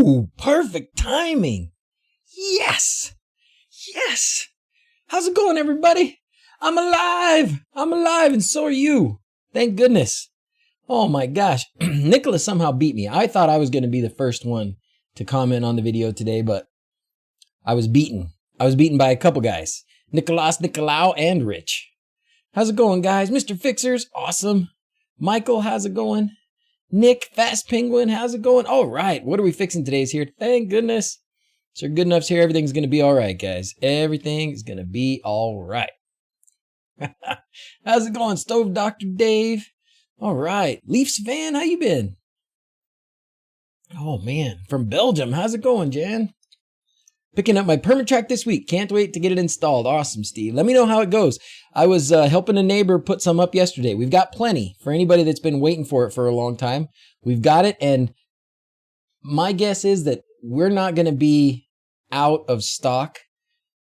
Ooh, perfect timing. Yes. Yes. How's it going, everybody? I'm alive. I'm alive, and so are you. Thank goodness. Oh my gosh. Nicholas somehow beat me. I thought I was going to be the first one to comment on the video today, but I was beaten. I was beaten by a couple guys. Nicholas, Nicolau, and Rich. How's it going, guys? Mr. Fixers, awesome. Michael, how's it going? Nick, Fast Penguin, how's it going? All right, what are we fixing today's here? Thank goodness. Sir Goodenough's here. Everything's going to be all right, guys. Everything is going to be all right. How's it going, Stove Dr. Dave? All right. Leafs fan, how you been? Oh, man. From Belgium. How's it going, Jan? Picking up my Permatrack this week. Can't wait to get it installed. Awesome, Steve. Let me know how it goes. I was helping a neighbor put some up yesterday. We've got plenty for anybody that's been waiting for it for a long time. We've got it, and my guess is that we're not going to be out of stock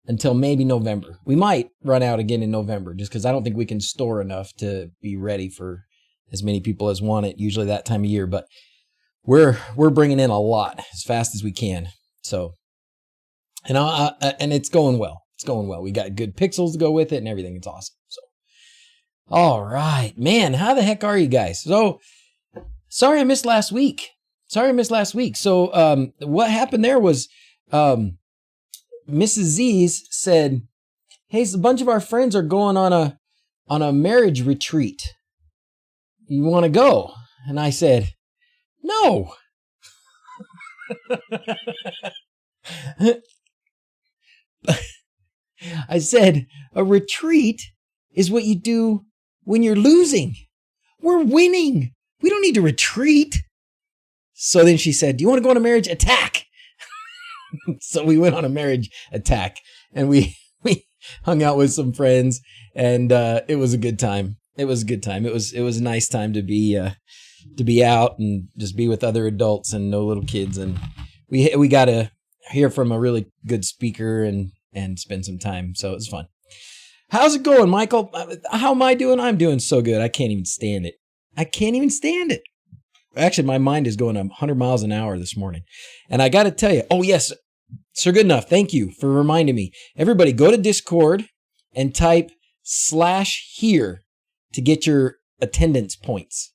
until maybe November. We might run out again in November just because I don't think we can store enough to be ready for as many people as want it usually that time of year. But we're bringing in a lot as fast as we can. So, and it's going well. It's going well. We got good pixels to go with it and everything. It's awesome. So, all right, man, how the heck are you guys? So, sorry I missed last week. So, what happened there was, Mrs. Z's said, hey, so a bunch of our friends are going on a marriage retreat. You want to go? And I said, no. I said, a retreat is what you do when you're losing. We're winning. We don't need to retreat. So then she said, do you want to go on a marriage attack? So we went on a marriage attack, and we hung out with some friends, and it was a good time. It was a nice time to be out and just be with other adults and no little kids, and we got to hear from a really good speaker and spend some time. So it was fun. How's it going, Michael? How am I doing? I'm doing so good. I can't even stand it. Actually, my mind is going 100 miles an hour this morning. And I got to tell you, oh, yes, Sir Goodenought, thank you for reminding me. Everybody go to Discord and type /here to get your attendance points.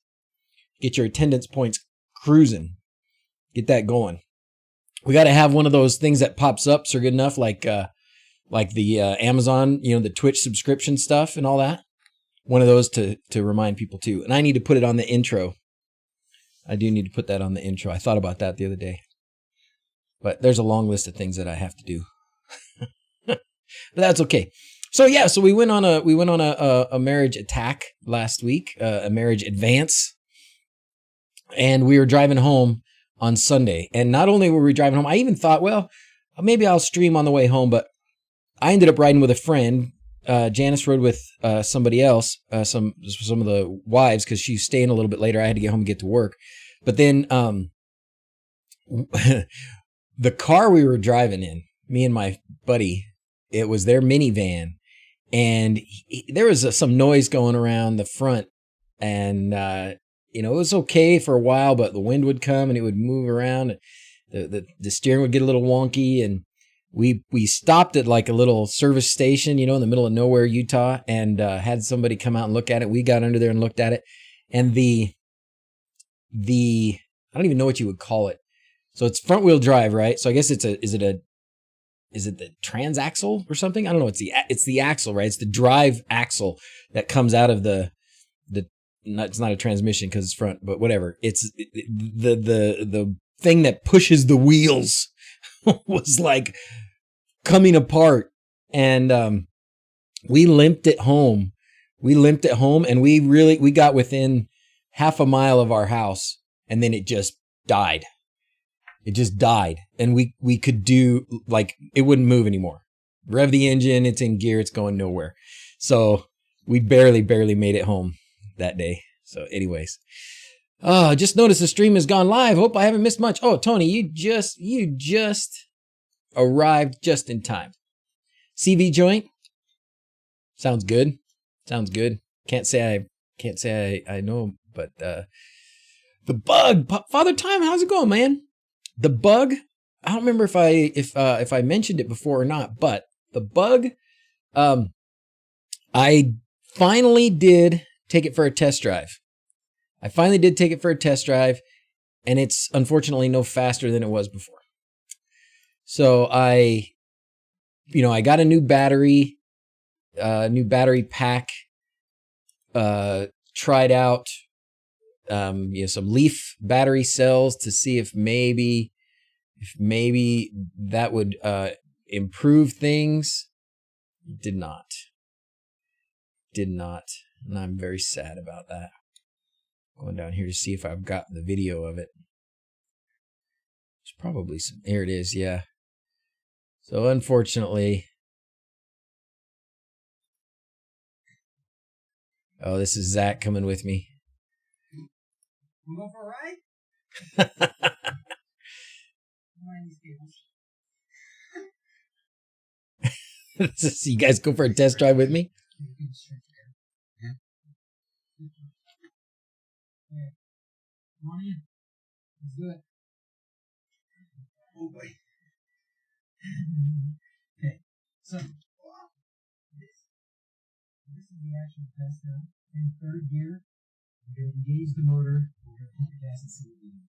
Get your attendance points cruising. Get that going. We got to have one of those things that pops up, Sir Goodenought, like the Amazon, the Twitch subscription stuff and all that. One of those to remind people too. And I need to put it on the intro. I do need to put that on the intro. I thought about that the other day. But there's a long list of things that I have to do. But that's okay. So yeah, so we went on a marriage attack last week, a marriage advance. And we were driving home on Sunday. And not only were we driving home, I even thought, well, maybe I'll stream on the way home, but I ended up riding with a friend. Janice rode with somebody else, some of the wives, because she's staying a little bit later. I had to get home and get to work. But then the car we were driving in, me and my buddy, it was their minivan. And there was some noise going around the front. And, it was okay for a while, but the wind would come and it would move around. The steering would get a little wonky, and we stopped at like a little service station, in the middle of nowhere, Utah, and had somebody come out and look at it. We got under there and looked at it, and the I don't even know what you would call it. So it's front wheel drive, right? So I guess is it the transaxle or something? I don't know. It's the axle, right? It's the drive axle that comes out of it's not a transmission because it's front, but whatever. It's the thing that pushes the wheels was like coming apart, and we limped it home. And we got within half a mile of our house, and then it just died. And we could do, like, it wouldn't move anymore. Rev the engine, it's in gear, it's going nowhere. So we barely made it home that day. So anyways, just noticed the stream has gone live. Hope I haven't missed much. Oh, Tony, you just arrived just in time. CV joint. Sounds good. Can't say I know, but the bug. Father Time, how's it going, man? The bug, I don't remember if I mentioned it before or not, but the bug, I finally did take it for a test drive. And it's unfortunately no faster than it was before. So I got a new battery pack, tried out, some Leaf battery cells to see if maybe that would, improve things. Did not. And I'm very sad about that. Going down here to see if I've gotten the video of it. There's probably some. Here it is, yeah. So unfortunately. Oh, this is Zach coming with me. We'll go for a ride? You guys go for a test drive with me? Come on in. Let's do it. Oh boy. Okay. So this is the actual test now. In third gear, we're going to engage the motor. We're going to pump the gas and see what we do.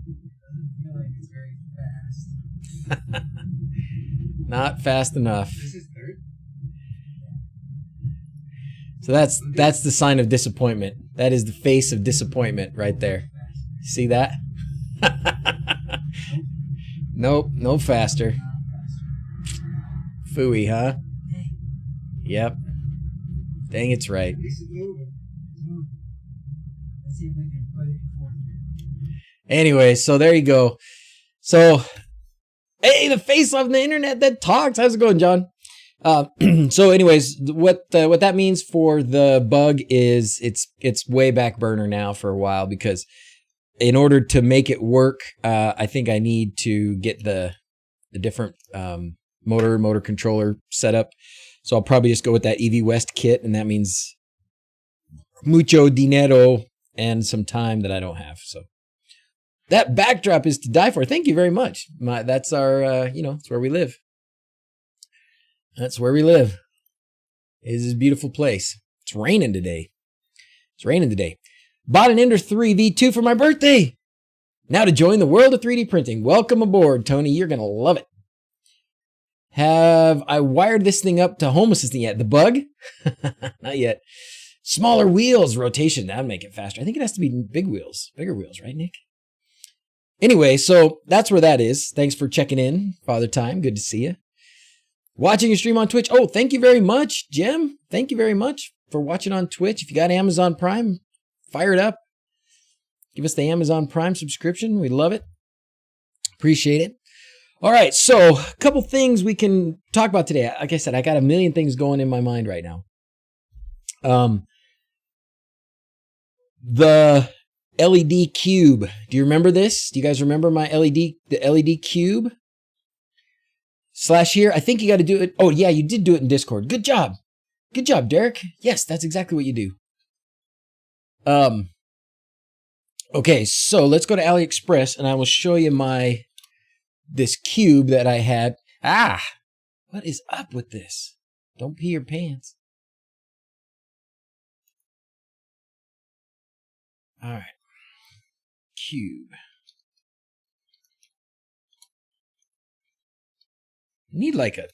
It doesn't feel like it's very fast. Not fast enough. This is third. So that's the sign of disappointment. That is the face of disappointment right there. See that? Nope, no faster. Phooey, huh? Yep. Dang, it's right. Let's see if we can put it in fourth gear. Anyway, so there you go. So, hey, the face of the internet that talks. How's it going, John? So anyways, what that means for the bug is it's way back burner now for a while, because in order to make it work, I think I need to get the different motor controller set up. So I'll probably just go with that EV West kit, and that means mucho dinero and some time that I don't have. So that backdrop is to die for. Thank you very much. That's our it's where we live. That's where we live. It is a beautiful place. It's raining today. Bought an Ender 3 V2 for my birthday. Now to join the world of 3D printing. Welcome aboard, Tony. You're going to love it. Have I wired this thing up to Home Assistant yet? The bug? Not yet. Smaller wheels, rotation. That'd make it faster. I think it has to be bigger wheels, right, Nick? Anyway, so that's where that is. Thanks for checking in, Father Time. Good to see you. Watching your stream on Twitch. Oh, thank you very much, Jim. Thank you very much for watching on Twitch. If you got Amazon Prime, fire it up. Give us the Amazon Prime subscription. We love it. Appreciate it. All right, so a couple things we can talk about today. Like I said, I got a million things going in my mind right now. The LED cube. Do you remember this? Do you guys remember my the LED cube? Slash here. I think you got to do it. Oh, yeah, you did do it in Discord. Good job. Good job, Derek. Yes, that's exactly what you do. Okay, so let's go to AliExpress and I will show you this cube that I had. What is up with this? Don't pee your pants. All right. Cube. Need like a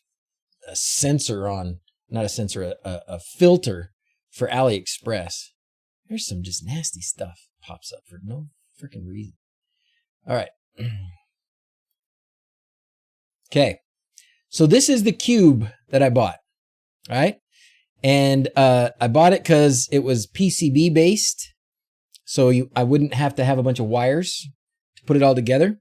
sensor on, not a sensor, a filter for AliExpress. There's some just nasty stuff pops up for no freaking reason. All right. Okay. So this is the cube that I bought. All right. And I bought it because it was PCB based. So I wouldn't have to have a bunch of wires to put it all together.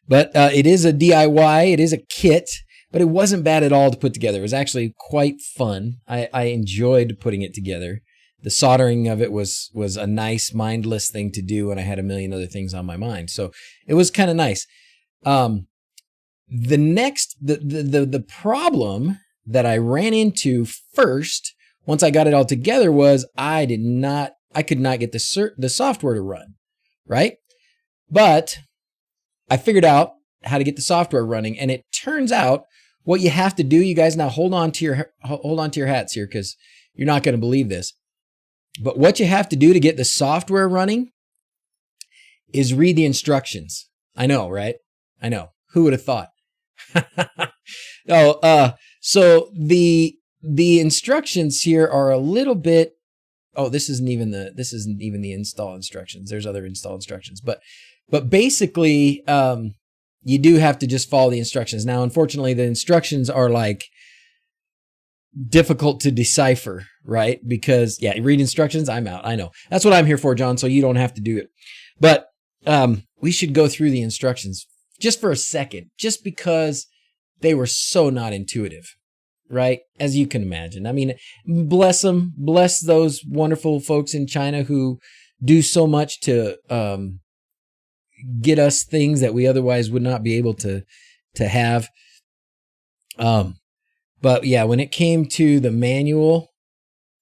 But it is a DIY, it is a kit, but it wasn't bad at all to put together. It was actually quite fun. I enjoyed putting it together. The soldering of it was a nice, mindless thing to do when I had a million other things on my mind. So it was kind of nice. The problem that I ran into first, once I got it all together, was I I could not get the software to run, right? But I figured out how to get the software running, and it turns out what you have to do, you guys, now hold on to your hats here, because you're not going to believe this. But what you have to do to get the software running is read the instructions. I know, right? I know. Who would have thought? So the instructions here are a little bit. Oh, this isn't even the install instructions. There's other install instructions, but basically, you do have to just follow the instructions. Now, unfortunately, the instructions are like difficult to decipher, right? Because read instructions. I'm out. I know. That's what I'm here for, John. So you don't have to do it. But we should go through the instructions just for a second, just because they were so not intuitive, right? As you can imagine. I mean, bless them, bless those wonderful folks in China who do so much to get us things that we otherwise would not be able to have. But yeah, when it came to the manual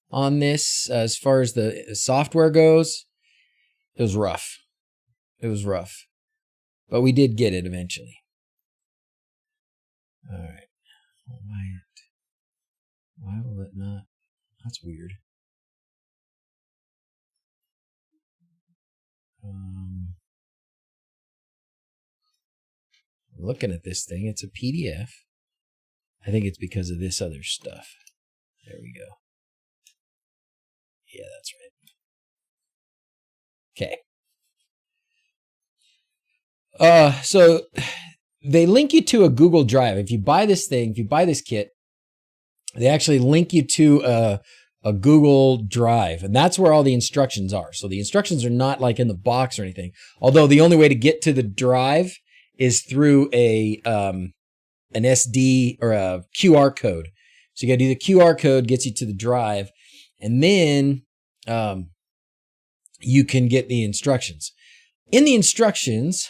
on this, as far as the software goes, it was rough. It was rough. But we did get it eventually. All right. Why will it not? That's weird. Looking at this thing, it's a PDF. I think it's because of this other stuff. There we go. Yeah, that's right. Okay. So they link you to a Google Drive. If you buy this thing, if you buy this kit, they actually link you to a Google Drive, and that's where all the instructions are. So the instructions are not like in the box or anything. Although the only way to get to the drive is through an SD or a QR code. So you got to do the QR code, gets you to the drive, and then you can get the instructions. In the instructions,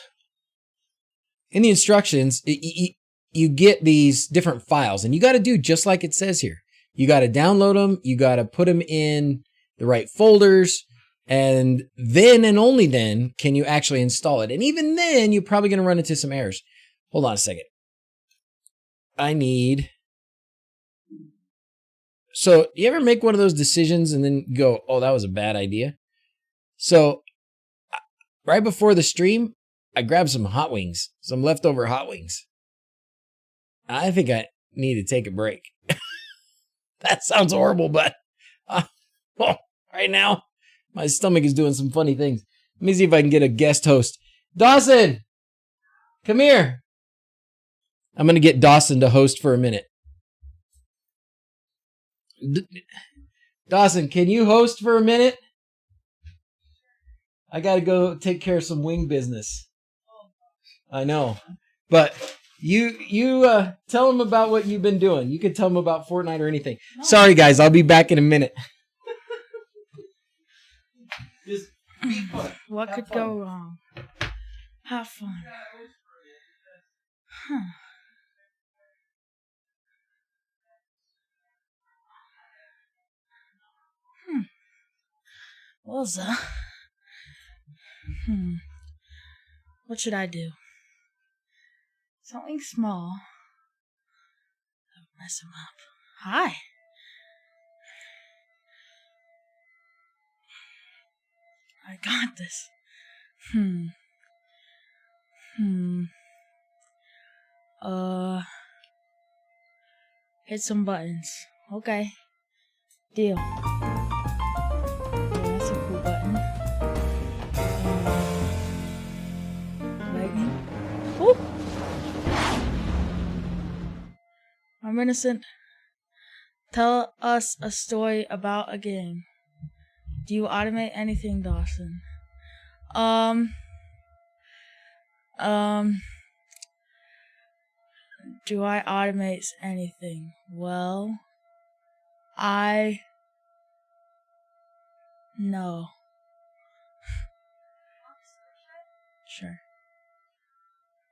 you get these different files, and you got to do just like it says here. You got to download them. You got to put them in the right folders, and then and only then can you actually install it. And even then, you're probably going to run into some errors. Hold on a second. So you ever make one of those decisions and then go, oh, that was a bad idea? So right before the stream, I grabbed some hot wings, some leftover hot wings. I think I need to take a break. That sounds horrible, but right now, my stomach is doing some funny things. Let me see if I can get a guest host. Dawson, come here. I'm going to get Dawson to host for a minute. Dawson, can you host for a minute? I got to go take care of some wing business. I know. But you tell them about what you've been doing. You can tell them about Fortnite or anything. No. Sorry, guys. I'll be back in a minute. Just be fun. What could go wrong? Have fun. Huh. Well, what should I do? Something small. Don't mess him up. Hi. I got this. Hit some buttons. Okay. Deal. That's a cool button. Lightning. Whoop! I'm innocent. Tell us a story about a game. Do you automate anything, Dawson? Do I automate anything? Well, no. Sure.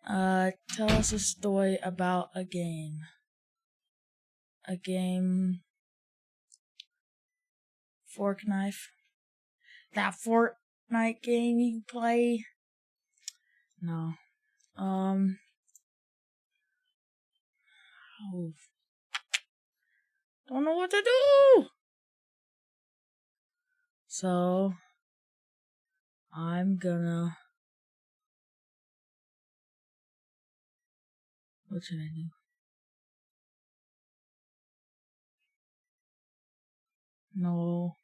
Tell us a story about a game. A game. Fork knife. that Fortnite game you play? No. Oh. Don't know what to do. So I'm gonna. What should I do? No.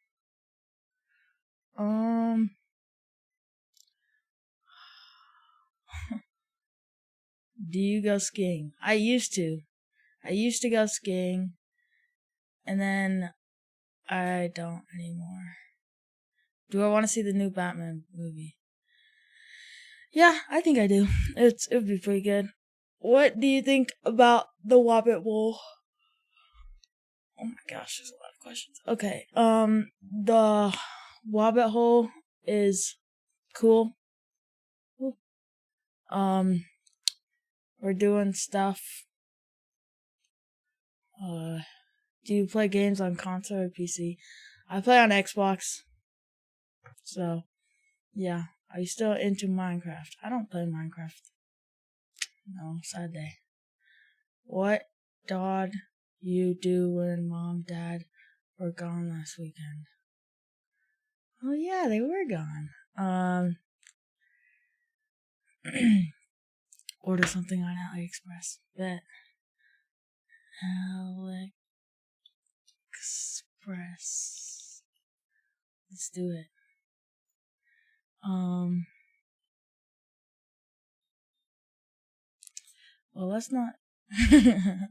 Do you go skiing? I used to. I used to go skiing, and then I don't anymore. Do I want to see the new Batman movie? Yeah, I think I do. It would be pretty good. What do you think about the wHobbit Bowl? Oh my gosh, there's a lot of questions. Okay, the wHobbit hole is cool. We're doing stuff. Do you play games on console or PC? I play on Xbox. So, yeah. Are you still into Minecraft? I don't play Minecraft. No, sad day. What did you do when Mom, Dad were gone last weekend? Oh yeah, they were gone. Order something on AliExpress. Bet. AliExpress. Let's do it. Well, let's not. Yeah.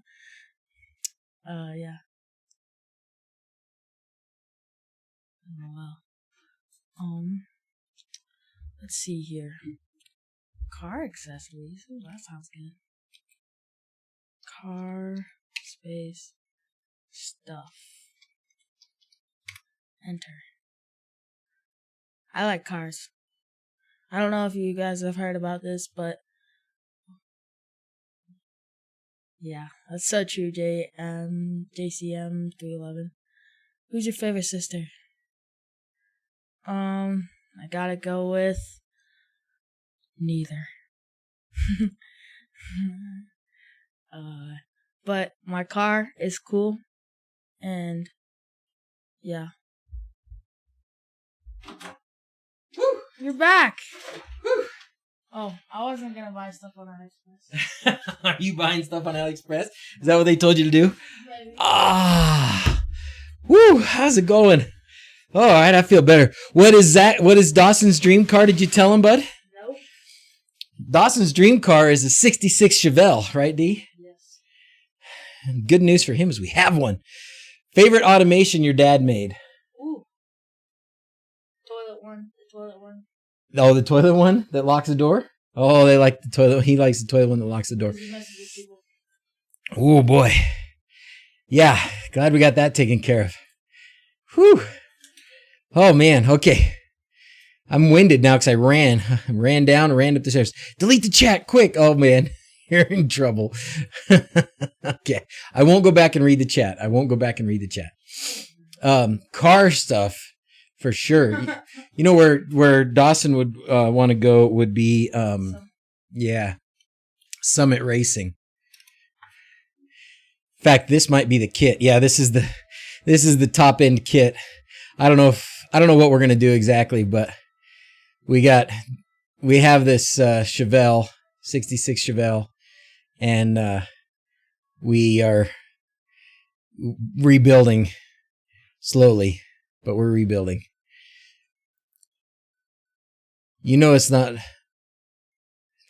Oh, well. Let's see here. Car accessories. Ooh, that sounds good. Car space stuff. Enter. I like cars. I don't know if you guys have heard about this, but yeah, that's so true. JCM311. Who's your favorite sister? I gotta go with neither. But my car is cool, and yeah. Woo! You're back. Woo! Oh, I wasn't gonna buy stuff on AliExpress. Are you buying stuff on AliExpress? Is that what they told you to do? Maybe. Woo! How's it going? All right, I feel better. What is that? What is Dawson's dream car? Did you tell him, bud? Nope. Dawson's dream car is a '66 Chevelle, right, D? Yes. And good news for him is we have one. Favorite automation your dad made? Ooh. Toilet one. The toilet one. Oh, the toilet one that locks the door? Oh, they like the toilet. He likes the toilet one that locks the door. Oh, boy. Yeah, glad we got that taken care of. Whew. Oh, man. Okay. I'm winded now because I ran down and ran up the stairs. Delete the chat quick. Oh, man. You're in trouble. Okay. I won't go back and read the chat. Car stuff for sure. You know where Dawson would want to go would be Summit Racing. In fact, this might be the kit. Yeah, this is the top end kit. I don't know what we're gonna do exactly, but we have this Chevelle, 66 Chevelle, and we are rebuilding slowly, but we're rebuilding. You know, it's not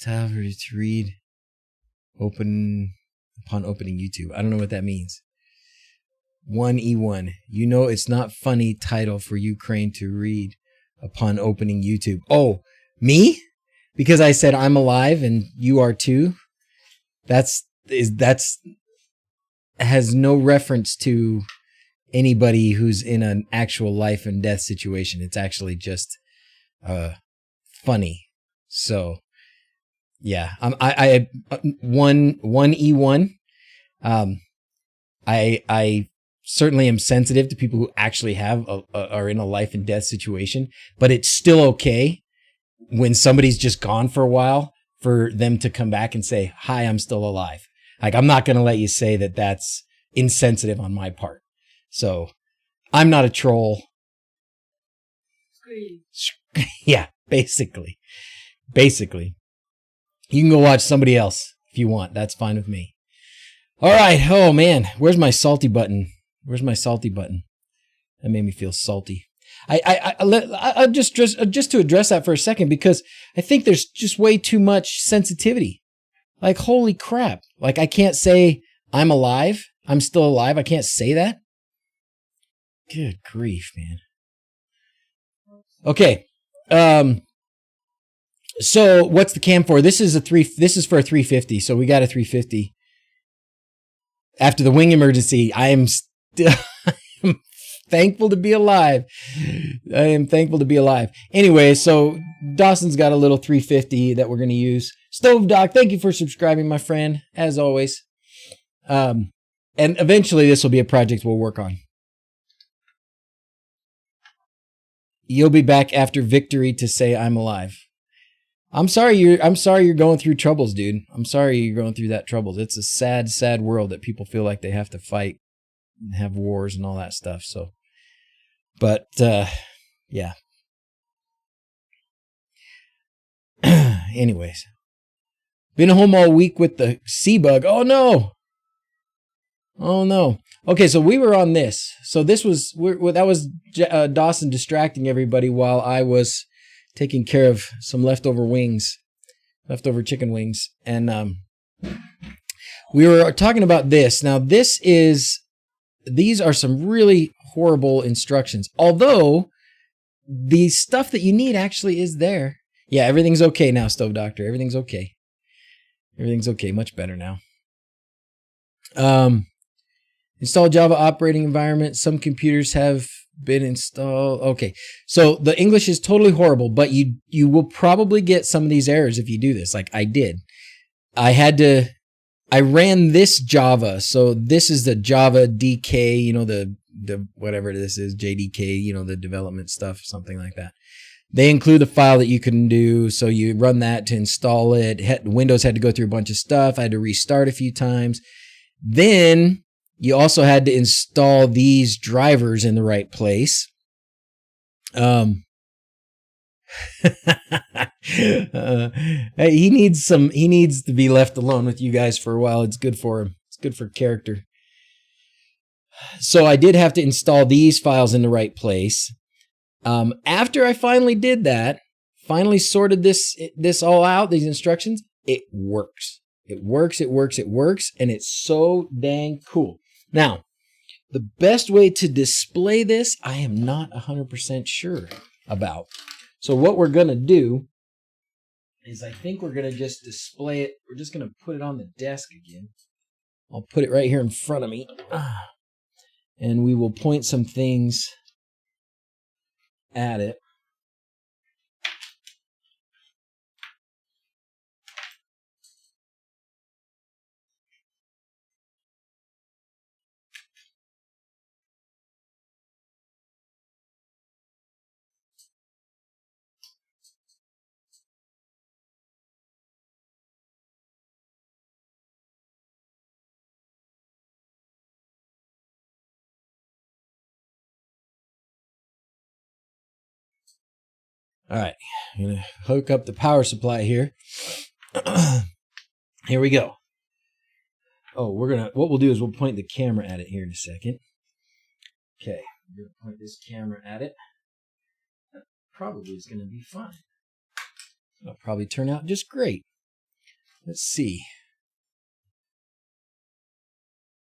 time to read upon opening YouTube. I don't know what that means. 1E1. You know, it's not funny title for Ukraine to read upon opening YouTube. Oh, me? Because I said I'm alive and you are too. That's has no reference to anybody who's in an actual life and death situation. It's actually just funny. So yeah, I 1E1. I certainly am sensitive to people who actually are in a life and death situation, but it's still okay when somebody's just gone for a while for them to come back and say, hi, I'm still alive. Like, I'm not going to let you say that that's insensitive on my part. So I'm not a troll. Yeah, basically. You can go watch somebody else if you want. That's fine with me. All right. Oh man, where's my salty button? That made me feel salty. I just to address that for a second, because I think there's just way too much sensitivity. Like, holy crap. Like, I can't say I'm alive. I'm still alive. I can't say that. Good grief, man. Okay. So what's the cam for? This is for a 350. So we got a 350. After the wing emergency, I am still thankful to be alive. Anyway, so Dawson's got a little 350 that we're going to use. Stove Doc, thank you for subscribing, my friend, as always. And eventually this will be a project we'll work on. You'll be back after victory to say I'm alive. I'm sorry you're going through troubles, dude. I'm sorry you're going through that troubles. It's a sad, sad world that people feel like they have to fight and have wars and all that stuff. So, but yeah. Anyways, been home all week with the EBug. Oh no. Okay, so we were on this. So that was Dawson distracting everybody while I was taking care of some leftover chicken wings. And we were talking about this. Now, these are some really horrible instructions. Although, the stuff that you need actually is there. Yeah, everything's okay now, Stove Doctor. Everything's okay. Much better now. Install Java operating environment. Some computers have been installed. Okay. So the English is totally horrible, but you will probably get some of these errors if you do this, like I did. I ran this Java. So this is the Java DK, the whatever this is, JDK, the development stuff, something like that. They include a file that you can do. So you run that to install it. Windows had to go through a bunch of stuff. I had to restart a few times. Then you also had to install these drivers in the right place. He needs to be left alone with you guys for a while. It's good for him. It's good for character. So I did have to install these files in the right place. After I finally did that, finally sorted this all out, these instructions, it works. It works, and it's so dang cool. Now, the best way to display this, I am not 100% sure about. So what we're going to do is I think we're going to just display it. We're just going to put it on the desk again. I'll put it right here in front of me. And we will point some things at it. All right, I'm going to hook up the power supply here. Here we go. Oh, what we'll do is we'll point the camera at it here in a second. Okay, we're going to point this camera at it. That probably is going to be fine. It'll probably turn out just great. Let's see.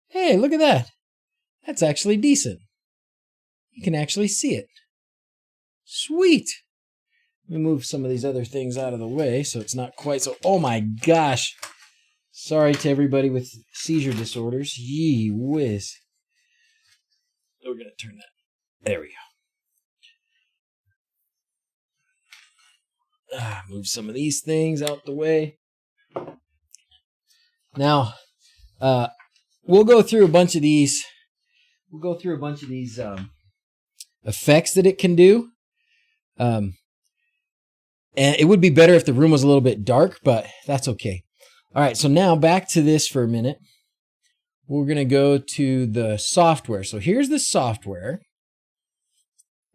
Hey, look at that. That's actually decent. You can actually see it. Sweet. Let me move some of these other things out of the way so it's not quite so... Oh my gosh. Sorry to everybody with seizure disorders. Yee whiz. We're going to turn that. There we go. Move some of these things out the way. Now, we'll go through a bunch of these we'll go through a bunch of these effects that it can do. And it would be better if the room was a little bit dark, but that's okay. All right, so now back to this for a minute. We're going to go to the software. So here's the software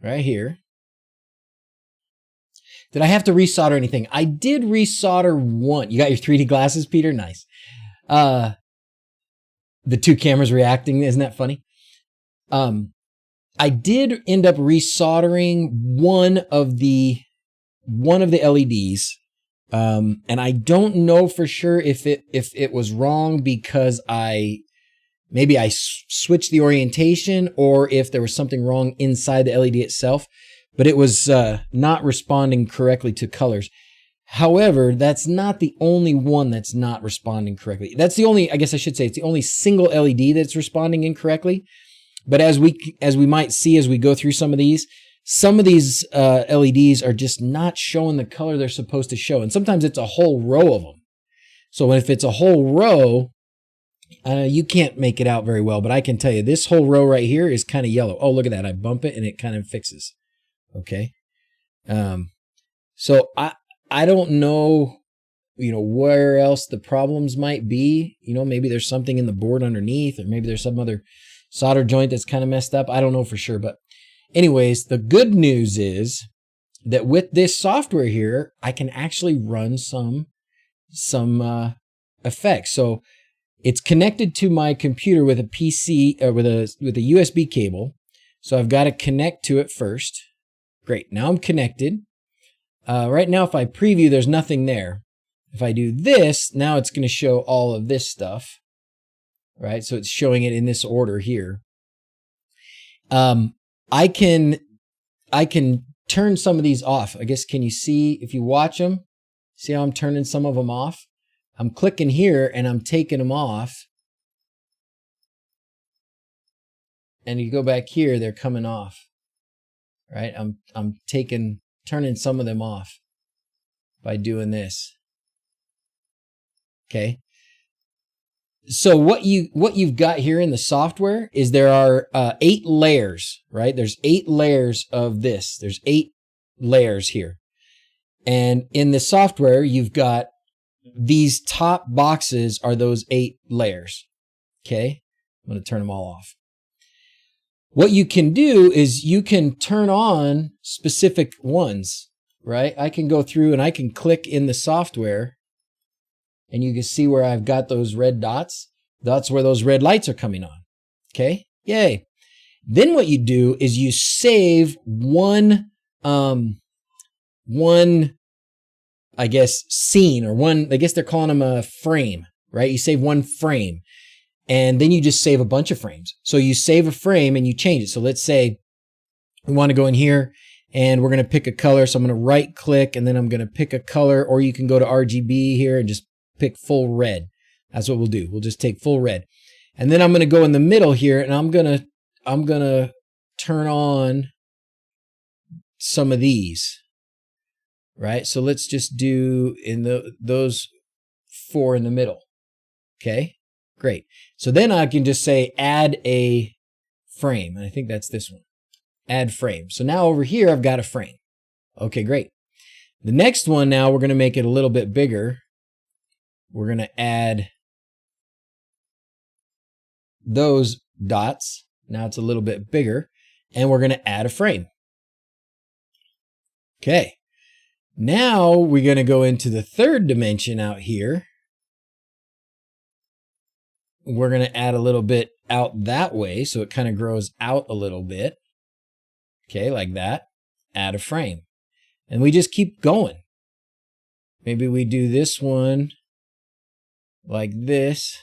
right here. Did I have to resolder anything? I did resolder one. You got your 3D glasses, Peter? Nice. The two cameras reacting. Isn't that funny? I did end up resoldering one of the LEDs. And I don't know for sure if it was wrong because maybe I switched the orientation, or if there was something wrong inside the LED itself, but it was not responding correctly to colors. However, that's not the only one that's not responding correctly. That's the only, I guess I should say, it's the only single LED that's responding incorrectly. But as we might see as we go through some of these LEDs are just not showing the color they're supposed to show. And sometimes it's a whole row of them. So if it's a whole row, you can't make it out very well. But I can tell you this whole row right here is kind of yellow. Oh, look at that. I bump it and it kind of fixes. Okay. So I don't know, where else the problems might be. Maybe there's something in the board underneath, or maybe there's some other solder joint that's kind of messed up. I don't know for sure. But anyways, the good news is that with this software here, I can actually run some effects. So it's connected to my computer with a PC, with a USB cable. So I've got to connect to it first. Great. Now I'm connected. Right now, if I preview, there's nothing there. If I do this, now it's going to show all of this stuff. Right? So it's showing it in this order here. I can turn some of these off. I guess, can you see, if you watch them, see how I'm turning some of them off? I'm clicking here and I'm taking them off. And you go back here, they're coming off. Right? I'm turning some of them off by doing this. Okay? So what you've got here in the software is there are 8 layers, right? There's 8 layers of this. There's 8 layers here. And in the software, you've got these top boxes are those 8 layers. Okay? I'm going to turn them all off. What you can do is you can turn on specific ones, right? I can go through and I can click in the software, and you can see where I've got those red dots. That's where those red lights are coming on. Okay? Yay. Then what you do is you save one, I guess, scene, or one, I guess they're calling them a frame, right? You save one frame, and then you just save a bunch of frames. So you save a frame and you change it. So let's say we want to go in here and we're going to pick a color. So I'm going to right click and then I'm going to pick a color, or you can go to RGB here and just pick full red. That's what we'll do. We'll just take full red. And then I'm going to go in the middle here and I'm going to turn on some of these. Right? So let's just do those 4 in the middle. Okay? Great. So then I can just say add a frame. And I think that's this one. Add frame. So now over here I've got a frame. Okay, great. The next one now, we're going to make it a little bit bigger. We're going to add those dots. Now it's a little bit bigger. And we're going to add a frame. Okay. Now we're going to go into the third dimension out here. We're going to add a little bit out that way, so it kind of grows out a little bit. Okay, like that. Add a frame. And we just keep going. Maybe we do this one like this.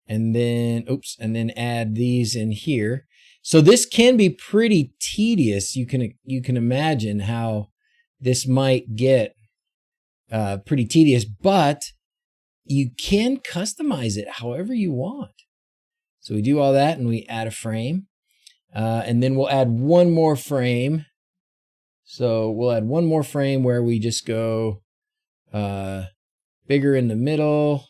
And then, and then add these in here. So this can be pretty tedious. You can imagine how this might get pretty tedious, but you can customize it however you want. So we do all that and we add a frame. And then we'll add one more frame. So we'll add one more frame where we just go bigger in the middle.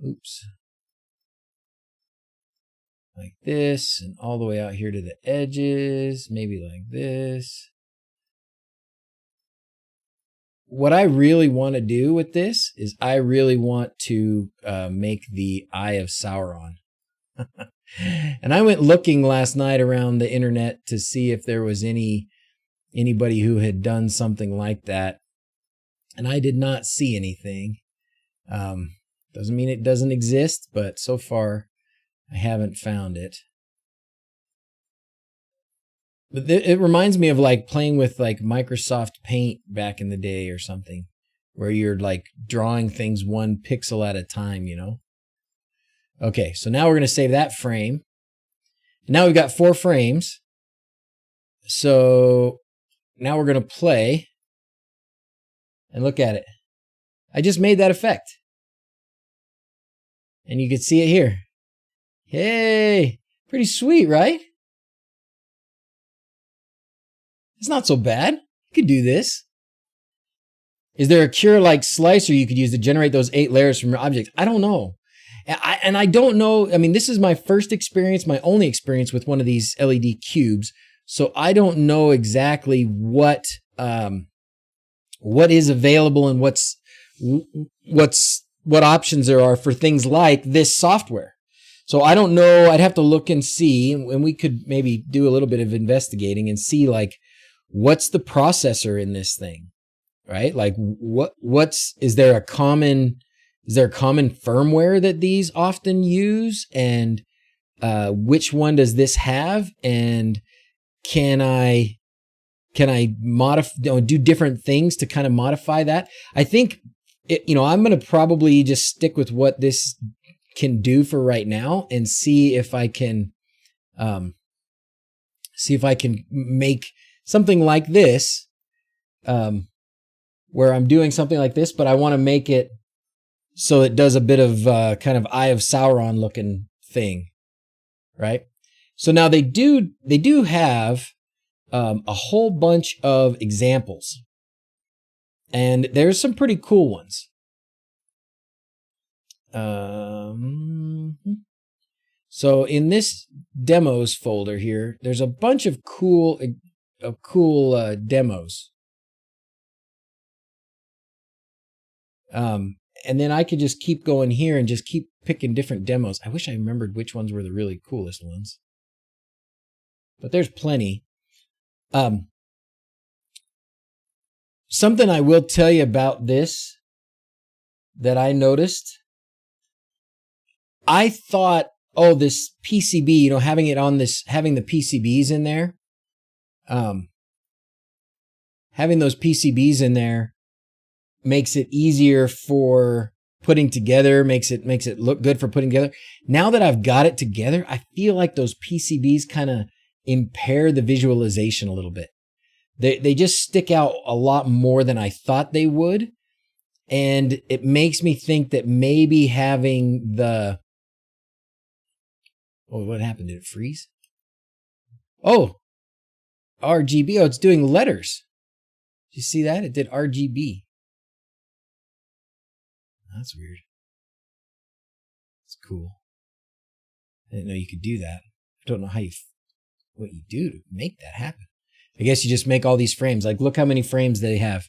Oops. Like this, and all the way out here to the edges, maybe like this. What I really want to do with this is I really want to make the Eye of Sauron. And I went looking last night around the internet to see if there was anybody who had done something like that. And I did not see anything. Doesn't mean it doesn't exist, but so far I haven't found it. But it reminds me of like playing with like Microsoft Paint back in the day or something, where you're like drawing things one pixel at a time, you know? Okay, so now we're going to save that frame. Now we've got 4 frames. So now we're going to play and look at it. I just made that effect. And you can see it here. Hey, pretty sweet, right? It's not so bad. You could do this. Is there a cure-like slicer you could use to generate those 8 layers from your objects? I don't know. And I don't know. I mean, this is my first experience, my only experience with one of these LED cubes. So I don't know exactly what is available and what options there are for things like this software. So I don't know. I'd have to look and see, and we could maybe do a little bit of investigating and see like what's the processor in this thing, right? Like is there a common firmware that these often use, and which one does this have, and can I modify, do different things to kind of modify that? I think I'm going to probably just stick with what this can do for right now and see if I can make something like this, where I'm doing something like this, but I want to make it so it does a bit of kind of Eye of Sauron looking thing, right? So now they do have a whole bunch of examples, and there's some pretty cool ones. So in this demos folder here, there's a bunch of cool demos. And then I could just keep going here and just keep picking different demos. I wish I remembered which ones were the really coolest ones. But there's plenty. Something I will tell you about this that I noticed. I thought, this PCB, having the PCBs in there, having those PCBs in there makes it easier for putting together, makes it look good for putting together. Now that I've got it together, I feel like those PCBs kind of impair the visualization a little bit. They just stick out a lot more than I thought they would. And it makes me think that maybe having the... Oh, what happened? Did it freeze? Oh, RGB. Oh, it's doing letters. Did you see that? It did RGB. That's weird. It's cool. I didn't know you could do that. I don't know what you do to make that happen. I guess you just make all these frames. Like, look how many frames they have.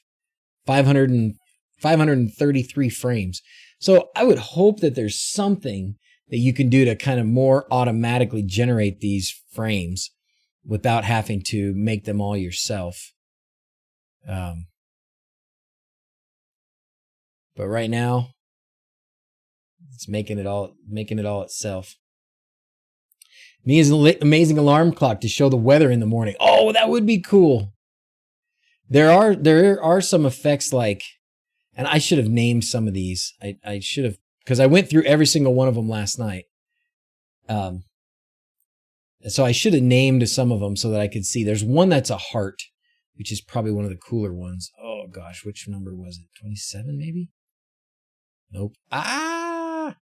533 frames. So I would hope that there's something that you can do to kind of more automatically generate these frames without having to make them all yourself. But right now, it's making it all itself. Needs an amazing alarm clock to show the weather in the morning. Oh, that would be cool. There are some effects like, and I should have named some of these. I should have, because I went through every single one of them last night. And so I should have named some of them so that I could see. There's one that's a heart, which is probably one of the cooler ones. Oh gosh, which number was it? 27 maybe? Nope. Ah!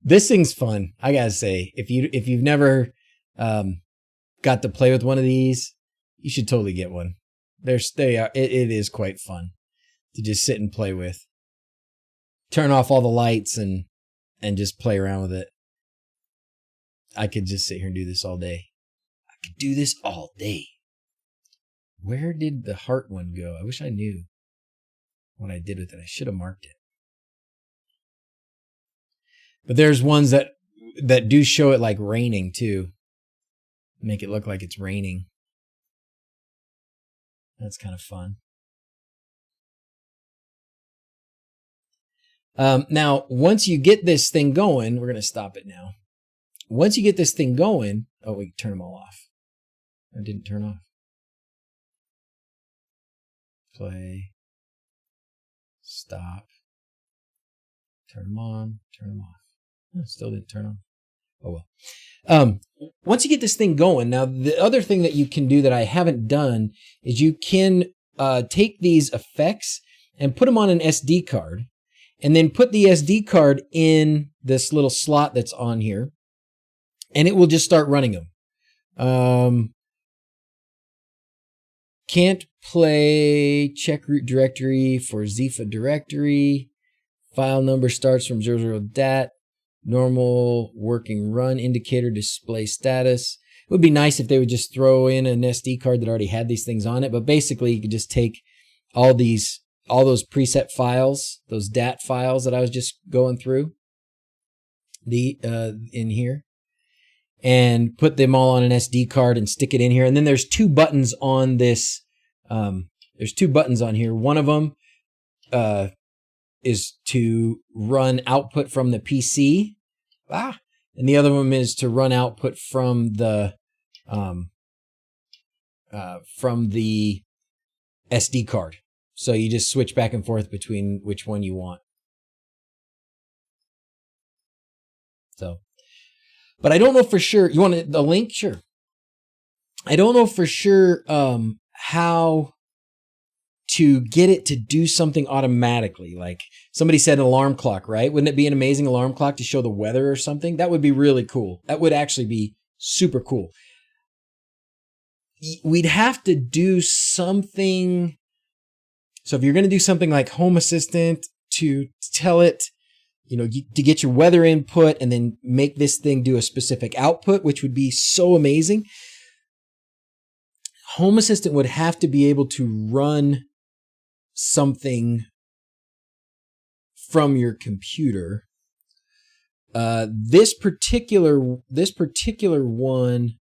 This thing's fun, I gotta say. If you've never got to play with one of these, you should totally get one. It is quite fun to just sit and play with. turn off all the lights and just play around with it. I could just sit here and do this all day. I could do this all day. Where did the heart one go? I wish I knew what I did with it. I should have marked it. But there's ones that do show it like raining too. Make it look like it's raining. That's kind of fun. Now, once you get this thing going, we're going to stop it now. Once you get this thing going, oh, we can turn them all off. I didn't turn off. Play. Stop. Turn them on. Turn them off. Oh, still didn't turn on. Oh, well. Once you get this thing going, now the other thing that you can do that I haven't done is you can take these effects and put them on an SD card and then put the SD card in this little slot that's on here and it will just start running them. Can't play check root directory for Zephyr directory. File number starts from 00dat. Normal working run indicator display status. It would be nice if they would just throw in an SD card that already had these things on it, but basically you could just take all those preset files, those DAT files that I was just going through in here and put them all on an SD card and stick it in here. And then there's two buttons on this. There's two buttons on here. One of them is to run output from the PC. And the other one is to run output from the SD card. So you just switch back and forth between which one you want. So, but I don't know for sure. You want the link? Sure. I don't know for sure how to get it to do something automatically. Like somebody said an alarm clock, right? Wouldn't it be an amazing alarm clock to show the weather or something? That would be really cool. That would actually be super cool. We'd have to do something. So if you're going to do something like Home Assistant to tell it, to get your weather input and then make this thing do a specific output, which would be so amazing. Home Assistant would have to be able to run something from your computer. This particular one,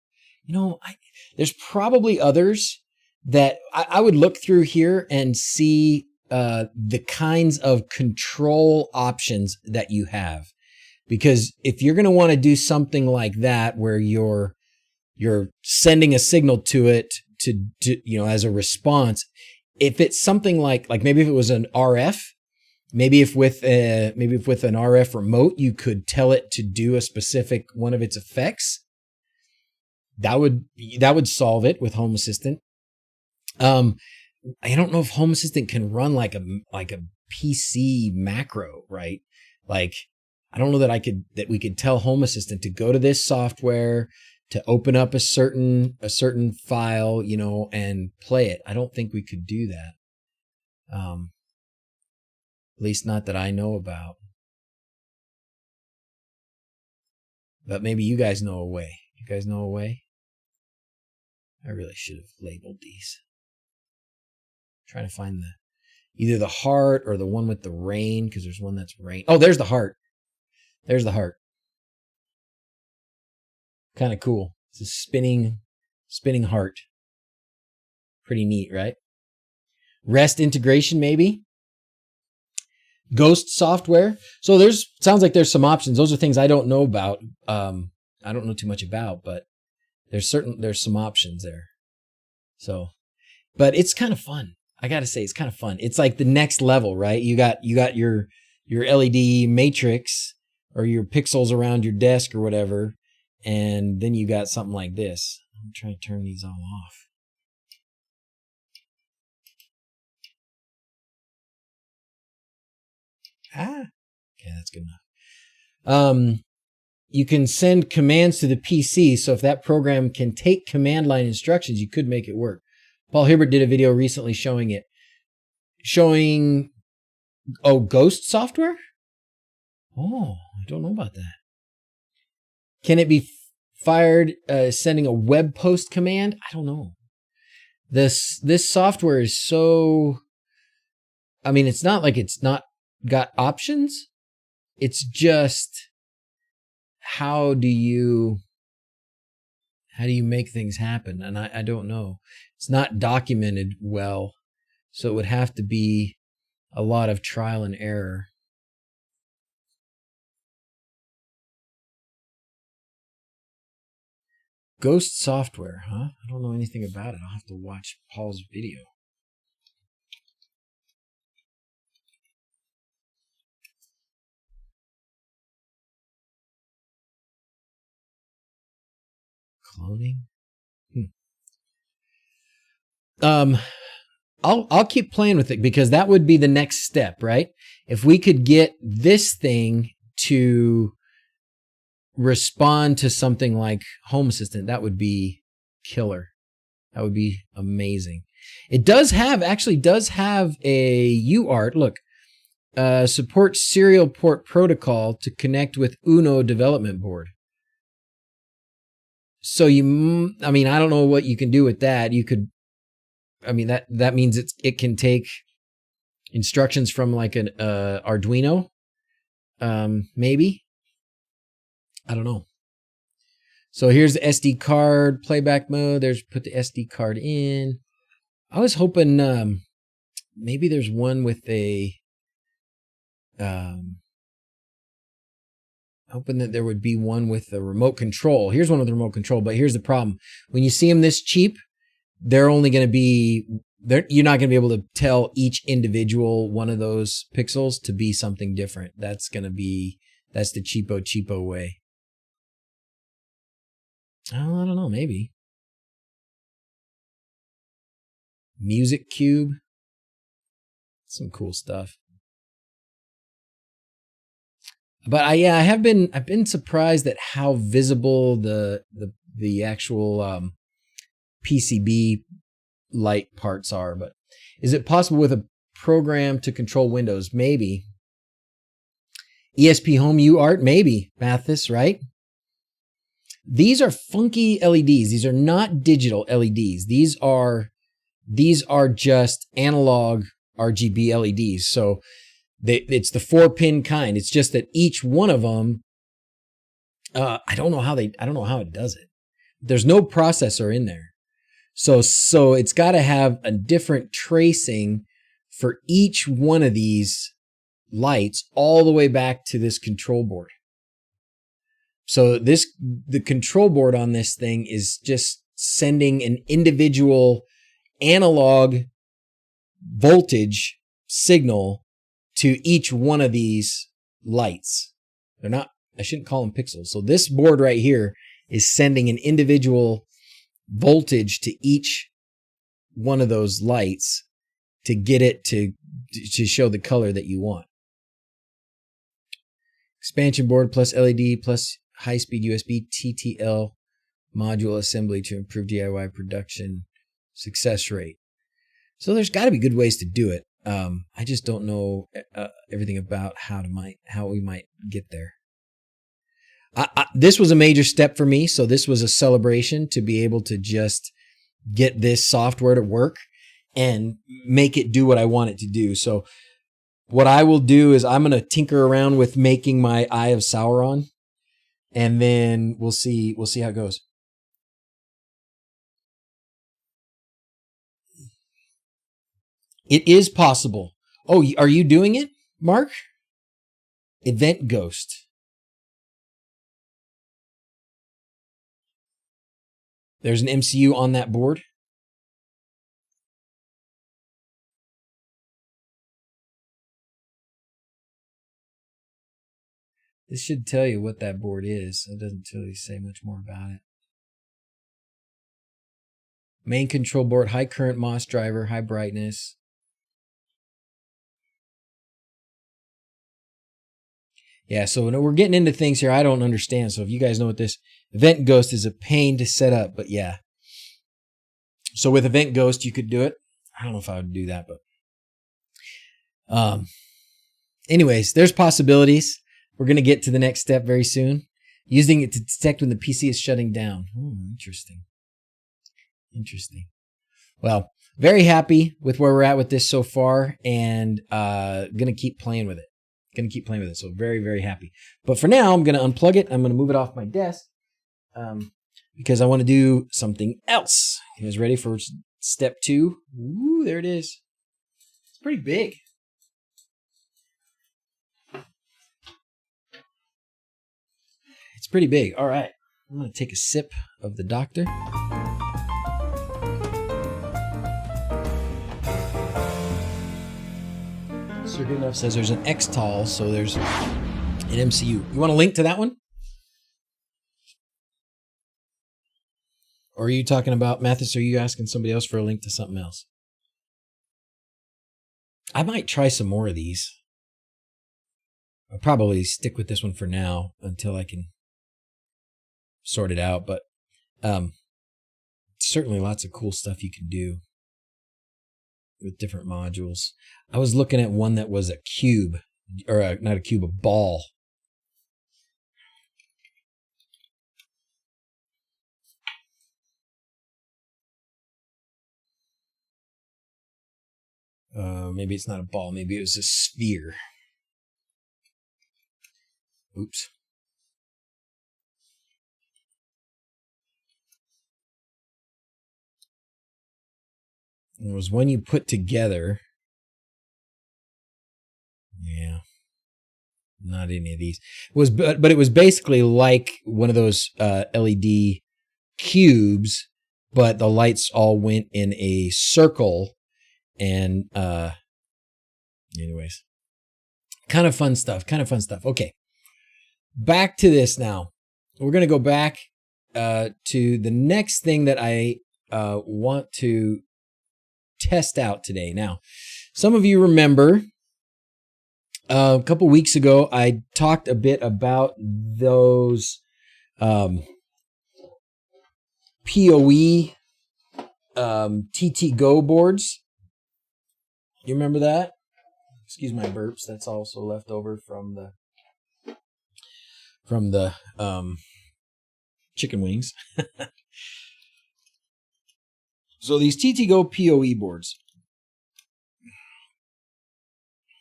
there's probably others that I would look through here and see the kinds of control options that you have. Because if you're going to want to do something like that where you're sending a signal to it to as a response, if it's something like maybe if it was an RF, maybe if with an RF remote you could tell it to do a specific one of its effects, that would solve it with Home Assistant. I don't know if Home Assistant can run like a PC macro, right? Like I don't know that we could tell Home Assistant to go to this software, to open up a certain file, and play it. I don't think we could do that. At least not that I know about. But maybe you guys know a way. You guys know a way? I really should have labeled these. Trying to find either the heart or the one with the rain, because there's one that's rain. Oh, there's the heart. There's the heart. Kind of cool. It's a spinning heart. Pretty neat, right? REST integration, maybe. Ghost software. So sounds like there's some options. Those are things I don't know about. I don't know too much about, but there's some options there. So, but it's kind of fun. I got to say, it's kind of fun. It's like the next level, right? You got your LED matrix or your pixels around your desk or whatever. And then you got something like this. I'm trying to turn these all off. Okay, that's good enough. You can send commands to the PC. So if that program can take command line instructions, you could make it work. Paul Hibbert did a video recently showing Ghost software? Oh, I don't know about that. Can it be fired sending a web post command? I don't know. This software is so... I mean, it's not like it's not got options. It's just how do you make things happen? And I don't know. It's not documented well, so it would have to be a lot of trial and error. Ghost software, huh? I don't know anything about it. I'll have to watch Paul's video. Cloning? I'll keep playing with it because that would be the next step, right? If we could get this thing to respond to something like Home Assistant, that would be killer. That would be amazing. It actually does have a UART. Look, supports serial port protocol to connect with UNO development board. So I don't know what you can do with that. You could, that means it can take instructions from like an Arduino, maybe. I don't know. So here's the SD card playback mode. Put the SD card in. I was hoping maybe there's one with a hoping that there would be one with a remote control. Here's one with a remote control, but here's the problem. When you see them this cheap, they're only going to be you're not going to be able to tell each individual one of those pixels to be something different. That's the cheapo way. Oh, I don't know, maybe. Music Cube. Some cool stuff. But I've been surprised at how visible the actual PCB light parts are. But is it possible with a program to control Windows? Maybe. ESP Home UART? Maybe. Mathis, right? These are funky LEDs. These are not digital LEDs. These are just analog RGB LEDs. So it's the 4-pin kind. It's just that each one of them, I don't know how it does it. There's no processor in there. So it's got to have a different tracing for each one of these lights all the way back to this control board. So the control board on this thing is just sending an individual analog voltage signal to each one of these lights. I shouldn't call them pixels. So this board right here is sending an individual voltage to each one of those lights to get it to show the color that you want. Expansion board plus LED plus high-speed USB TTL module assembly to improve DIY production success rate. So there's got to be good ways to do it. I just don't know everything about how we might get there. This was a major step for me, so this was a celebration to be able to just get this software to work and make it do what I want it to do. So what I will do is I'm going to tinker around with making my Eye of Sauron, and then we'll see how it goes. It is possible. Oh, are you doing it, Mark? Event Ghost. There's an MCU on that board. This should tell you what that board is. It doesn't really say much more about it. Main control board, high current MOS driver, high brightness. Yeah, so we're getting into things here I don't understand. So if you guys know what this Event Ghost is, a pain to set up, but yeah. So with Event Ghost, you could do it. I don't know if I would do that, but anyways, there's possibilities. We're going to get to the next step very soon. Using it to detect when the PC is shutting down. Interesting. Interesting. Well, very happy with where we're at with this so far, and going to keep playing with it. So very, very happy. But for now, I'm going to unplug it. I'm going to move it off my desk because I want to do something else. You guys ready for step 2? Ooh, there it is. It's pretty big. It's pretty big. All right. I'm going to take a sip of the doctor. Sir Signoff says there's an XTAL, so there's an MCU. You want a link to that one? Or are you talking about, Mathis, are you asking somebody else for a link to something else? I might try some more of these. I'll probably stick with this one for now until I can sort it out, but certainly lots of cool stuff you can do with different modules. I was looking at one that was a cube, or not a cube, a ball. Maybe it's not a ball, maybe it was a sphere. Oops. It was one you put together. Yeah. Not any of these. It was, but it was basically like one of those LED cubes, but the lights all went in a circle. And anyways, kind of fun stuff. Okay. Back to this now. We're going to go back to the next thing that I want to test out today. Now, some of you remember a couple weeks ago, I talked a bit about those PoE TTGO boards. You remember that? Excuse my burps. That's also left over from the chicken wings. So these TTGO-PoE boards.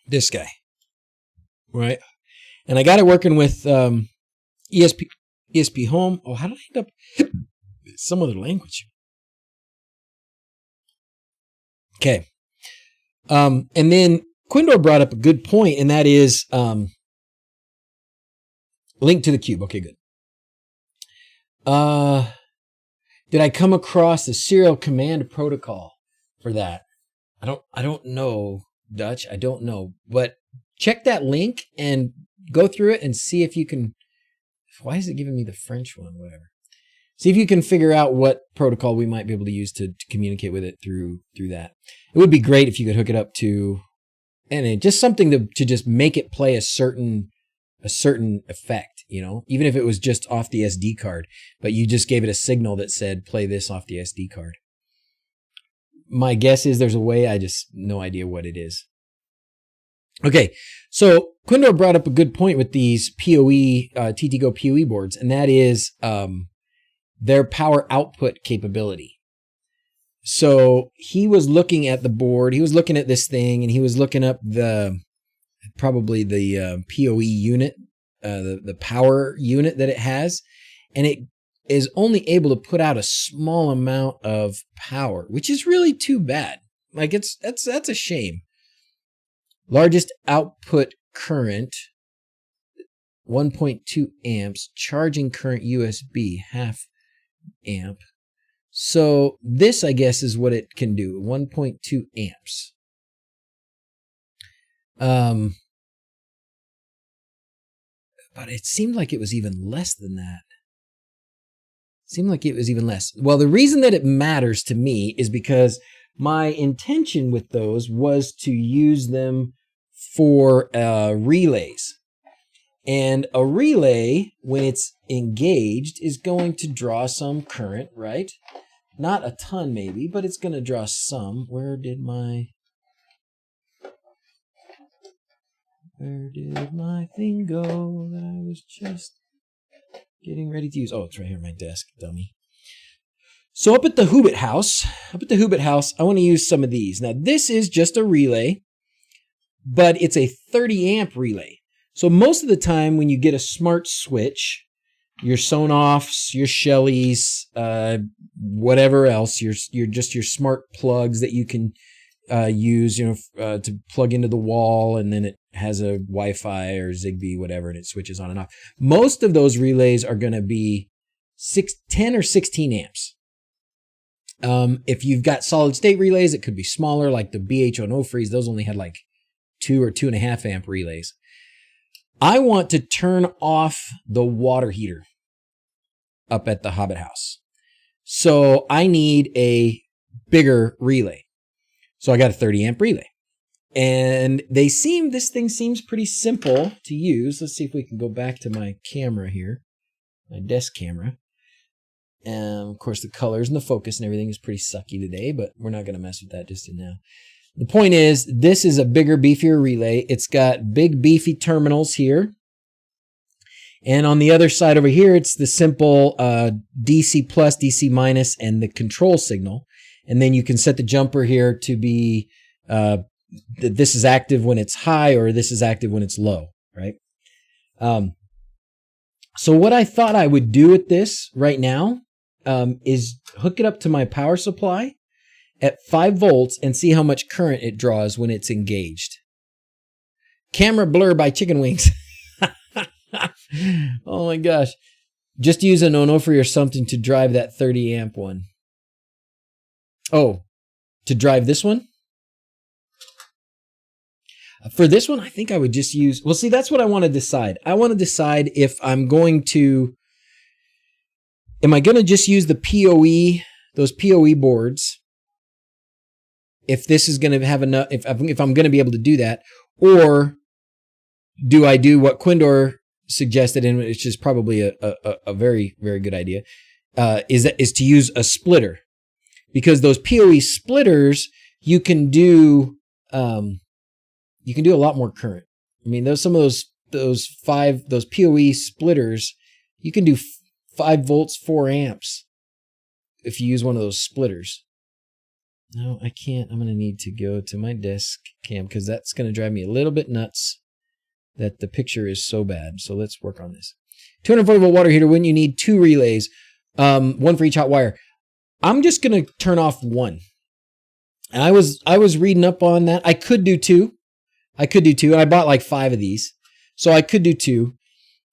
This guy. Right? And I got it working with ESP Home. Oh, how did I end up some other language? Okay. And then Quindor brought up a good point, and that is link to the cube. Okay, good. Did I come across the serial command protocol for that? I don't know, Dutch. I don't know. But check that link and go through it and see if you can. Why is it giving me the French one? Whatever. See if you can figure out what protocol we might be able to use to communicate with it through that. It would be great if you could hook it up to, and just something to just make it play a certain effect, you know, even if it was just off the SD card, but you just gave it a signal that said, play this off the SD card. My guess is there's a way, I just no idea what it is. Okay. So Quindor brought up a good point with these TTGO-PoE boards, and that is, their power output capability. So he was looking at the board, he was looking at this thing, and he was looking up probably the PoE unit, the power unit that it has, and it is only able to put out a small amount of power, which is really too bad. Like that's a shame. Largest output current, 1.2 amps, charging current USB, half amp. So this, I guess, is what it can do, 1.2 amps. But it seemed like it was even less than that. Well, the reason that it matters to me is because my intention with those was to use them for relays. And a relay, when it's engaged, is going to draw some current, right? Not a ton, maybe, but it's going to draw some. Where did my Where did my thing go that I was just getting ready to use? Oh, it's right here on my desk, dummy. So up at the wHobbit house, I want to use some of these. Now, this is just a relay, but it's a 30 amp relay. So most of the time when you get a smart switch, your Signoffs, your Shellys, whatever else, your smart plugs that you can use, to plug into the wall, and then it has a Wi-Fi or Zigbee, whatever, and it switches on and off. Most of those relays are going to be 10 or 16 amps. If you've got solid state relays, it could be smaller, like the BHO No Freeze. Those only had like 2 or 2.5 amp relays. I want to turn off the water heater up at the wHobbit house. So I need a bigger relay. So I got a 30 amp relay. And this thing seems pretty simple to use. Let's see if we can go back to my camera here, my desk camera. Of course, the colors and the focus and everything is pretty sucky today, but we're not going to mess with that just now. The point is, this is a bigger, beefier relay. It's got big, beefy terminals here. And on the other side over here, it's the simple DC plus, DC minus, and the control signal. And then you can set the jumper here to be, this is active when it's high, or this is active when it's low, right? So what I thought I would do with this right now is hook it up to my power supply at 5 volts and see how much current it draws when it's engaged. Camera blur by Chicken Wings. Oh my gosh. Just use an Onofre or something to drive that 30 amp one. Oh, to drive this one? For this one, I think I would just use... Well, see, that's what I want to decide. I want to decide if I'm going to... Am I going to just use the PoE, those PoE boards? If this is going to have enough... If I'm going to be able to do that. Or do I do what Quindor suggested, and which is probably a very, very good idea, is to use a splitter. Because those PoE splitters, you can do a lot more current. I mean, some of those PoE splitters, you can do 5 volts, 4 amps if you use one of those splitters. No, I can't. I'm going to need to go to my desk cam because that's going to drive me a little bit nuts that the picture is so bad. So let's work on this. 240 volt water heater, when you need 2 relays, one for each hot wire. I'm just going to turn off one. And I was reading up on that. I could do 2. And I bought like 5 of these. So I could do 2.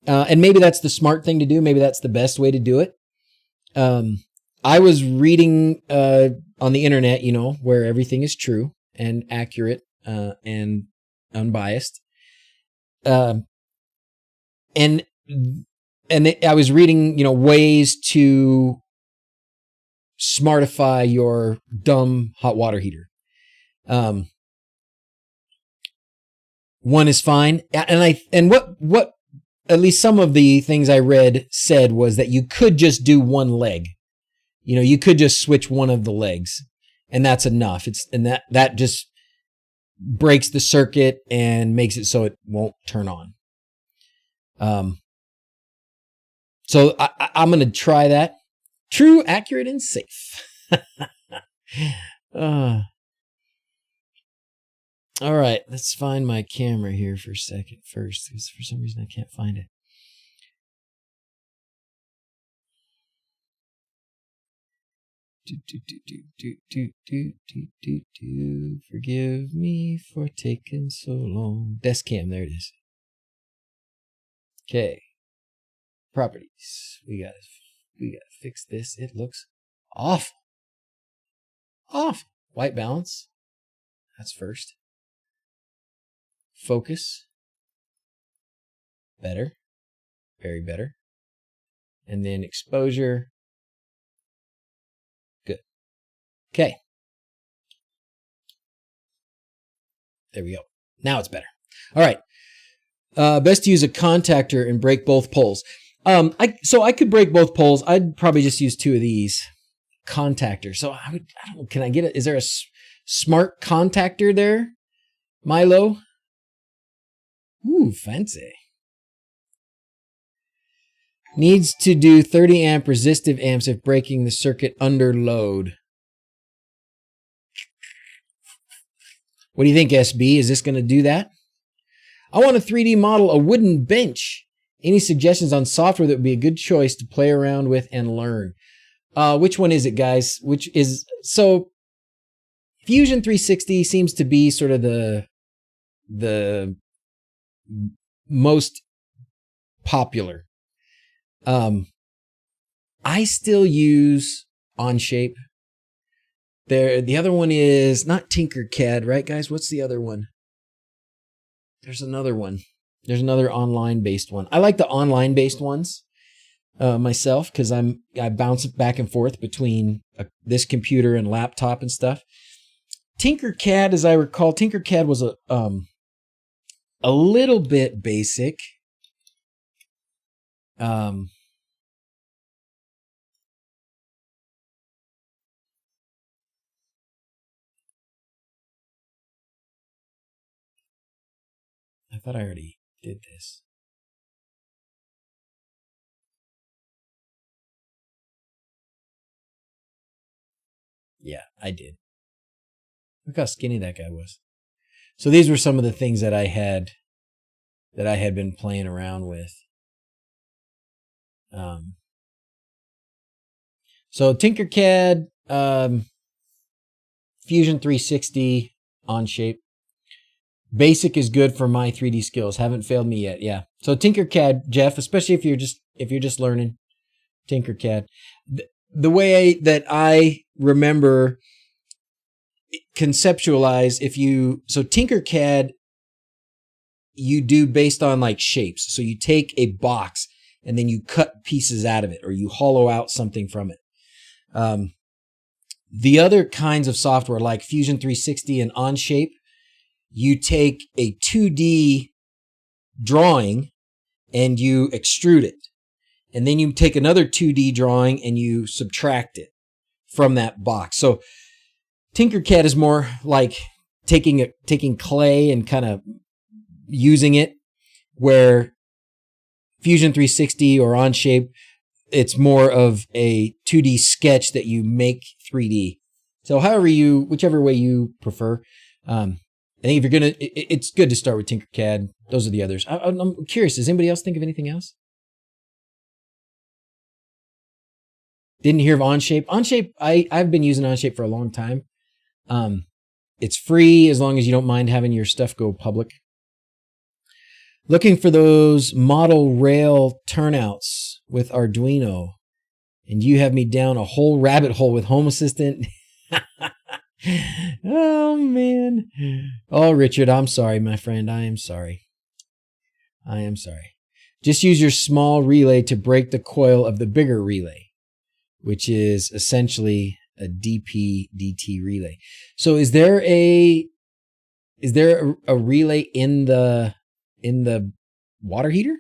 And maybe that's the smart thing to do. Maybe that's the best way to do it. I was reading on the internet, where everything is true and accurate and unbiased. I was reading, ways to smartify your dumb hot water heater. One is fine. And what at least some of the things I read said was that you could just do one leg. You could just switch one of the legs and that's enough. That just breaks the circuit and makes it so it won't turn on. So I'm going to try that. True, accurate, and safe. All right, let's find my camera here for a second first, because for some reason I can't find it. Forgive me for taking so long. Desk cam, there it is. Okay. Properties. We gotta fix this. It looks awful. Awful. White balance. That's first. Focus. Better. Very better. And then exposure. Good. Okay. There we go. Now it's better. All right. Best to use a contactor and break both poles. So I could break both poles. I'd probably just use 2 of these contactors. So I don't know, can I get it? Is there a smart contactor there, Milo? Ooh, fancy. Needs to do 30 amp resistive amps if breaking the circuit under load. What do you think, SB? Is this going to do that? I want to 3D model a wooden bench. Any suggestions on software that would be a good choice to play around with and learn? Which one is it, guys? So Fusion 360 seems to be sort of the most popular. I still use Onshape. The other one is not Tinkercad, right, guys? What's the other one? There's another one. There's another online-based one. I like the online-based ones myself because I bounce back and forth between this computer and laptop and stuff. Tinkercad, as I recall, Tinkercad was a little bit basic. I thought I already did this. Yeah, I did. Look how skinny that guy was. So these were some of the things that I had been playing around with. So Tinkercad, Fusion 360, Onshape. Basic is good for my 3D skills. Haven't failed me yet. Yeah. So Tinkercad, Jeff, especially if you're just learning Tinkercad. The way that I remember conceptualize, so Tinkercad you do based on like shapes. So you take a box and then you cut pieces out of it, or you hollow out something from it. The other kinds of software like Fusion 360 and Onshape, you take a 2D drawing and you extrude it. And then you take another 2D drawing and you subtract it from that box. So Tinkercad is more like taking clay and kind of using it, where Fusion 360 or Onshape, it's more of a 2D sketch that you make 3D. So whichever way you prefer. I think if you're it's good to start with Tinkercad. Those are the others. I'm curious, does anybody else think of anything else? Didn't hear of Onshape. Onshape, I've been using Onshape for a long time. It's free as long as you don't mind having your stuff go public. Looking for those model rail turnouts with Arduino. And you have me down a whole rabbit hole with Home Assistant. Oh, man. Oh, Richard, I'm sorry, my friend. I am sorry. Just use your small relay to break the coil of the bigger relay, which is essentially a DP-DT relay. So is there a relay in the water heater?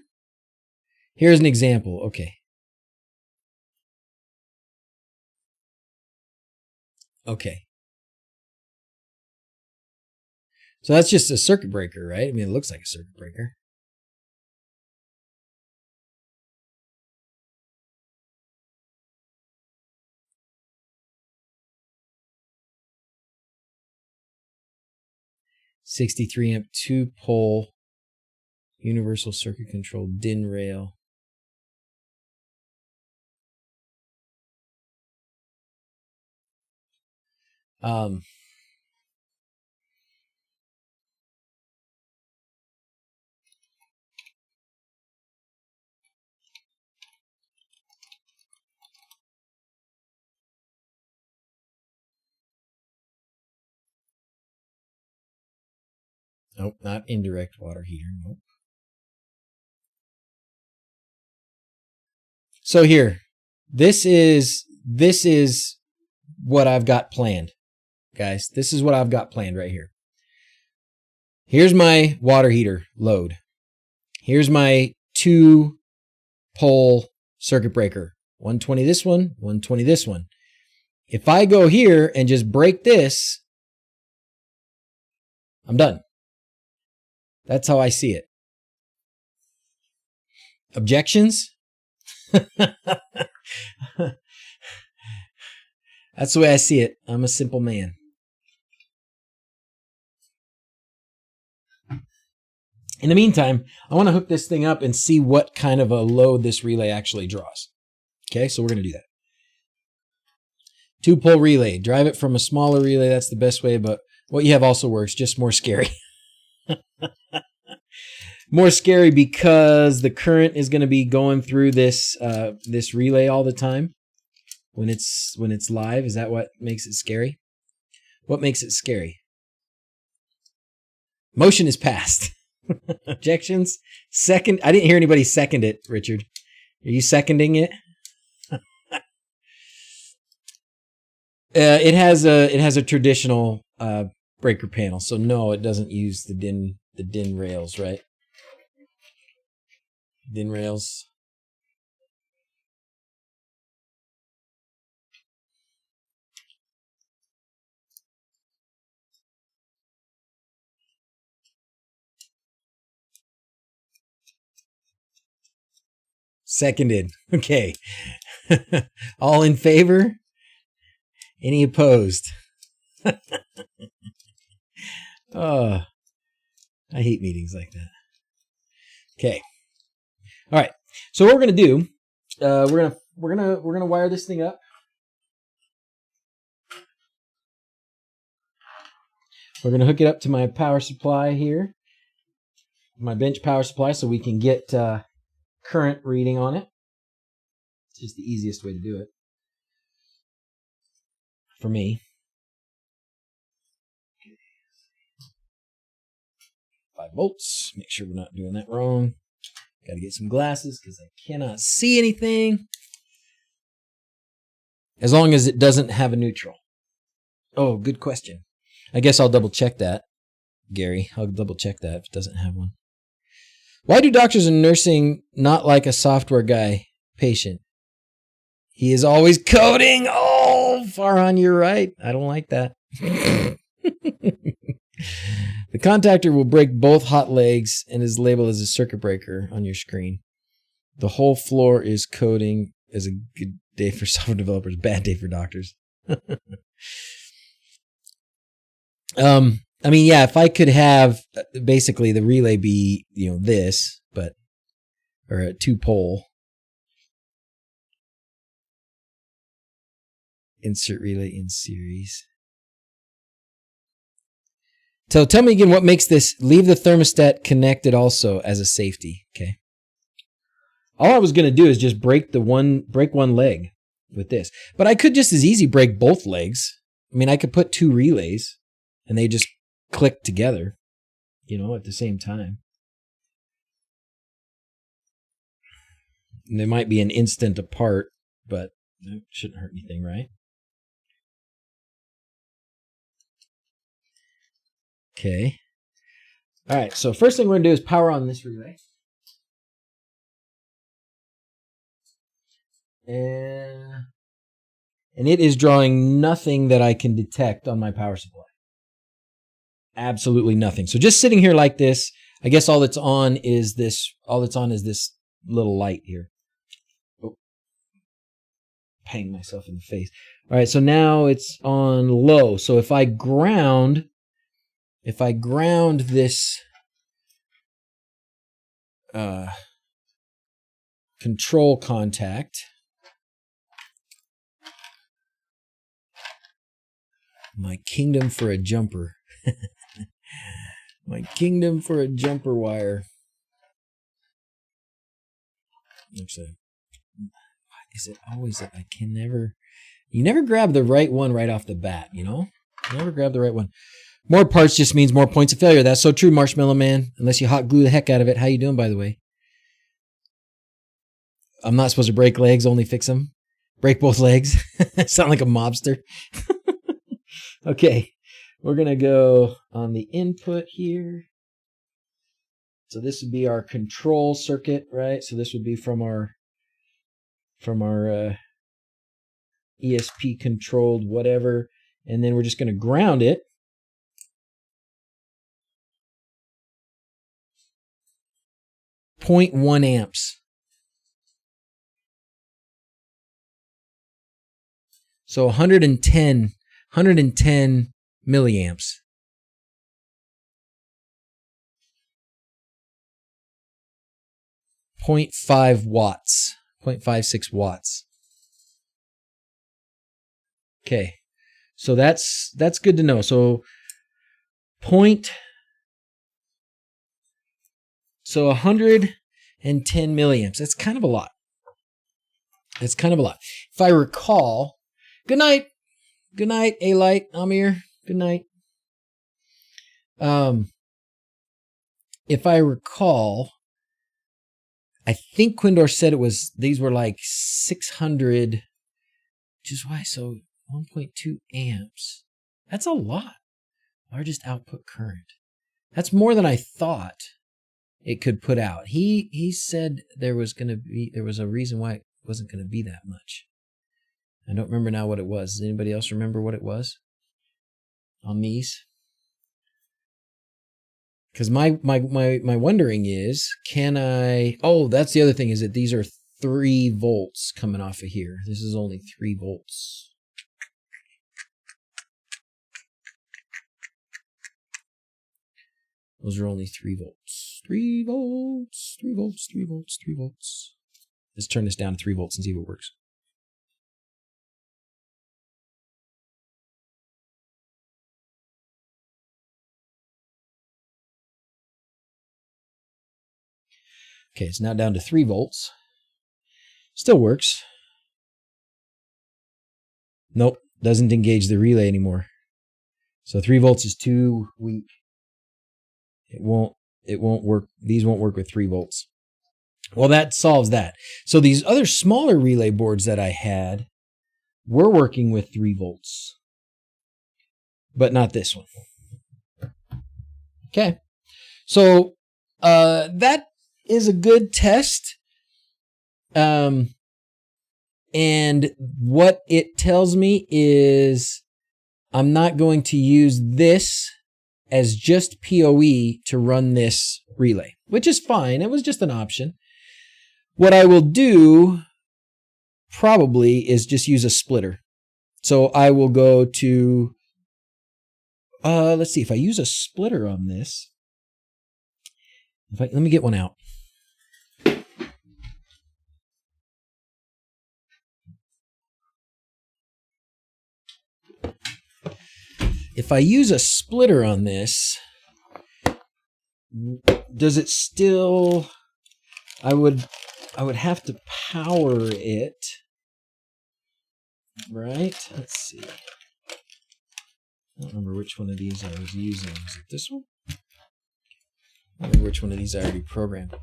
Here's an example. Okay. So that's just a circuit breaker, right? I mean, it looks like a circuit breaker. $63 amp 2-pole universal circuit control DIN rail. Nope, not indirect water heater. Nope. So here, this is what I've got planned, guys. This is what I've got planned right here. Here's my water heater load. Here's my 2-pole circuit breaker. 120 this one, 120 this one. If I go here and just break this, I'm done. That's how I see it. Objections? That's the way I see it. I'm a simple man. In the meantime, I want to hook this thing up and see what kind of a load this relay actually draws. Okay, so we're going to do that. 2-pole relay. Drive it from a smaller relay. That's the best way, but what you have also works, just more scary. More scary because the current is going to be going through this this relay all the time when it's live. Is that what makes it scary? What makes it scary? Motion is passed. Objections? Second? I didn't hear anybody second it, Richard. Are you seconding it? It has a traditional breaker panel, so no, it doesn't use the DIN rails, right? DIN rails. Seconded. Okay. All in favor? Any opposed? Oh, I hate meetings like that. Okay. All right. So what we're gonna do, we're gonna wire this thing up. We're gonna hook it up to my power supply here, my bench power supply, so we can get current reading on it. It's just the easiest way to do it for me. 5 volts. Make sure we're not doing that wrong. Got to get some glasses because I cannot see anything. As long as it doesn't have a neutral. Oh, good question. I guess I'll double check that, Gary. I'll double check that if it doesn't have one. Why do doctors in nursing not like a software guy patient? He is always coding. Oh, Farhan, you're right. I don't like that. The contactor will break both hot legs and is labeled as a circuit breaker on your screen. The whole floor is coding. Is a good day for software developers, bad day for doctors. I mean, yeah, if I could have basically the relay be, this, but, or a 2-pole. Insert relay in series. So tell me again what makes this, leave the thermostat connected also as a safety, okay? All I was going to do is just break one leg with this. But I could just as easy break both legs. I mean, I could put 2 relays and they just click together, at the same time. And they might be an instant apart, but it shouldn't hurt anything, right? Okay. All right, so first thing we're going to do is power on this relay. And it is drawing nothing that I can detect on my power supply. Absolutely nothing. So just sitting here like this, I guess all that's on is this little light here. Oh, bang myself in the face. All right, so now it's on low. So if I ground this control contact, my kingdom for a jumper. My kingdom for a jumper wire. Actually, why is it always that I can never... You never grab the right one right off the bat, Never grab the right one. More parts just means more points of failure. That's so true, Marshmallow Man. Unless you hot glue the heck out of it. How you doing, by the way? I'm not supposed to break legs, only fix them. Break both legs. Sound like a mobster. Okay. We're going to go on the input here. So this would be our control circuit, right? So this would be from our ESP controlled whatever. And then we're just going to ground it. .1 amps. So 110 milliamps. .5 watts, 0.56 watts. Okay, so that's good to know. So 110 milliamps. That's kind of a lot. That's kind of a lot. If I recall, good night, A-Light, Amir, good night. If I recall, I think Quindor said these were like 600, which is why, so 1.2 amps. That's a lot. Largest output current. That's more than I thought it could put out. He said there was a reason why it wasn't going to be that much. I don't remember now what it was. Does anybody else remember what it was on these? Because my wondering is, can I... Oh, that's the other thing, is that these are 3 volts coming off of here. This is only 3 volts. Those are only 3 volts. 3 volts, 3 volts, 3 volts, 3 volts. Let's turn this down to 3 volts and see if it works. Okay, it's now down to 3 volts. Still works. Nope, doesn't engage the relay anymore. So 3 volts is too weak. It won't work. These won't work with 3 volts. Well, that solves that. So these other smaller relay boards that I had were working with 3 volts, but not this one. Okay. So that is a good test. And what it tells me is I'm not going to use this as just PoE to run this relay, which is fine. It was just an option. What I will do probably is just use a splitter. So I will go to, let's see, if I use a splitter on this, let me get one out. If I use a splitter on this, does it still... I would have to power it, right? Let's see. I don't remember which one of these I was using. Was it this one? I don't remember which one of these I already programmed.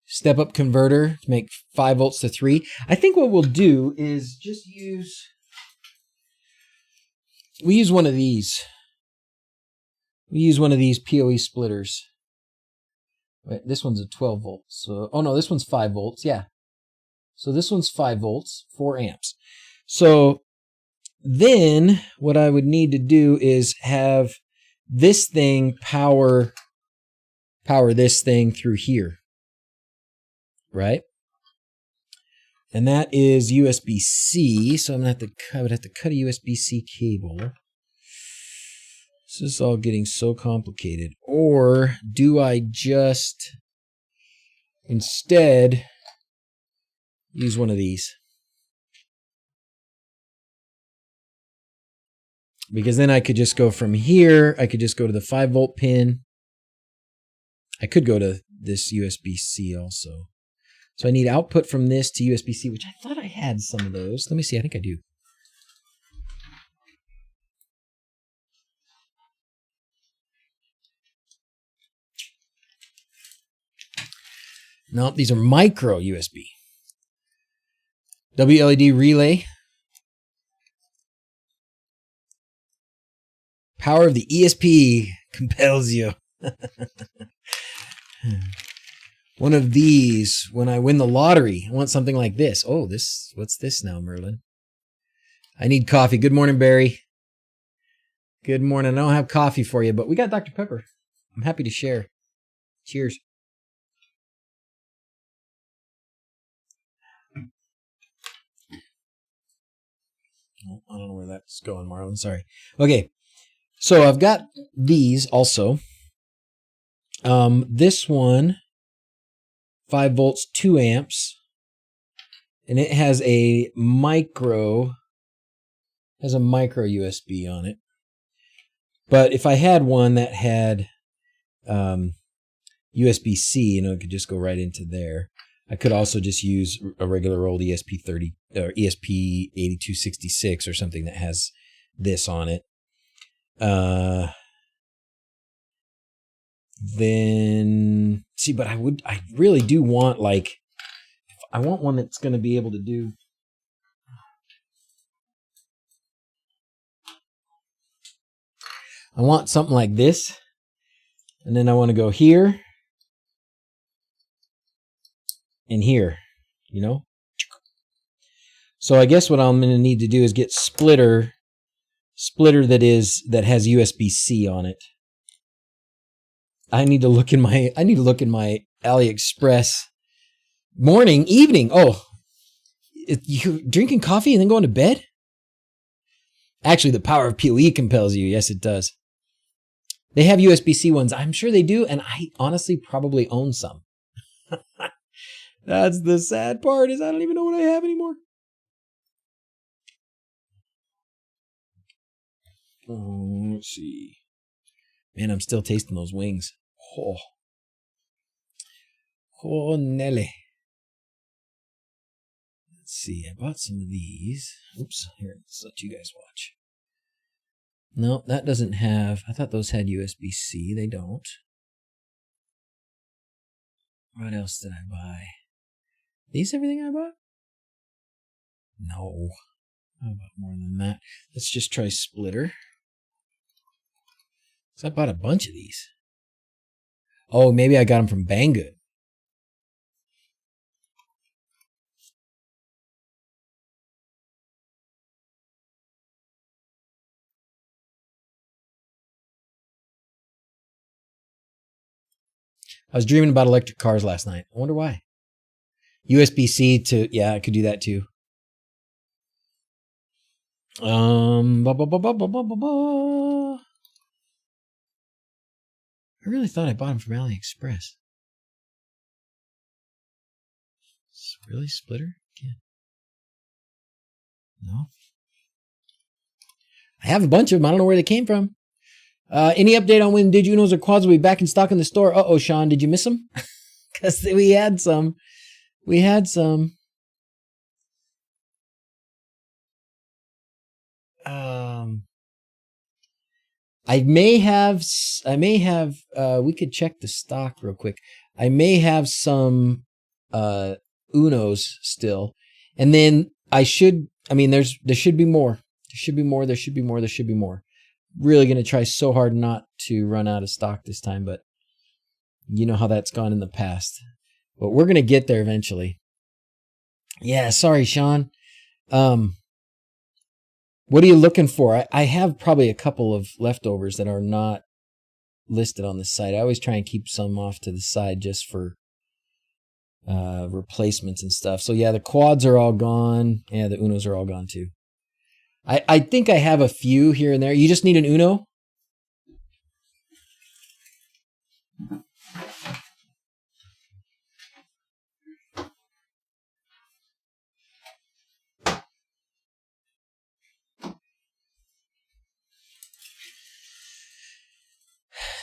Step up converter to make 5 volts to 3. I think what we'll do is just use... We use one of these. We use one of these PoE splitters. Wait, this one's a 12 volts. So, oh no, this one's 5 volts. Yeah. So this one's 5 volts, 4 amps. So then what I would need to do is have this thing power this thing through here. Right? And that is USB-C. So I would have to cut a USB-C cable. This is all getting so complicated. Or do I just instead use one of these? Because then I could just go from here. I could just go to the 5 volt pin. I could go to this USB-C also. So I need output from this to USB-C, which I thought I had some of those. Let me see. I think I do. No, these are micro USB. wLED relay. Power of the ESP compels you. One of these, when I win the lottery, I want something like this. Oh, what's this now, Merlin? I need coffee. Good morning, Barry. Good morning. I don't have coffee for you, but we got Dr. Pepper. I'm happy to share. Cheers. Oh, I don't know where that's going, Marlon. Sorry. Okay. So I've got these also. This one, 5 volts, 2 amps. And it has a micro USB on it. But if I had one that had USB-C, it could just go right into there. I could also just use a regular old ESP30 or ESP8266 or something that has this on it. Then see, but I really do want I want one that's going to be able to do. I want something like this, and then I want to go here and here, So I guess what I'm going to need to do is get splitter that has USB-C on it. I need to look in my AliExpress morning, evening. Oh, you drinking coffee and then going to bed? Actually, the power of PoE compels you. Yes, it does. They have USB-C ones. I'm sure they do, and I honestly probably own some. That's the sad part, is I don't even know what I have anymore. Let's see. Man, I'm still tasting those wings. Oh, Nelly. Let's see. I bought some of these. Oops. Here, let's let you guys watch. No, that doesn't have. I thought those had USB-C. They don't. What else did I buy? These everything I bought? No. I bought more than that. Let's just try splitter. So I bought a bunch of these. Oh, maybe I got them from Banggood. I was dreaming about electric cars last night. I wonder why. USB-C to, yeah, I could do that too. I really thought I bought them from AliExpress. Really, splitter? Yeah. No. I have a bunch of them. I don't know where they came from. Any update on when Did-Unos or Quads will be back in stock in the store? Uh-oh, Sean, did you miss them? Because we had some. We had some. I may have, we could check the stock real quick. I may have some Unos still. And then there should be more. There should be more. Really going to try so hard not to run out of stock this time, but you know how that's gone in the past. But we're going to get there eventually. Yeah, sorry, Sean. What are you looking for? I have probably a couple of leftovers that are not listed on the site. I always try and keep some off to the side just for replacements and stuff. So yeah, the quads are all gone. Yeah, the Unos are all gone too. I think I have a few here and there. You just need an Uno?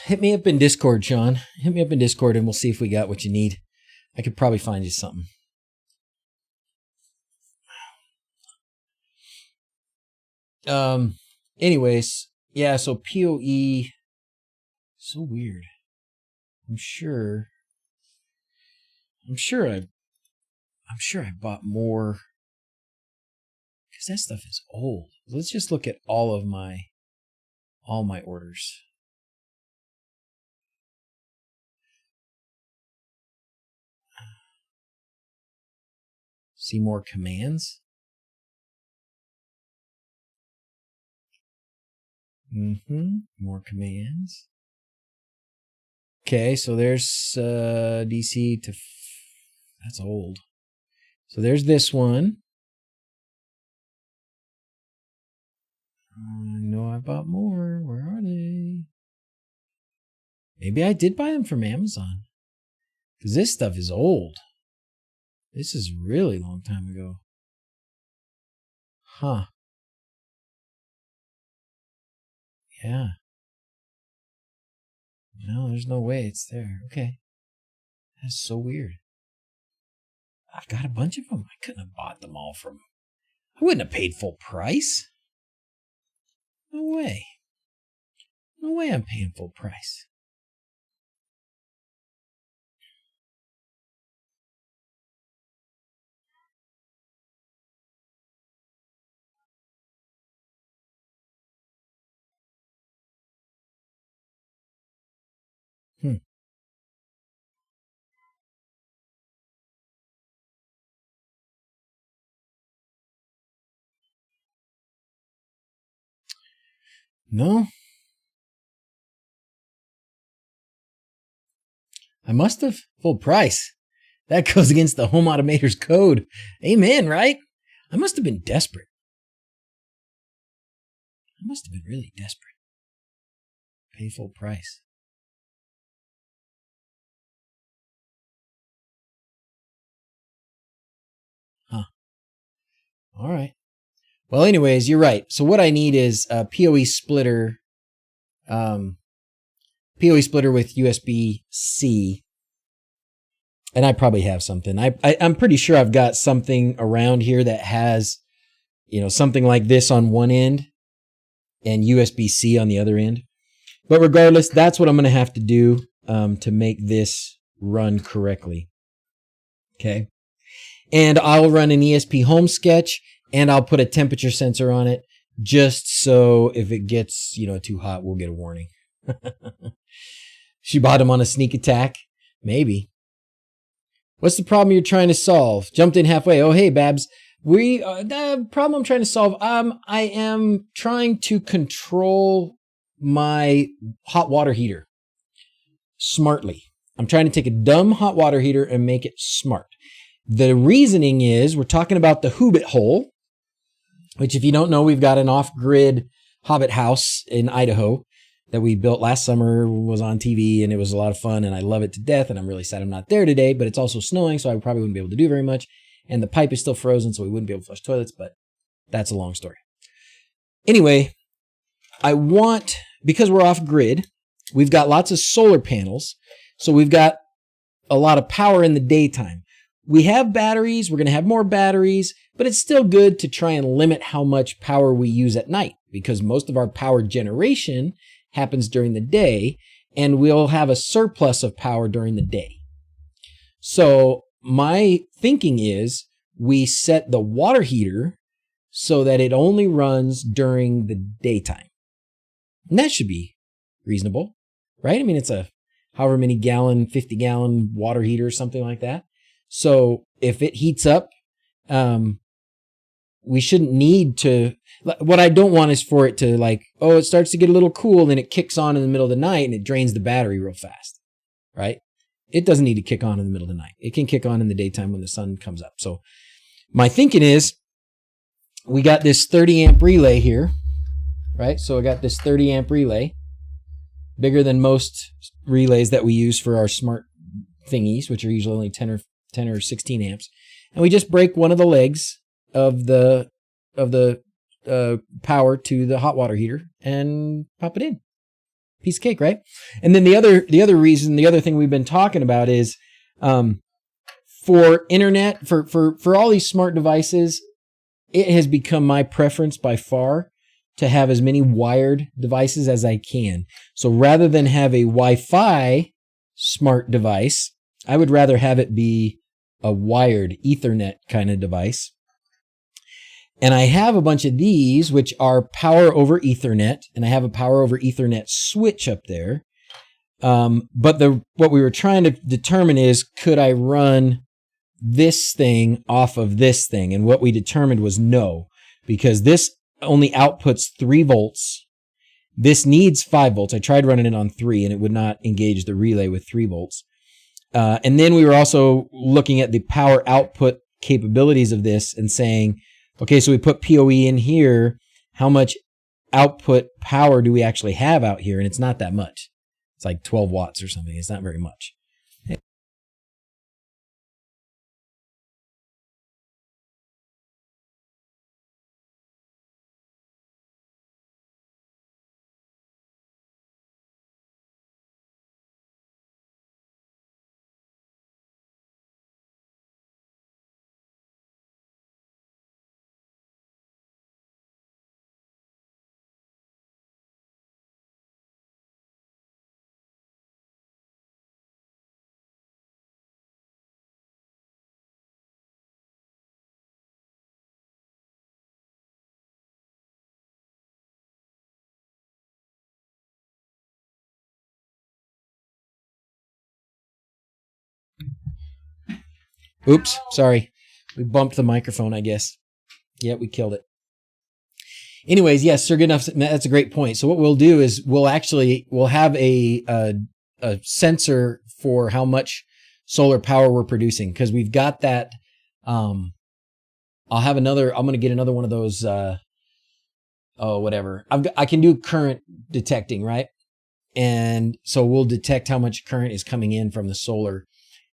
Hit me up in Discord, Sean. Hit me up in Discord and we'll see if we got what you need. I could probably find you something. Anyways, yeah, so PoE, so weird. I'm sure I bought more because that stuff is old. Let's just look at all my orders. See more commands. More commands. Okay, so there's DC to... That's old. So there's this one. I know I bought more. Where are they? Maybe I did buy them from Amazon. Because this stuff is old. This is a really long time ago. Huh. Yeah. No, there's no way it's there. Okay. That's so weird. I've got a bunch of them. I couldn't have bought them all from... I wouldn't have paid full price. No way. No way I'm paying full price. No. I must have. Full price. That goes against the home automator's code. Amen, right? I must have been desperate. I must have been really desperate. Pay full price. Huh. All right. Well, anyways, you're right. So what I need is a PoE splitter. PoE splitter with USB-C. And I probably have something. I'm pretty sure I've got something around here that has, something like this on one end and USB-C on the other end. But regardless, that's what I'm going to have to do to make this run correctly. Okay. And I'll run an ESP home sketch and I'll put a temperature sensor on it just so if it gets, too hot, we'll get a warning. She bought him on a sneak attack. Maybe. What's the problem you're trying to solve? Jumped in halfway. Oh, hey, Babs. The problem I'm trying to solve, I am trying to control my hot water heater smartly. I'm trying to take a dumb hot water heater and make it smart. The reasoning is we're talking about the wHobbit hole, which if you don't know, we've got an off-grid Hobbit house in Idaho that we built last summer, was on TV, and it was a lot of fun, and I love it to death, and I'm really sad I'm not there today, but it's also snowing, so I probably wouldn't be able to do very much, and the pipe is still frozen, so we wouldn't be able to flush toilets, but that's a long story. Anyway, because we're off-grid, we've got lots of solar panels, so we've got a lot of power in the daytime. We have batteries, we're going to have more batteries, but it's still good to try and limit how much power we use at night, because most of our power generation happens during the day, and we'll have a surplus of power during the day. So my thinking is we set the water heater so that it only runs during the daytime. And that should be reasonable, right? I mean, it's a however many gallon, 50 gallon water heater or something like that. So if it heats up, we shouldn't need to, what I don't want is for it to it starts to get a little cool and it kicks on in the middle of the night and it drains the battery real fast, right? It doesn't need to kick on in the middle of the night. It can kick on in the daytime when the sun comes up. So my thinking is we got this 30 amp relay here, right? So I got this 30 amp relay, bigger than most relays that we use for our smart thingies, which are usually only 10 or 16 amps. And we just break one of the legs of the power to the hot water heater and pop it in. Piece of cake, right? And then the other thing we've been talking about is for internet, for all these smart devices, it has become my preference by far to have as many wired devices as I can. So rather than have a Wi-Fi smart device, I would rather have it be a wired Ethernet kind of device. And I have a bunch of these, which are power over Ethernet, and I have a power over Ethernet switch up there. But what we were trying to determine is, could I run this thing off of this thing? And what we determined was no, because this only outputs 3 volts. This needs 5 volts. I tried running it on 3, and it would not engage the relay with 3 volts. And then we were also looking at the power output capabilities of this and saying, okay, so we put PoE in here. How much output power do we actually have out here? And it's not that much. It's like 12 watts or something. It's not very much. Oops, sorry. We bumped the microphone, I guess. Yeah, we killed it. Anyways, yes, Sir Goodenough, that's a great point. So what we'll do is we'll have a sensor for how much solar power we're producing, because we've got that. I'm going to get another one of those, whatever. I can do current detecting, right? And so we'll detect how much current is coming in from the solar.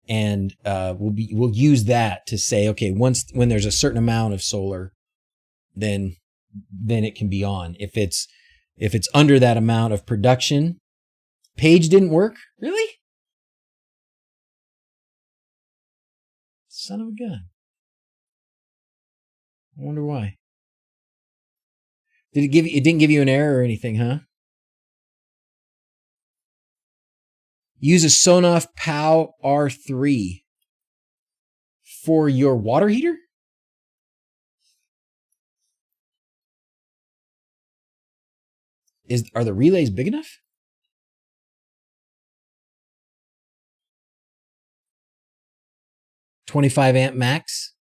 And we'll use that to say, okay, when there's a certain amount of solar, then it can be on. If it's under that amount of production, page didn't work? Really? Son of a gun. I wonder why. It didn't give you an error or anything, huh? Use a Signoff Pyle R3 for your water heater? Are the relays big enough? $25 amp max?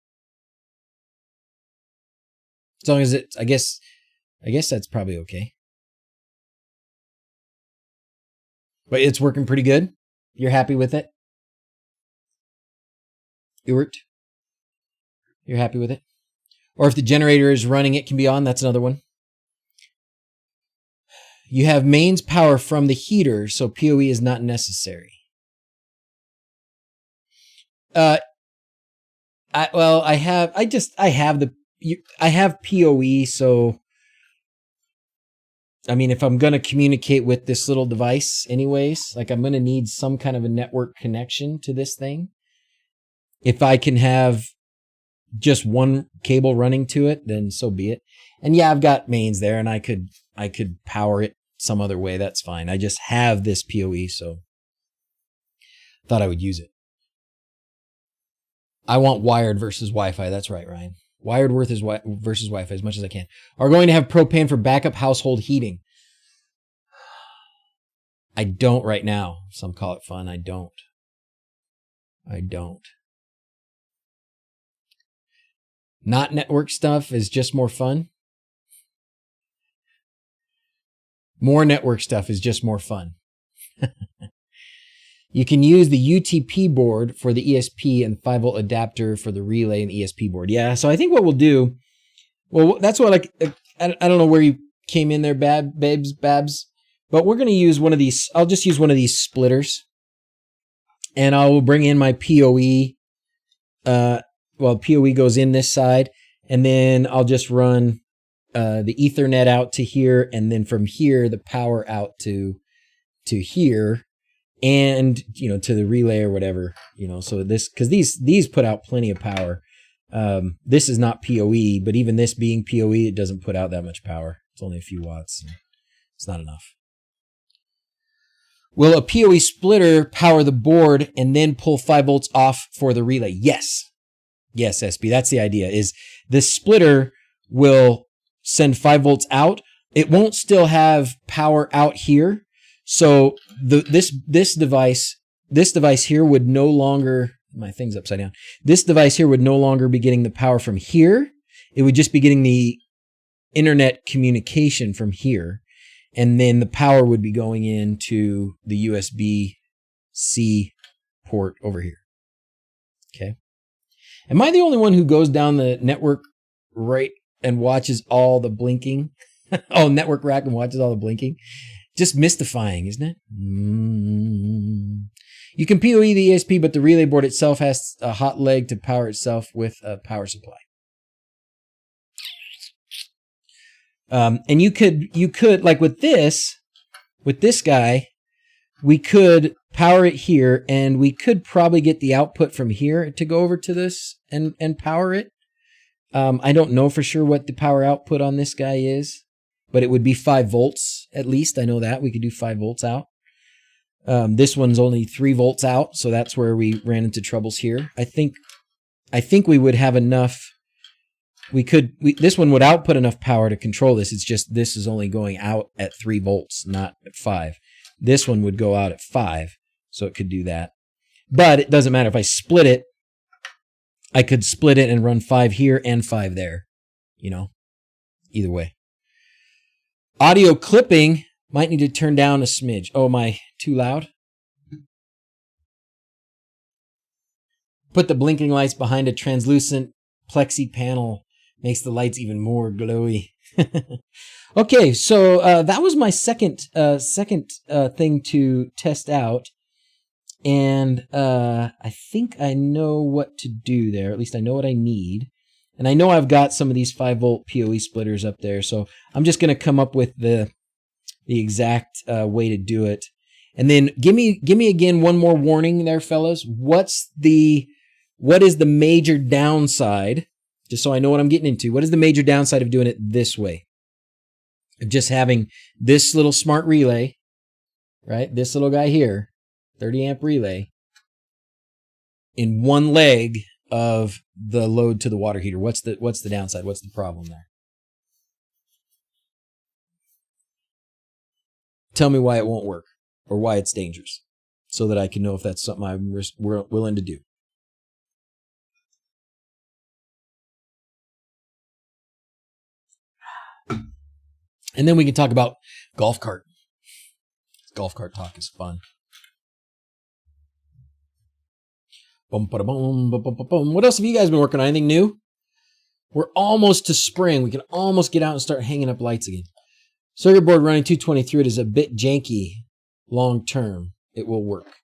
As long as it's, I guess that's probably okay. But it's working pretty good. You're happy with it? Ewert? You're happy with it? Or if the generator is running, it can be on. That's another one. You have mains power from the heater, so PoE is not necessary. I have PoE, so I mean, if I'm going to communicate with this little device anyways, like I'm going to need some kind of a network connection to this thing. If I can have just one cable running to it, then so be it. And yeah, I've got mains there and I could power it some other way. That's fine. I just have this PoE, so thought I would use it. I want wired versus Wi-Fi. That's right, Ryan. Wired versus Wi-Fi as much as I can. Are going to have propane for backup household heating. I don't right now. Some call it fun. I don't. Not network stuff is just more fun. More network stuff is just more fun. You can use the UTP board for the ESP and 5-volt adapter for the relay and ESP board. Yeah, so I think what we'll do, well, that's what I don't know where you came in there, Babs, but we're going to use one of these. I'll just use one of these splitters, and I will bring in my PoE. PoE goes in this side, and then I'll just run the Ethernet out to here, and then from here the power out to here. And, to the relay or whatever, so this, because these put out plenty of power. This is not PoE, but even this being PoE, it doesn't put out that much power. It's only a few watts. It's not enough. Will a PoE splitter power the board and then pull 5 volts off for the relay? Yes. Yes, SB. That's the idea, is this splitter will send 5 volts out. It won't still have power out here. So this device here would no longer, my thing's upside down. This device here would no longer be getting the power from here. It would just be getting the internet communication from here. And then the power would be going into the USB-C port over here. Okay. Am I the only one who goes down the network right and watches all the blinking? Oh, network rack and watches all the blinking. Just mystifying, isn't it? You can PoE the ESP, but the relay board itself has a hot leg to power itself with a power supply. And you could like with this guy, we could power it here, and we could probably get the output from here to go over to this and power it. I don't know for sure what the power output on this guy is, but it would be 5 volts at least. I know that we could do 5 volts out. This one's only 3 volts out, so that's where we ran into troubles here. I think we would have enough. This one would output enough power to control this. It's just this is only going out at 3 volts, not at 5. This one would go out at 5, so it could do that. But it doesn't matter. If I split it, I could split it and run 5 here and 5 there. You know, either way. Audio clipping might need to turn down a smidge. Oh, am I too loud? Put the blinking lights behind a translucent plexi panel. Makes the lights even more glowy. Okay, so that was my second thing to test out. And I think I know what to do there. At least I know what I need. And I know I've got some of these 5-volt PoE splitters up there. So I'm just going to come up with the exact way to do it. And then give me again one more warning there, fellas. What is the major downside? Just so I know what I'm getting into. What is the major downside of doing it this way? Of just having this little smart relay, right? This little guy here, 30 amp relay, in one leg of the load to the water heater. What's the downside? What's the problem there? Tell me why it won't work or why it's dangerous so that I can know if that's something I'm willing to do. And then we can talk about golf cart. Golf cart talk is fun. What else have you guys been working on? Anything new? We're almost to spring. We can almost get out and start hanging up lights again. Circuit board running 220 through it is a bit janky long term. It will work.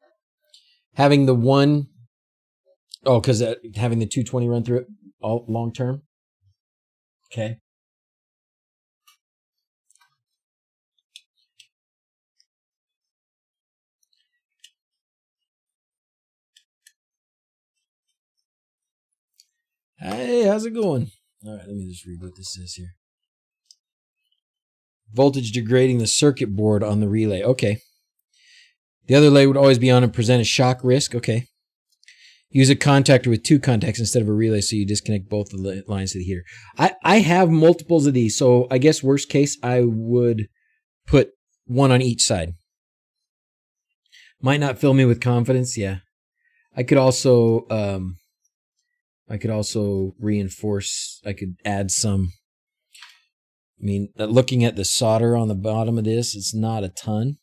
Having the one, because having the 220 run through it all long term. Okay. Hey, how's it going? All right, let me just read what this says here. Voltage degrading the circuit board on the relay. Okay. The other leg would always be on and present a shock risk. Okay. Use a contactor with 2 contacts instead of a relay so you disconnect both the lines to the heater. I have multiples of these, so I guess worst case I would put one on each side. Might not fill me with confidence, yeah. I could also reinforce, I could add some. I mean, looking at the solder on the bottom of this, it's not a ton.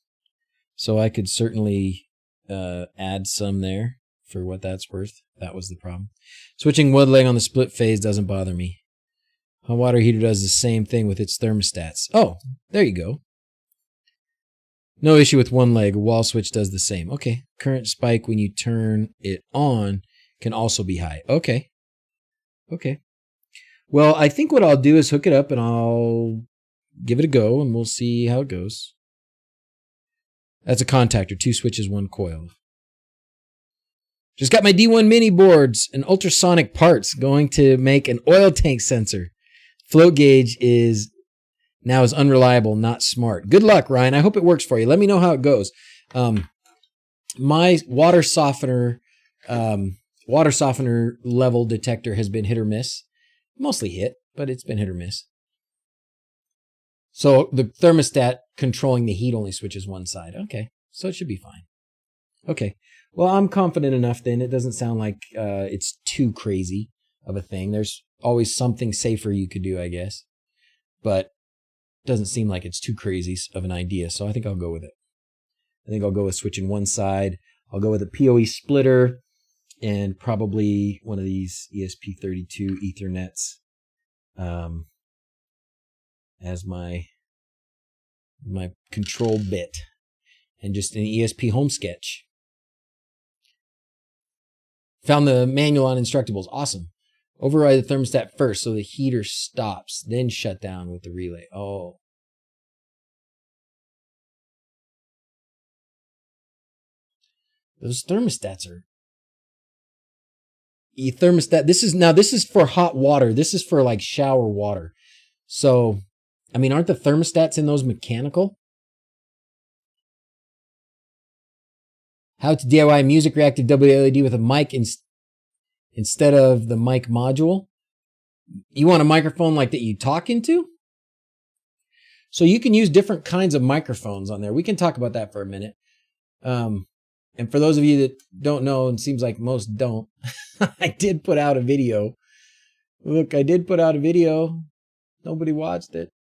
So I could certainly add some there for what that's worth. That was the problem. Switching one leg on the split phase doesn't bother me. My water heater does the same thing with its thermostats. Oh, there you go. No issue with one leg. A wall switch does the same. Okay. Current spike when you turn it on can also be high. Okay. Okay. Well, I think what I'll do is hook it up and I'll give it a go and we'll see how it goes. That's a contactor, 2 switches, 1 coil. Just got my D1 mini boards and ultrasonic parts going to make an oil tank sensor. Float gauge is unreliable, not smart. Good luck, Ryan. I hope it works for you. Let me know how it goes. My water softener level detector has been hit or miss. Mostly hit, but it's been hit or miss. So the thermostat controlling the heat only switches one side. Okay, so it should be fine. Okay, well, I'm confident enough then. It doesn't sound like it's too crazy of a thing. There's always something safer you could do, I guess. But it doesn't seem like it's too crazy of an idea, so I think I'll go with it. I think I'll go with switching one side. I'll go with a PoE splitter and probably one of these ESP32 Ethernets as my my control bit, and just an ESP home sketch. Found the manual on Instructables. Awesome. Override the thermostat first so the heater stops, then shut down with the relay. Oh. Those thermostats are... thermostat. This is for hot water. This is for like shower water. So, I mean, aren't the thermostats in those mechanical? How to DIY music reactive wLED with a mic instead of the mic module. You want a microphone like that you talk into? So you can use different kinds of microphones on there. We can talk about that for a minute. And for those of you that don't know, and seems like most don't, I did put out a video. Look, I did put out a video. Nobody watched it.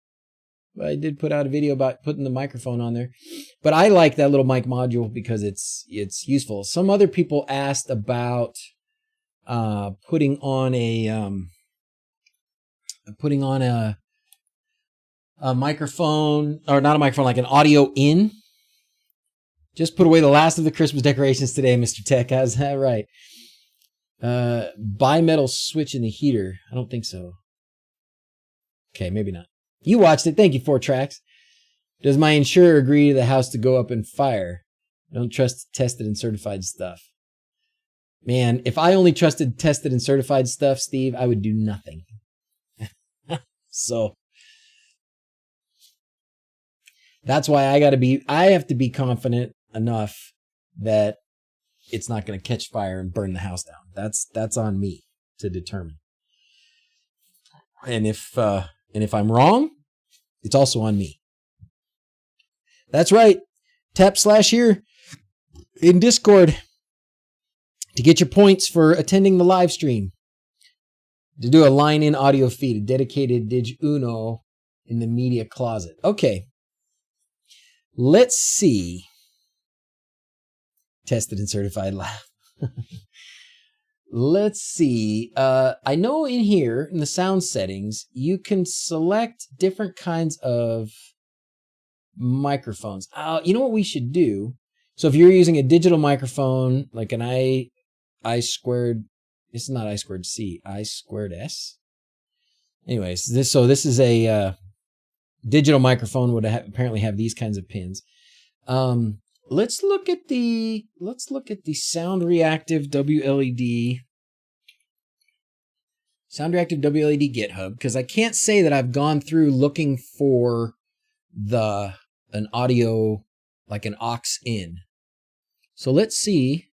But I did put out a video about putting the microphone on there. But I like that little mic module because it's useful. Some other people asked about putting on a microphone, or not a microphone, like an audio in. Just put away the last of the Christmas decorations today, Mr. Tech. How's that right? Bimetal switch in the heater. I don't think so. Okay, maybe not. You watched it. Thank you, 4 Tracks. Does my insurer agree to the house to go up in fire? I don't trust tested and certified stuff. Man, if I only trusted tested and certified stuff, Steve, I would do nothing. So that's why I have to be confident enough that it's not going to catch fire and burn the house down. That's on me to determine. And if I'm wrong, it's also on me. That's right. Tap / here in Discord to get your points for attending the live stream. To do a line in audio feed, a dedicated DrZzs in the media closet. Okay. Let's see. Tested and certified lab. Let's see. I know in here, in the sound settings, you can select different kinds of microphones. You know what we should do? So if you're using a digital microphone, like an I squared, it's not I squared C, I squared S. Anyways, this is a digital microphone would apparently have these kinds of pins. Let's look at the Sound Reactive wLED. Sound Reactive wLED GitHub, because I can't say that I've gone through looking for an audio, like an aux in. So let's see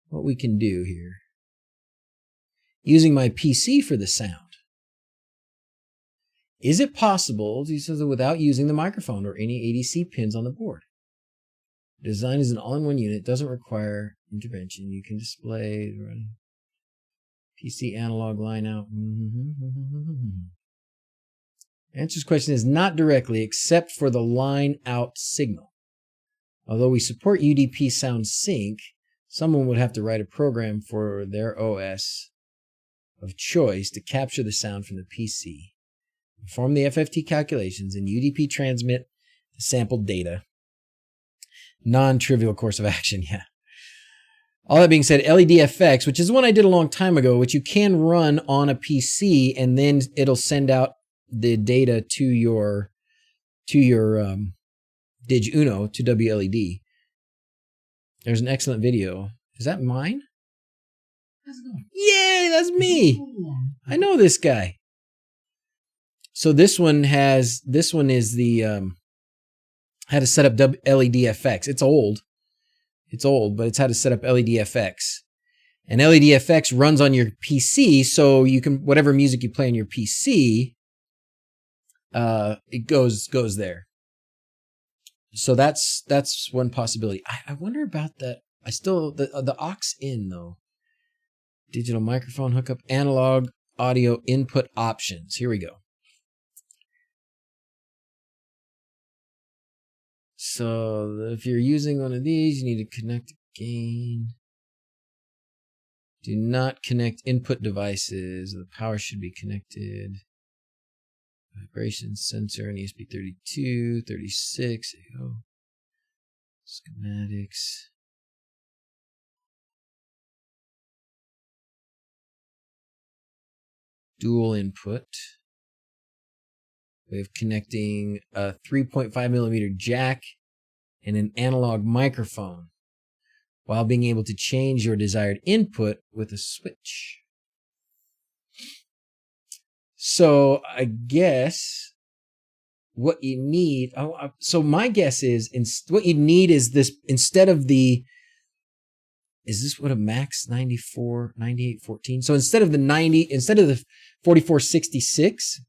what we can do here. Using my PC for the sound. Is it possible to do something without using the microphone or any ADC pins on the board? Design is an all-in-one unit. Doesn't require intervention. You can display PC analog line out. Answer's question is not directly, except for the line out signal. Although we support UDP Sound Sync, someone would have to write a program for their OS of choice to capture the sound from the PC, perform the FFT calculations, and UDP transmit the sampled data. Non-trivial course of action, yeah. All that being said, LEDFX, which is one I did a long time ago, which you can run on a PC, and then it'll send out the data to your DrZzs, to wLED. There's an excellent video. Is that mine? Yay, that's me. I know this guy. So this one is the how to set up LEDFX. It's old, but it's how to set up LEDFX. And LEDFX runs on your PC, so you can, whatever music you play on your PC, it goes there. So that's one possibility. I wonder about that. I still, the aux in though. Digital microphone hookup, analog audio input options. Here we go. So if you're using one of these, you need to connect gain. Do not connect input devices. The power should be connected. Vibration sensor on ESP32, 36. There you go. Schematics. Dual input. We have connecting a 3.5 millimeter jack and an analog microphone while being able to change your desired input with a switch. So I guess what you need, so my guess is what you need is this, instead of the, is this what a max 9814? So instead of the 4466,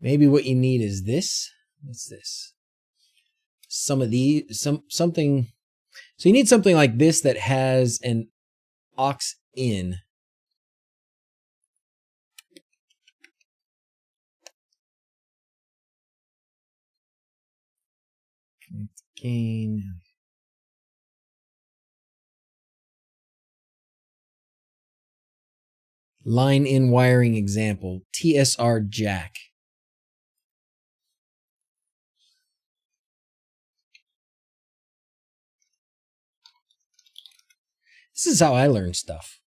maybe what you need is this. What's this? Something. So you need something like this that has an aux in. Gain. Line in wiring example. TSR jack. This is how I learn stuff.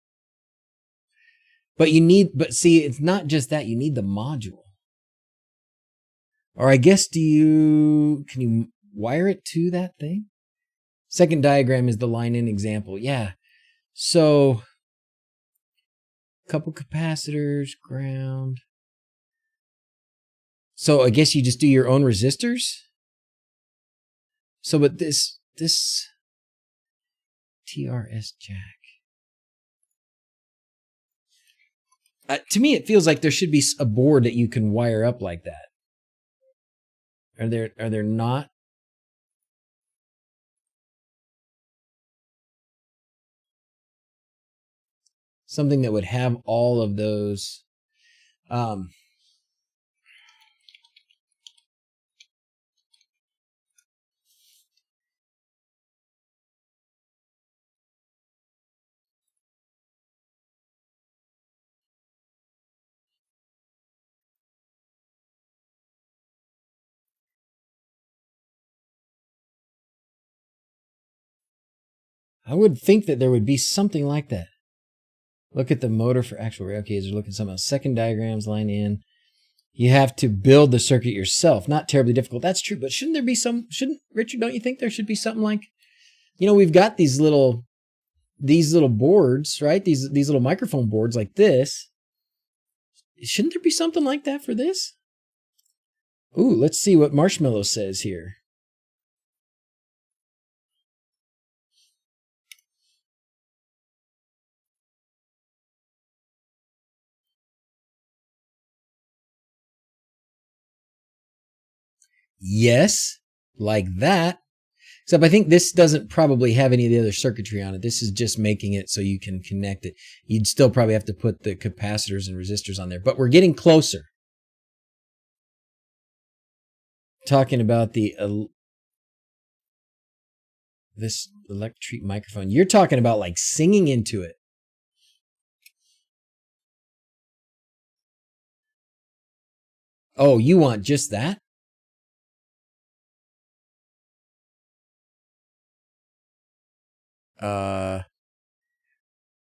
But see, it's not just that. You need the module. Or I guess, can you wire it to that thing? Second diagram is the line in example. Yeah. So, couple capacitors, ground. So I guess you just do your own resistors. So, but this TRS jack. To me, it feels like there should be a board that you can wire up like that. Are there not? Something that would have all of those. I would think that there would be something like that. Look at the motor for actual. Okay, they're looking at something else. Second diagrams, line in. You have to build the circuit yourself. Not terribly difficult. That's true. But shouldn't there be Richard, don't you think there should be something like, we've got these little boards, right? These little microphone boards like this. Shouldn't there be something like that for this? Ooh, let's see what Marshmallow says here. Yes, like that. Except I think this doesn't probably have any of the other circuitry on it. This is just making it so you can connect it. You'd still probably have to put the capacitors and resistors on there. But we're getting closer. Talking about this electric microphone. You're talking about like singing into it. Oh, you want just that?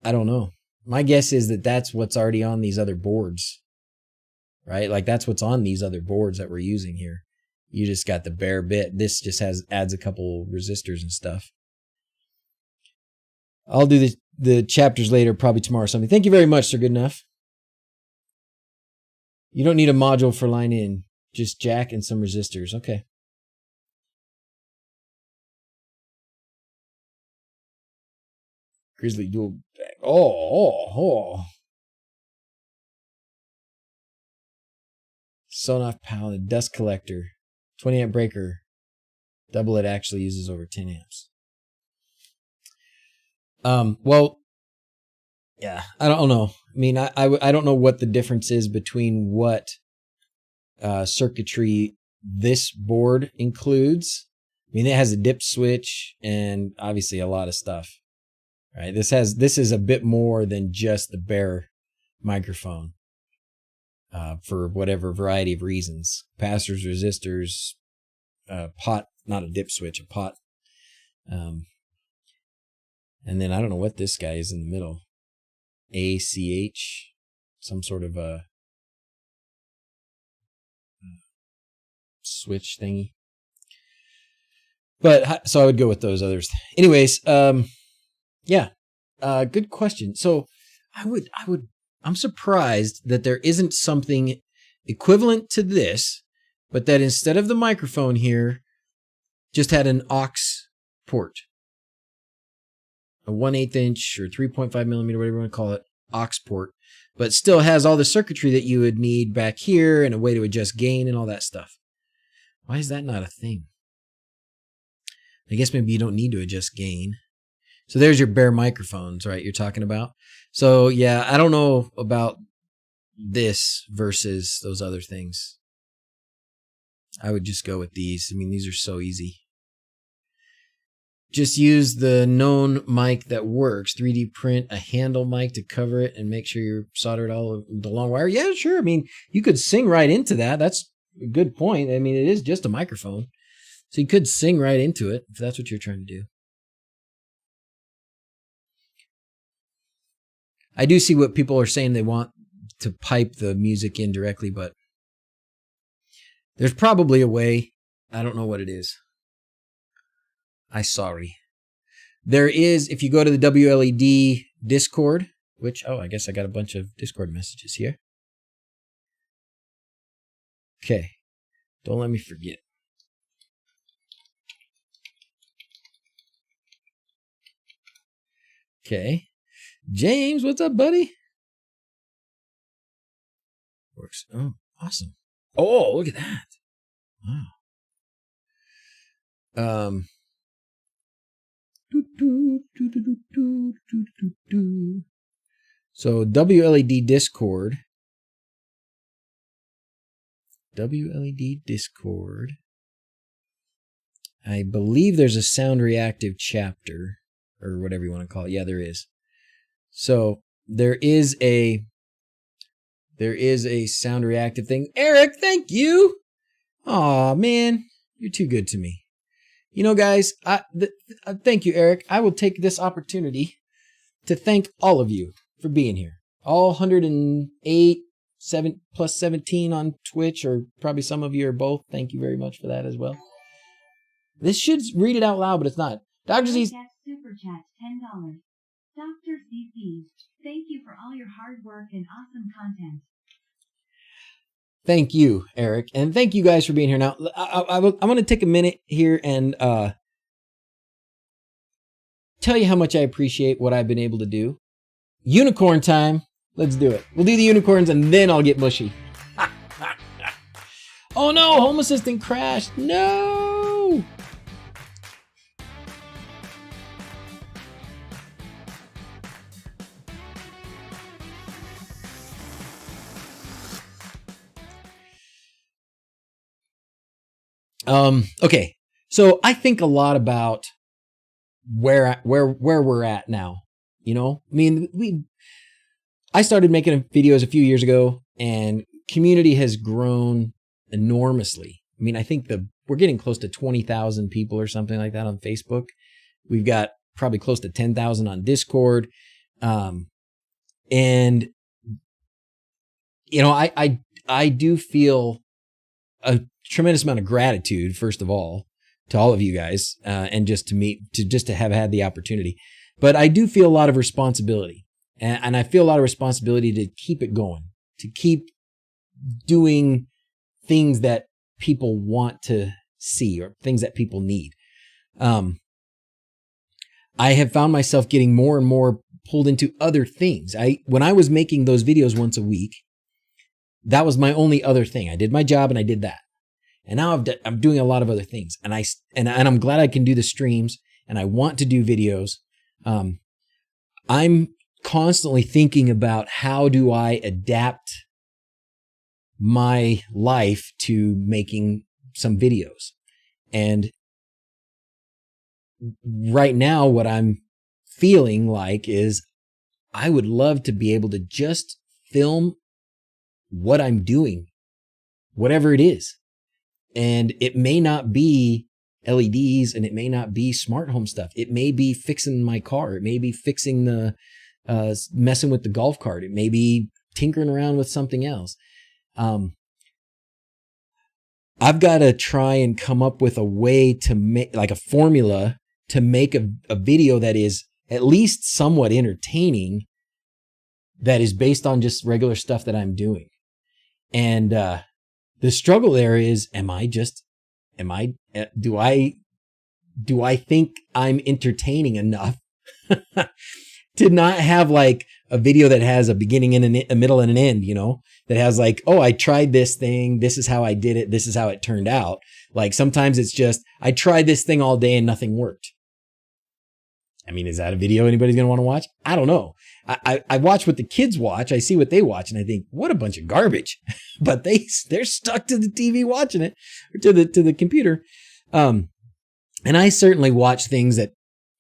I don't know. My guess is that that's what's already on these other boards, right? Like that's what's on these other boards that we're using here. You just got the bare bit. This just adds a couple resistors and stuff. I'll do the chapters later, probably tomorrow or something. Thank you very much, Sir Good Enough. You don't need a module for line in, just jack and some resistors. Okay. Grizzly dual back. Oh. Signoff Pyle, dust collector, 20 amp breaker. Double it actually uses over 10 amps. Well, yeah, I don't know. I mean, I don't know what the difference is between what circuitry this board includes. I mean, it has a dip switch and obviously a lot of stuff. Right? This is a bit more than just the bare microphone. for whatever variety of reasons. Capacitors, resistors, pot, not a dip switch, a pot. And then I don't know what this guy is in the middle. ACH, some sort of a switch thingy. But so I would go with those others. Anyways, yeah, good question. So I'm surprised that there isn't something equivalent to this, but that instead of the microphone here, just had an aux port, a 1/8 inch or 3.5 millimeter, whatever you want to call it, aux port, but still has all the circuitry that you would need back here and a way to adjust gain and all that stuff. Why is that not a thing? I guess maybe you don't need to adjust gain. So there's your bare microphones, right? You're talking about. So yeah, I don't know about this versus those other things. I would just go with these. I mean, these are so easy. Just use the known mic that works. 3D print a handle mic to cover it and make sure you're soldered all the long wire. Yeah, sure. I mean, you could sing right into that. That's a good point. I mean, it is just a microphone. So you could sing right into it if that's what you're trying to do. I do see what people are saying they want to pipe the music in directly, but there's probably a way. I don't know what it is. Sorry. There is, if you go to the wLED Discord, which, I guess I got a bunch of Discord messages here. Okay. Don't let me forget. Okay. James, what's up, buddy? Works. Oh, awesome. Oh, look at that. Wow. So wLED Discord. wLED Discord. I believe there's a Sound Reactive chapter, or whatever you want to call it. Yeah, there is. So there is a Sound Reactive thing. Eric, thank you. Aw, man, you're too good to me. You know, guys, thank you, Eric. I will take this opportunity to thank all of you for being here. All 108, 7 plus 17 on Twitch, or probably some of you are both. Thank you very much for that as well. This should read it out loud, but it's not. DrZzs. Super chat $10. Dr. CC, thank you for all your hard work and awesome content. Thank you, Eric. And thank you guys for being here. Now, I'm going to take a minute here and tell you how much I appreciate what I've been able to do. Unicorn time. Let's do it. We'll do the unicorns and then I'll get mushy. Oh no, Home Assistant crashed. No. Okay. So I think a lot about where we're at now. You know, I mean, I started making videos a few years ago and community has grown enormously. I mean, I think we're getting close to 20,000 people or something like that on Facebook. We've got probably close to 10,000 on Discord. And you know, I do feel a tremendous amount of gratitude, first of all, to all of you guys, and just to have had the opportunity. But I do feel a lot of responsibility, and I feel a lot of responsibility to keep it going, to keep doing things that people want to see or things that people need. I have found myself getting more and more pulled into other things. When I was making those videos once a week, that was my only other thing. I did my job and I did that. And now I'm doing a lot of other things, and I'm glad I can do the streams, and I want to do videos. I'm constantly thinking about how do I adapt my life to making some videos. And right now, what I'm feeling like is I would love to be able to just film what I'm doing, whatever it is. And it may not be LEDs, and it may not be smart home stuff. It may be fixing my car. It may be fixing the, messing with the golf cart. It may be tinkering around with something else. I've got to try and come up with a way to make, like a formula to make a video that is at least somewhat entertaining, that is based on just regular stuff that I'm doing. And, the struggle there is, do I think I'm entertaining enough to not have like a video that has a beginning and a middle and an end, you know, that has like, oh, I tried this thing. This is how I did it. This is how it turned out. Like sometimes it's just, I tried this thing all day and nothing worked. I mean, is that a video anybody's going to want to watch? I don't know. I watch what the kids watch. I see what they watch and I think, what a bunch of garbage, but they're stuck to the TV watching it, or to the computer. And I certainly watch things that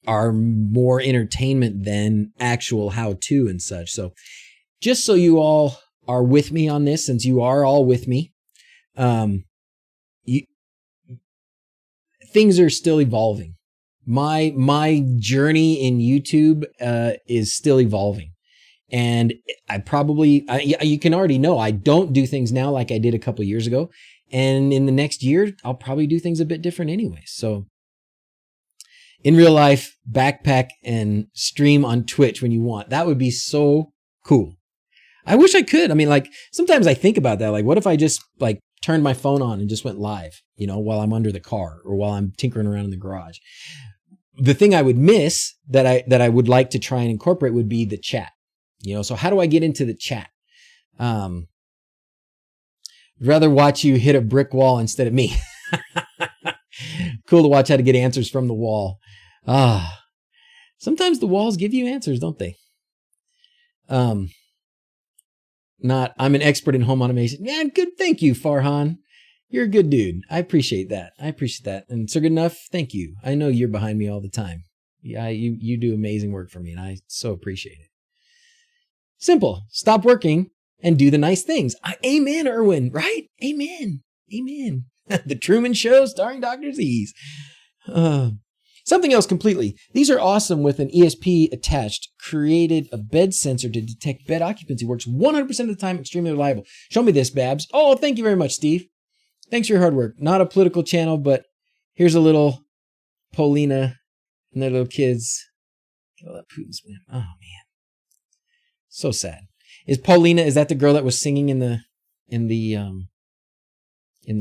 are more entertainment than actual how-to and such. So just so you all are with me on this, since you are all with me, things are still evolving. My journey in YouTube is still evolving. And you can already know I don't do things now like I did a couple years ago. And in the next year, I'll probably do things a bit different anyway. So in real life, backpack and stream on Twitch when you want. That would be so cool. I wish I could. I mean, like sometimes I think about that. Like, what if I just like turned my phone on and just went live, you know, while I'm under the car or while I'm tinkering around in the garage? The thing I would miss that I would like to try and incorporate would be the chat, you know. So how do I get into the chat? Rather watch you hit a brick wall instead of me. Cool to watch how to get answers from the wall. Sometimes the walls give you answers, don't they? I'm an expert in home automation. Yeah, good. Thank you, Farhan. You're a good dude. I appreciate that. And Sir Good Enough, thank you. I know you're behind me all the time. Yeah, you do amazing work for me, and I so appreciate it. Simple. Stop working and do the nice things. Amen, Erwin, right? Amen. The Truman Show starring DrZzs. Something else completely. These are awesome with an ESP attached. Created a bed sensor to detect bed occupancy. Works 100% of the time. Extremely reliable. Show me this, Babs. Oh, thank you very much, Steve. Thanks for your hard work. Not a political channel, but here's a little Paulina and their little kids. Get all that Putin's man. Oh, man. So sad. Is that the girl that was singing in the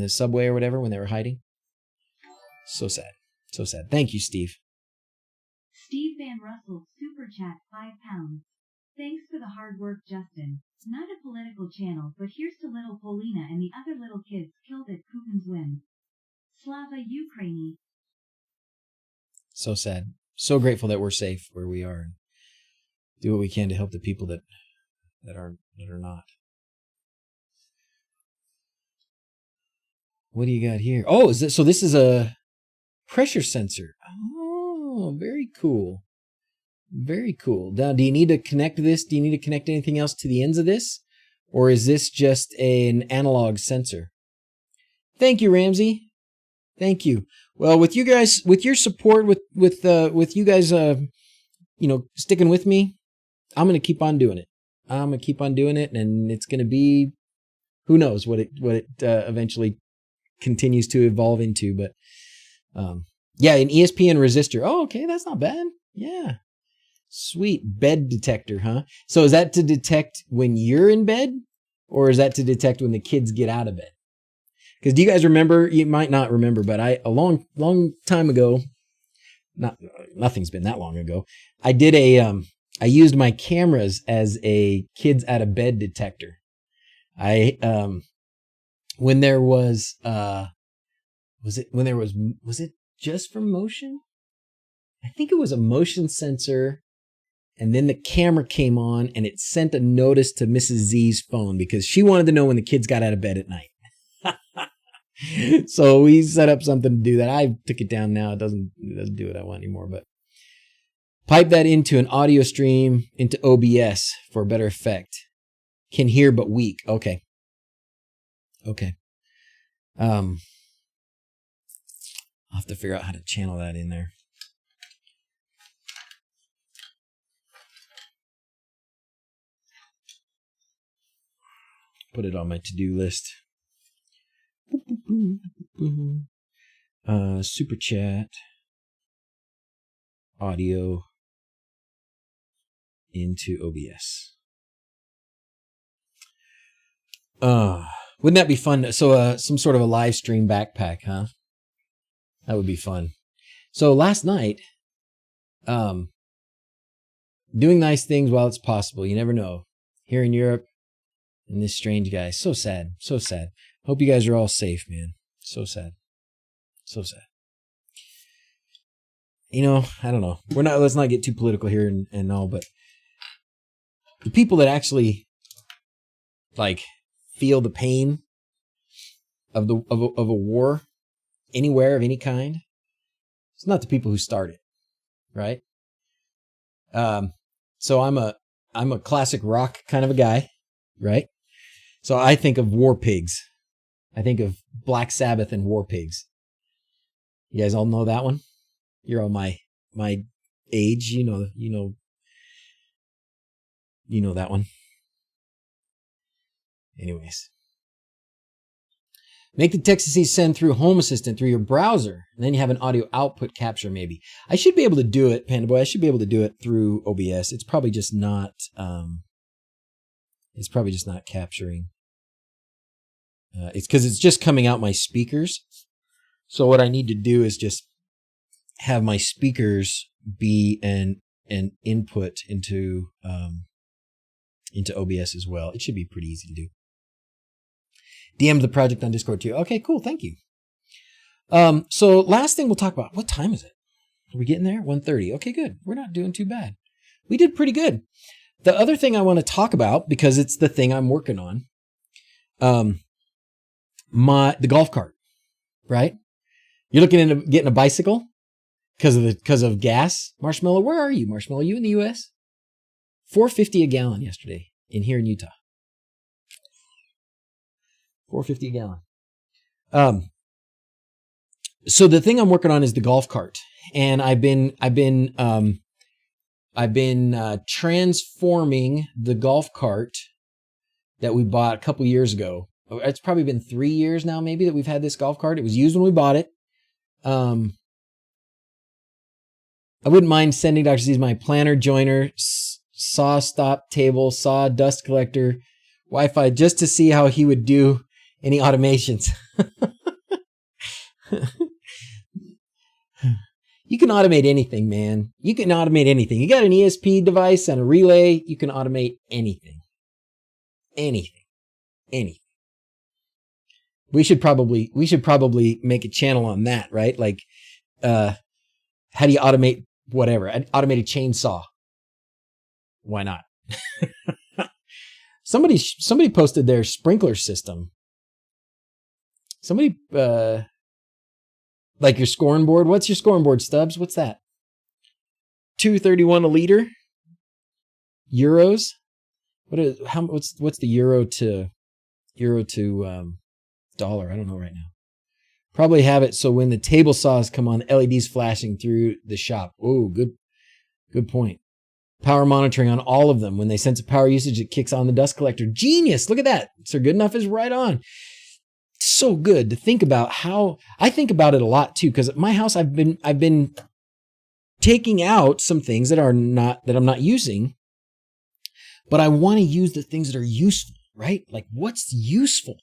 subway or whatever when they were hiding? So sad. So sad. Thank you, Steve. Steve Van Russell, Super Chat, £5. Thanks for the hard work, Justin. Not a political channel, but here's to little Paulina and the other little kids killed at Putin's whim. Slava Ukraini. So sad. So grateful that we're safe where we are, and do what we can to help the people that are not. What do you got here? Oh, so this is a pressure sensor. Oh, very cool. Very cool. Now, do you need to connect this? Do you need to connect anything else to the ends of this? Or is this just an analog sensor? Thank you, Ramsey. Thank you. Well, with you guys, with your support, with you guys, sticking with me, I'm going to keep on doing it. I'm going to keep on doing it, and it's going to be, who knows what it eventually continues to evolve into. But, yeah, an ESP and resistor. Oh, okay. That's not bad. Yeah. Sweet. Bed detector, huh? So is that to detect when you're in bed, or is that to detect when the kids get out of bed? Because do you guys remember? You might not remember, but a long time ago, nothing's been that long ago, I did I used my cameras as a kids out of bed detector. When there was it just for motion? I think it was a motion sensor. And then the camera came on and it sent a notice to Mrs. Z's phone because she wanted to know when the kids got out of bed at night. So we set up something to do that. I took it down now. It doesn't do what I want anymore, but pipe that into an audio stream into OBS for a better effect. Can hear but weak. Okay. Okay. I'll have to figure out how to channel that in there. Put it on my to-do list. Super chat. Audio into OBS. Wouldn't that be fun? So, some sort of a live stream backpack, huh? That would be fun. So last night, doing nice things while it's possible. You never know. Here in Europe, and this strange guy. So sad. So sad. Hope you guys are all safe, man. So sad. So sad. You know, I don't know. Let's not get too political here and all, but the people that actually like feel the pain of a war anywhere of any kind, it's not the people who start it, right? So I'm a classic rock kind of a guy, right? So I think of War Pigs. I think of Black Sabbath and War Pigs. You guys all know that one? You're all my age, you know that one. Anyways. Make the text-to-speech send through Home Assistant through your browser, and then you have an audio output capture maybe. I should be able to do it, Panda Boy. I should be able to do it through OBS. It's probably just not capturing. It's because it's just coming out my speakers. So what I need to do is just have my speakers be an input into OBS as well. It should be pretty easy to do. DM the project on Discord too. Okay, cool. Thank you. So last thing we'll talk about. What time is it? Are we getting there? 1:30. Okay, good. We're not doing too bad. We did pretty good. The other thing I want to talk about, because it's the thing I'm working on, the golf cart, right? You're looking into getting a bicycle because of gas. Marshmallow, where are you? Marshmallow, you in the US? $4.50 a gallon yesterday here in Utah. $4.50 a gallon. So the thing I'm working on is the golf cart, and I've been transforming the golf cart that we bought a couple years ago. It's probably been 3 years now, maybe, that we've had this golf cart. It was used when we bought it. I wouldn't mind sending DrZzs my planner, joiner, saw stop table, saw dust collector, Wi-Fi, just to see how he would do any automations. You can automate anything, man. You can automate anything. You got an ESP device and a relay, you can automate anything. Anything. We should probably make a channel on that, right? Like, how do you automate whatever? Automate a chainsaw. Why not? Somebody posted their sprinkler system. Somebody, like your scoring board. What's your scoring board, Stubbs? What's that? $2.31 a liter? Euros? What's the euro to dollar? I don't know right now. Probably have it so when the table saws come on, LEDs flashing through the shop. Oh, good point. Power monitoring on all of them. When they sense a power usage, it kicks on the dust collector. Genius! Look at that. Sir Goodenough is right on. So good to think about how I think about it a lot too, because at my house I've been taking out some things that I'm not using, but I want to use the things that are useful, right? Like, what's useful,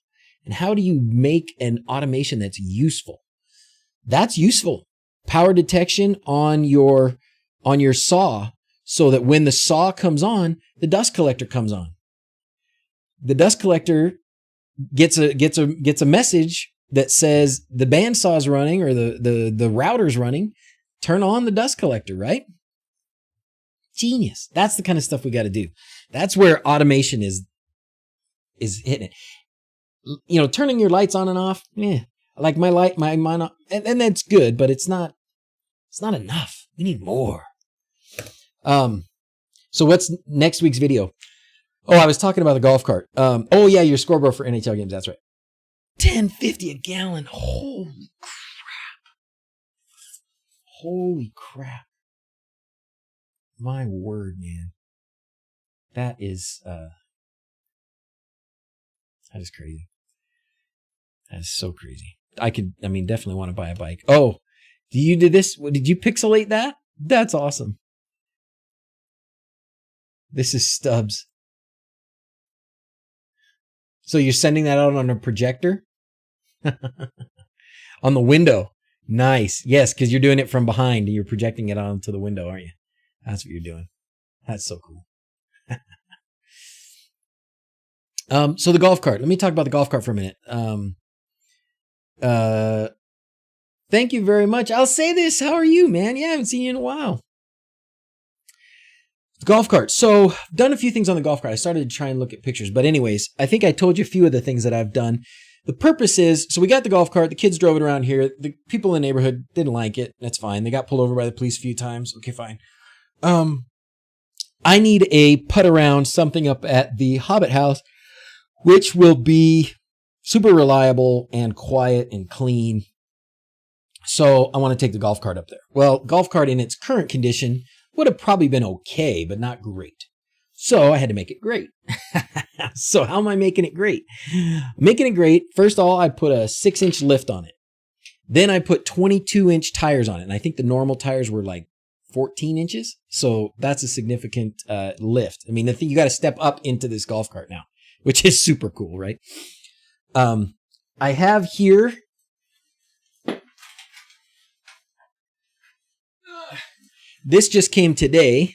and how do you make an automation that's useful? That's useful. Power detection on your saw, so that when the saw comes on, the dust collector comes on. The dust collector gets a message that says the bandsaw is running or the router's running. Turn on the dust collector, right? Genius. That's the kind of stuff we got to do. That's where automation is hitting it. You know, turning your lights on and off. Like mine, and that's good, but it's not enough. We need more. So what's next week's video? Oh, I was talking about the golf cart. Oh yeah, your scoreboard for NHL games. That's right. $10.50 a gallon. Holy crap. Holy crap. My word, man. That is crazy. That is so crazy. Definitely want to buy a bike. Oh, you did this? Did you pixelate that? That's awesome. This is Stubbs. So you're sending that out on a projector? On the window. Nice. Yes, because you're doing it from behind and you're projecting it onto the window, aren't you? That's what you're doing. That's so cool. So the golf cart. Let me talk about the golf cart for a minute. Thank you very much. I'll say this. How are you, man? Yeah, I haven't seen you in a while. Golf cart. So I've done a few things on the golf cart. I started to try and look at pictures. But anyways, I think I told you a few of the things that I've done. The purpose is, so we got the golf cart. The kids drove it around here. The people in the neighborhood didn't like it. That's fine. They got pulled over by the police a few times. Okay, fine. I need a put around something up at the Hobbit house, which will be super reliable and quiet and clean. So I want to take the golf cart up there. Well, golf cart in its current condition would have probably been okay, but not great. So I had to make it great. So how am I making it great? Making it great. First of all, I put a 6-inch lift on it. Then I put 22-inch tires on it. And I think the normal tires were like 14 inches. So that's a significant lift. I mean, you got to step up into this golf cart now, which is super cool, right? I have here this just came today.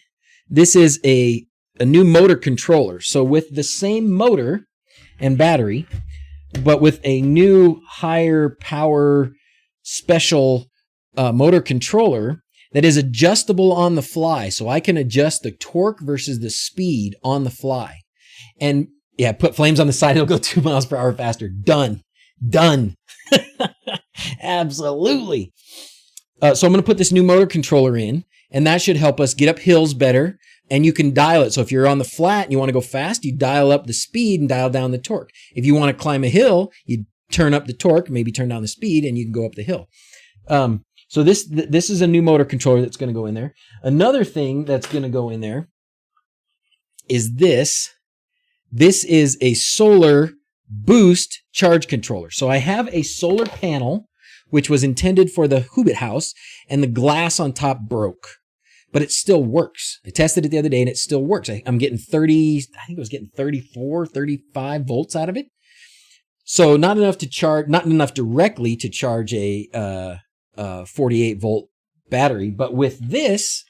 This is a new motor controller. So with the same motor and battery, but with a new higher power special motor controller that is adjustable on the fly. So I can adjust the torque versus the speed on the fly. And yeah, put flames on the side. It'll go 2 miles per hour faster. Done. Absolutely. So I'm going to put this new motor controller in, and that should help us get up hills better. And you can dial it. So if you're on the flat and you want to go fast, you dial up the speed and dial down the torque. If you want to climb a hill, you turn up the torque, maybe turn down the speed, and you can go up the hill. So this is a new motor controller that's going to go in there. Another thing that's going to go in there is this. This is a solar boost charge controller. So I have a solar panel, which was intended for the wHobbit house, and the glass on top broke. But it still works. I tested it the other day and it still works. I'm getting 34, 35 volts out of it. So not enough directly to charge a 48 volt battery. But with this,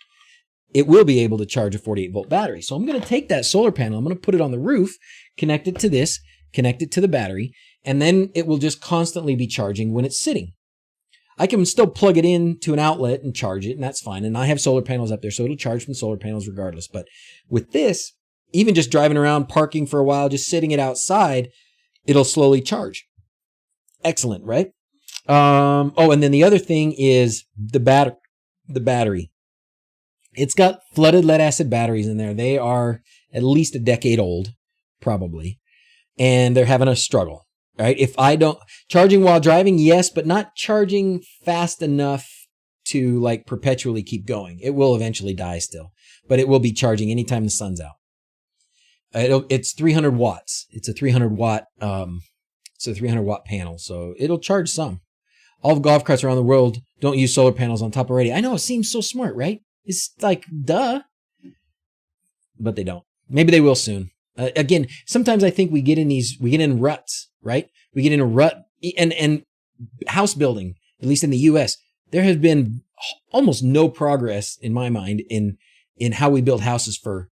it will be able to charge a 48 volt battery. So I'm going to take that solar panel, I'm going to put it on the roof, connect it to this, connect it to the battery, and then it will just constantly be charging when it's sitting. I can still plug it into an outlet and charge it, and that's fine. And I have solar panels up there, so it'll charge from solar panels regardless. But with this, even just driving around, parking for a while, just sitting it outside, it'll slowly charge. Excellent, right? And then the other thing is the battery. It's got flooded lead acid batteries in there. They are at least a decade old, probably, and they're having a struggle. Right? If I don't charging while driving, yes, but not charging fast enough to like perpetually keep going. It will eventually die still, but it will be charging anytime the sun's out. It's 300 watts. It's a 300 watt panel, so it'll charge some. All the golf carts around the world don't use solar panels on top already. I know, it seems so smart, right? It's like duh, but they don't. Maybe they will soon. Again, sometimes I think we get in ruts, right? We get in a rut, and house building, at least in the US, there has been almost no progress in my mind in how we build houses for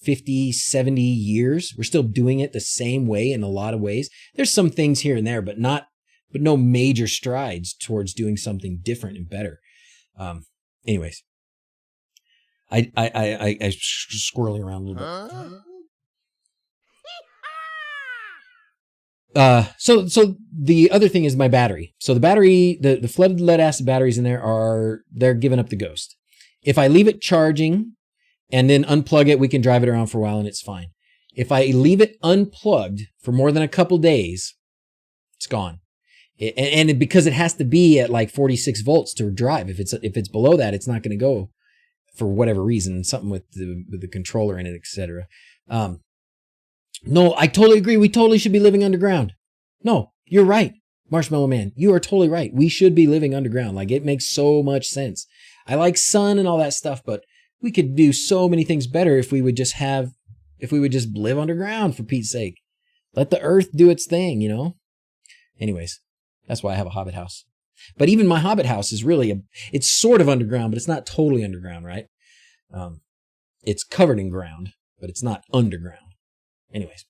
50, 70 years. We're still doing it the same way in a lot of ways. There's some things here and there, but no major strides towards doing something different and better. Anyways, I squirreling around a little bit. So the other thing is my battery. So the battery, the flooded lead acid batteries in there they're giving up the ghost. If I leave it charging and then unplug it, we can drive it around for a while and it's fine. If I leave it unplugged for more than a couple days, It's gone. And because it has to be at like 46 volts to drive. If it's below that, it's not going to go for whatever reason, something with the controller in it, etc. No, I totally agree. We totally should be living underground. No, you're right. Marshmallow Man, you are totally right. We should be living underground. Like, it makes so much sense. I like sun and all that stuff, but we could do so many things better if we would just live underground, for Pete's sake. Let the earth do its thing, you know? Anyways, that's why I have a Hobbit house. But even my Hobbit house is really it's sort of underground, but it's not totally underground, right? It's covered in ground, but it's not underground. Anyways.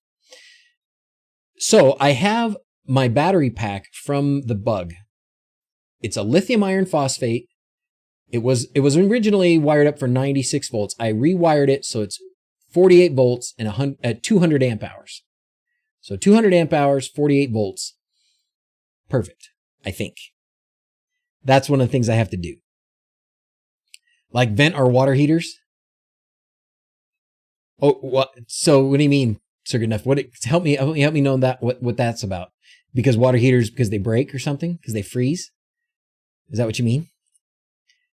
So I have my battery pack from the Bug. It's a lithium iron phosphate. It was originally wired up for 96 volts. I rewired it so it's 48 volts and at 200 amp hours. So 200 amp hours, 48 volts. Perfect, I think. That's one of the things I have to do. Like vent our water heaters. Oh, what? So what do you mean, Sir Goodenough? Help me know that what that's about. Because water heaters, because they break or something? Because they freeze? Is that what you mean?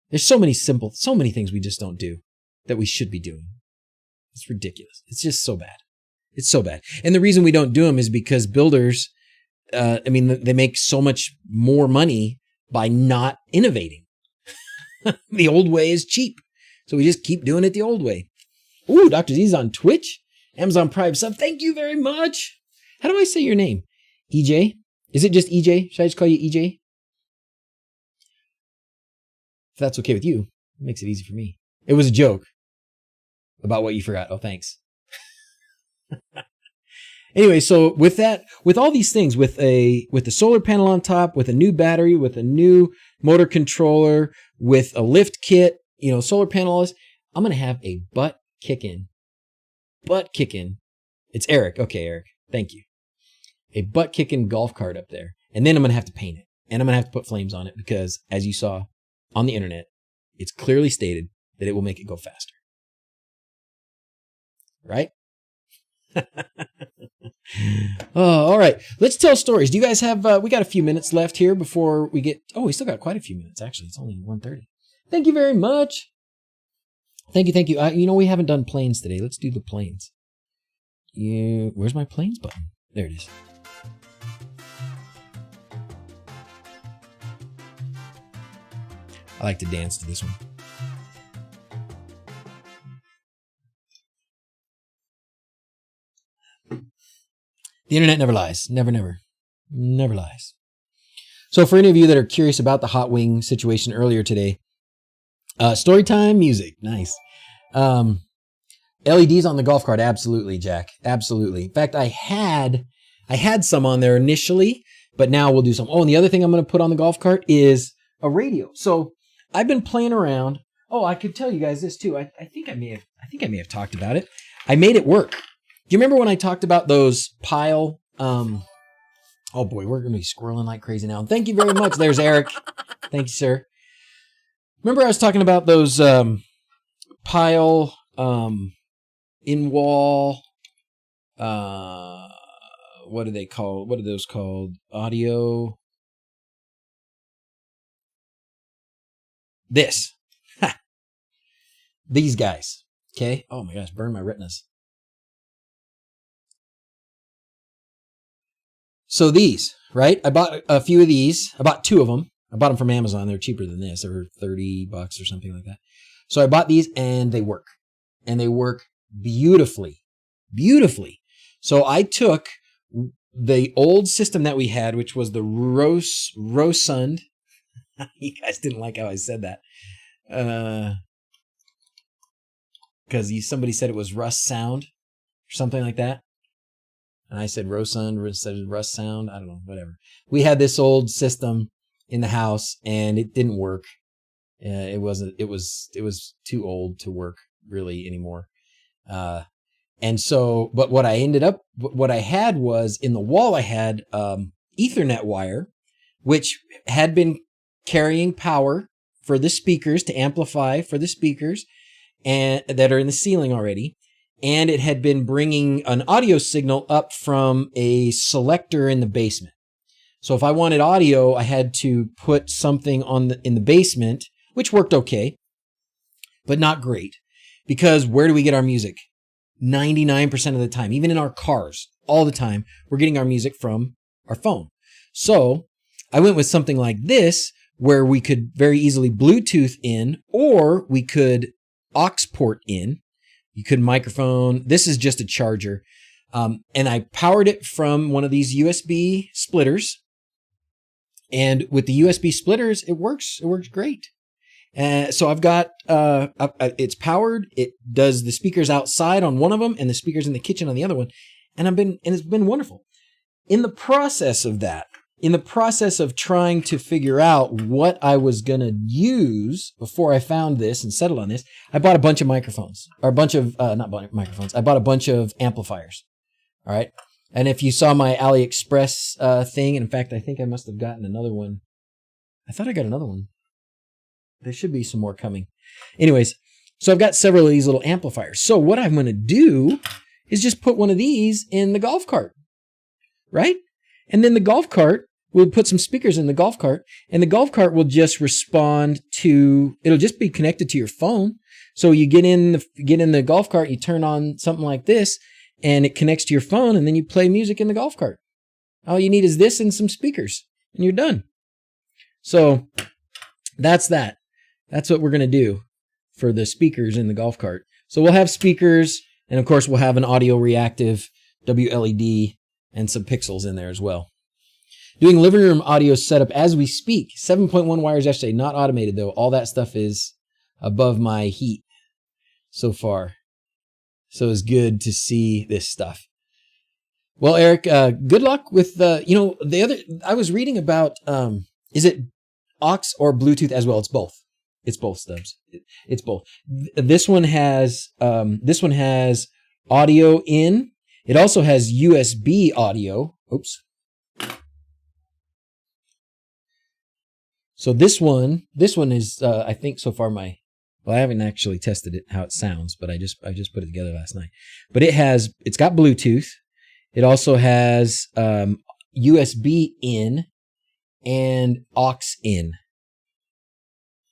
There's so many things we just don't do that we should be doing. It's ridiculous. It's just so bad. It's so bad. And the reason we don't do them is because builders, they make so much more money by not innovating. The old way is cheap. So we just keep doing it the old way. Ooh, DrZzs on Twitch. Amazon Prime sub. Thank you very much. How do I say your name? EJ? Is it just EJ? Should I just call you EJ? If that's okay with you, it makes it easy for me. It was a joke about what you forgot. Oh, thanks. Anyway, so with all these things, with the solar panel on top, with a new battery, with a new motor controller, with a lift kit, solar panels, I'm going to have a butt kicking. It's Eric. Okay, Eric. Thank you. A butt kicking golf cart up there. And then I'm going to have to paint it. And I'm going to have to put flames on it because, as you saw on the internet, it's clearly stated that it will make it go faster. Right? Oh, all right. Let's tell stories. Do you guys have, we got a few minutes left here before we get, we still got quite a few minutes, actually. It's only 1:30. Thank you very much. Thank you. We haven't done planes today. Let's do the planes. Where's my planes button? There it is. I like to dance to this one. The internet never lies. Never lies. So for any of you that are curious about the hot wing situation earlier today, StoryTime music. Nice. LEDs on the golf cart. Absolutely, Jack. Absolutely. In fact, I had some on there initially, but now we'll do some. Oh, and the other thing I'm going to put on the golf cart is a radio. So I've been playing around. Oh, I could tell you guys this too. I think I may have talked about it. I made it work. Do you remember when I talked about those Pyle? Oh boy, we're going to be squirreling like crazy now. Thank you very much. There's Eric. Thank you, sir. Remember I was talking about those Pyle in-wall, what are they called? What are those called? Audio. This. Ha. These guys. Okay. Oh my gosh, burn my retinas. So these, right? I bought a few of these. I bought 2 of them. I bought them from Amazon. They're cheaper than this. They were $30 or something like that. So I bought these and they work. And they work beautifully. Beautifully. So I took the old system that we had, which was the Rosund. You guys didn't like how I said that. Because somebody said it was Rust Sound or something like that. And I said Rosund instead of Rust Sound. I don't know, whatever. We had this old system in the house and it didn't work. It was too old to work really anymore. And so, but what I had was in the wall, I had Ethernet wire, which had been carrying power for the speakers to amplify for the speakers and that are in the ceiling already. And it had been bringing an audio signal up from a selector in the basement. So if I wanted audio, I had to put something in the basement, which worked okay, but not great. Because where do we get our music? 99% of the time, even in our cars, all the time, we're getting our music from our phone. So I went with something like this, where we could very easily Bluetooth in, or we could aux port in. You could microphone. This is just a charger. And I powered it from one of these USB splitters. And with the USB splitters, it works. It works great. So I've got, it's powered. It does the speakers outside on one of them and the speakers in the kitchen on the other one. And it's been wonderful. In the process of that, in the process of trying to figure out what I was going to use before I found this and settled on this, I bought a bunch of microphones, or a bunch of, not microphones. I bought a bunch of amplifiers. All right. And if you saw my AliExpress thing, in fact, I think I must have gotten another one. I thought I got another one. There should be some more coming. Anyways, so I've got several of these little amplifiers. So what I'm going to do is just put one of these in the golf cart, right? And then the golf cart, we'll put some speakers in the golf cart, and the golf cart will just respond to, it'll just be connected to your phone. So you get in the golf cart, you turn on something like this, and it connects to your phone, and then you play music in the golf cart. All you need is this and some speakers, and you're done. So that's that. That's what we're going to do for the speakers in the golf cart. So we'll have speakers, and of course we'll have an audio reactive wLED and some pixels in there as well. Doing living room audio setup as we speak. 7.1 wires yesterday, not automated though. All that stuff is above my heat so far. So it's good to see this stuff. Well, Eric, good luck with I was reading about, is it aux or Bluetooth as well? It's both. It's both, Stubbs. It's both. This one has audio in. It also has USB audio. Oops. So this one is, I think so far I haven't actually tested it, how it sounds, but I just put it together last night. But it's got Bluetooth. It also has, USB in and aux in.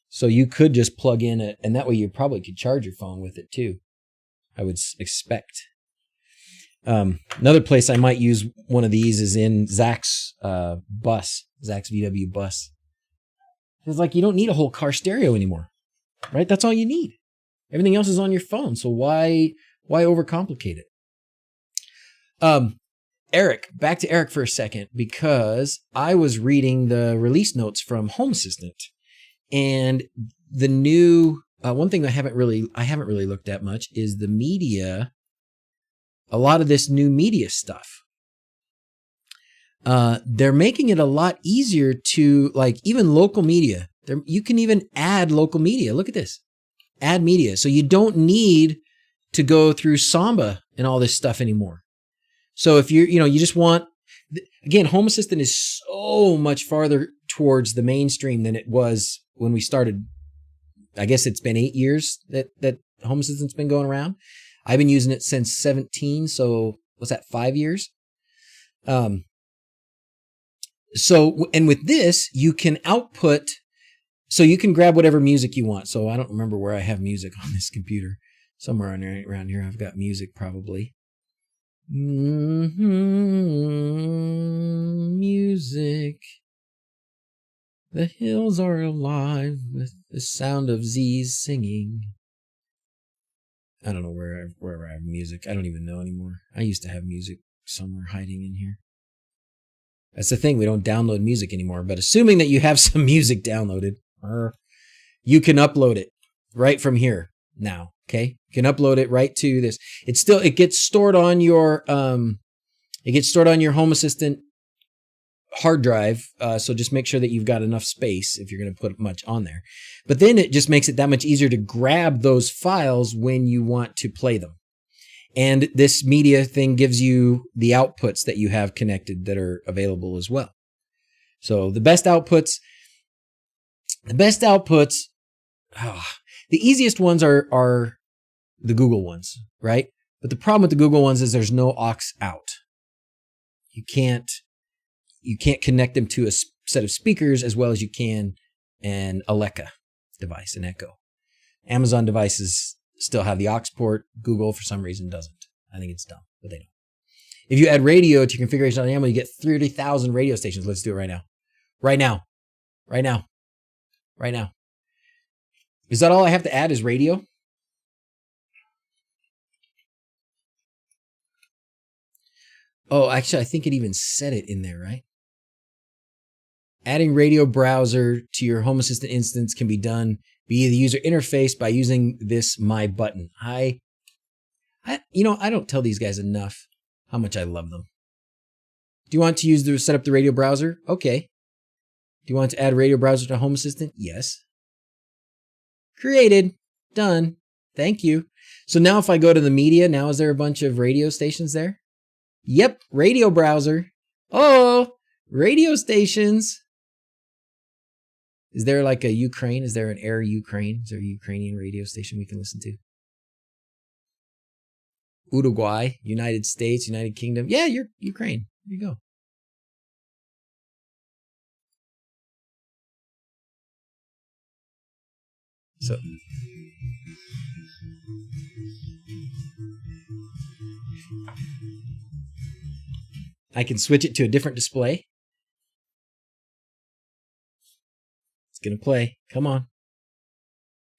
So you could just plug in it, and that way you probably could charge your phone with it too, I would expect. Another place I might use one of these is in Zach's Zach's VW bus. It's like you don't need a whole car stereo anymore, right? That's all you need. Everything else is on your phone, so why overcomplicate it? Eric, back to Eric for a second, because I was reading the release notes from Home Assistant, and the new one thing I haven't really looked at much is the media. A lot of this new media stuff. They're making it a lot easier to, like, even local media. You can even add local media. Look at this. Add media. So you don't need to go through Samba and all this stuff anymore. So if you just want, again, Home Assistant is so much farther towards the mainstream than it was when we started. I guess it's been 8 years that Home Assistant's been going around. I've been using it since 17, so what's that, 5 years? So, and with this, you can output, so you can grab whatever music you want. So I don't remember where I have music on this computer. Somewhere around here I've got music probably. Music. The hills are alive with the sound of Z's singing. I don't know where I have music. I don't even know anymore. I used to have music somewhere hiding in here. That's the thing. We don't download music anymore. But assuming that you have some music downloaded, you can upload it right from here now. Okay, you can upload it right to this. It gets stored on your Home Assistant hard drive. So just make sure that you've got enough space if you're going to put much on there. But then it just makes it that much easier to grab those files when you want to play them. And this media thing gives you the outputs that you have connected that are available as well. So the best outputs, the easiest ones are the Google ones, right? But the problem with the Google ones is there's no aux out. you can't connect them to a set of speakers as well as you can an Alexa device, an Echo. Amazon devices still have the aux port. Google, for some reason, doesn't. I think it's dumb, but they don't. If you add radio to your configuration on Amazon, you get 30,000 radio stations. Let's do it right now. Right now. Right now. Right now. Is that all I have to add is radio? Oh, actually, I think it even said it in there, right? Adding radio browser to your Home Assistant instance can be done via the user interface by using this My button. I don't tell these guys enough how much I love them. Do you want to set up the radio browser? Okay. Do you want to add radio browser to Home Assistant? Yes. Created. Done. Thank you. So now if I go to the media, now is there a bunch of radio stations there? Yep. Radio browser. Oh, radio stations. Is there like a Ukraine? Is there an Air Ukraine? Is there a Ukrainian radio station we can listen to? Uruguay, United States, United Kingdom. Yeah, you're Ukraine. There you go. So I can switch it to a different display. It's gonna play. Come on.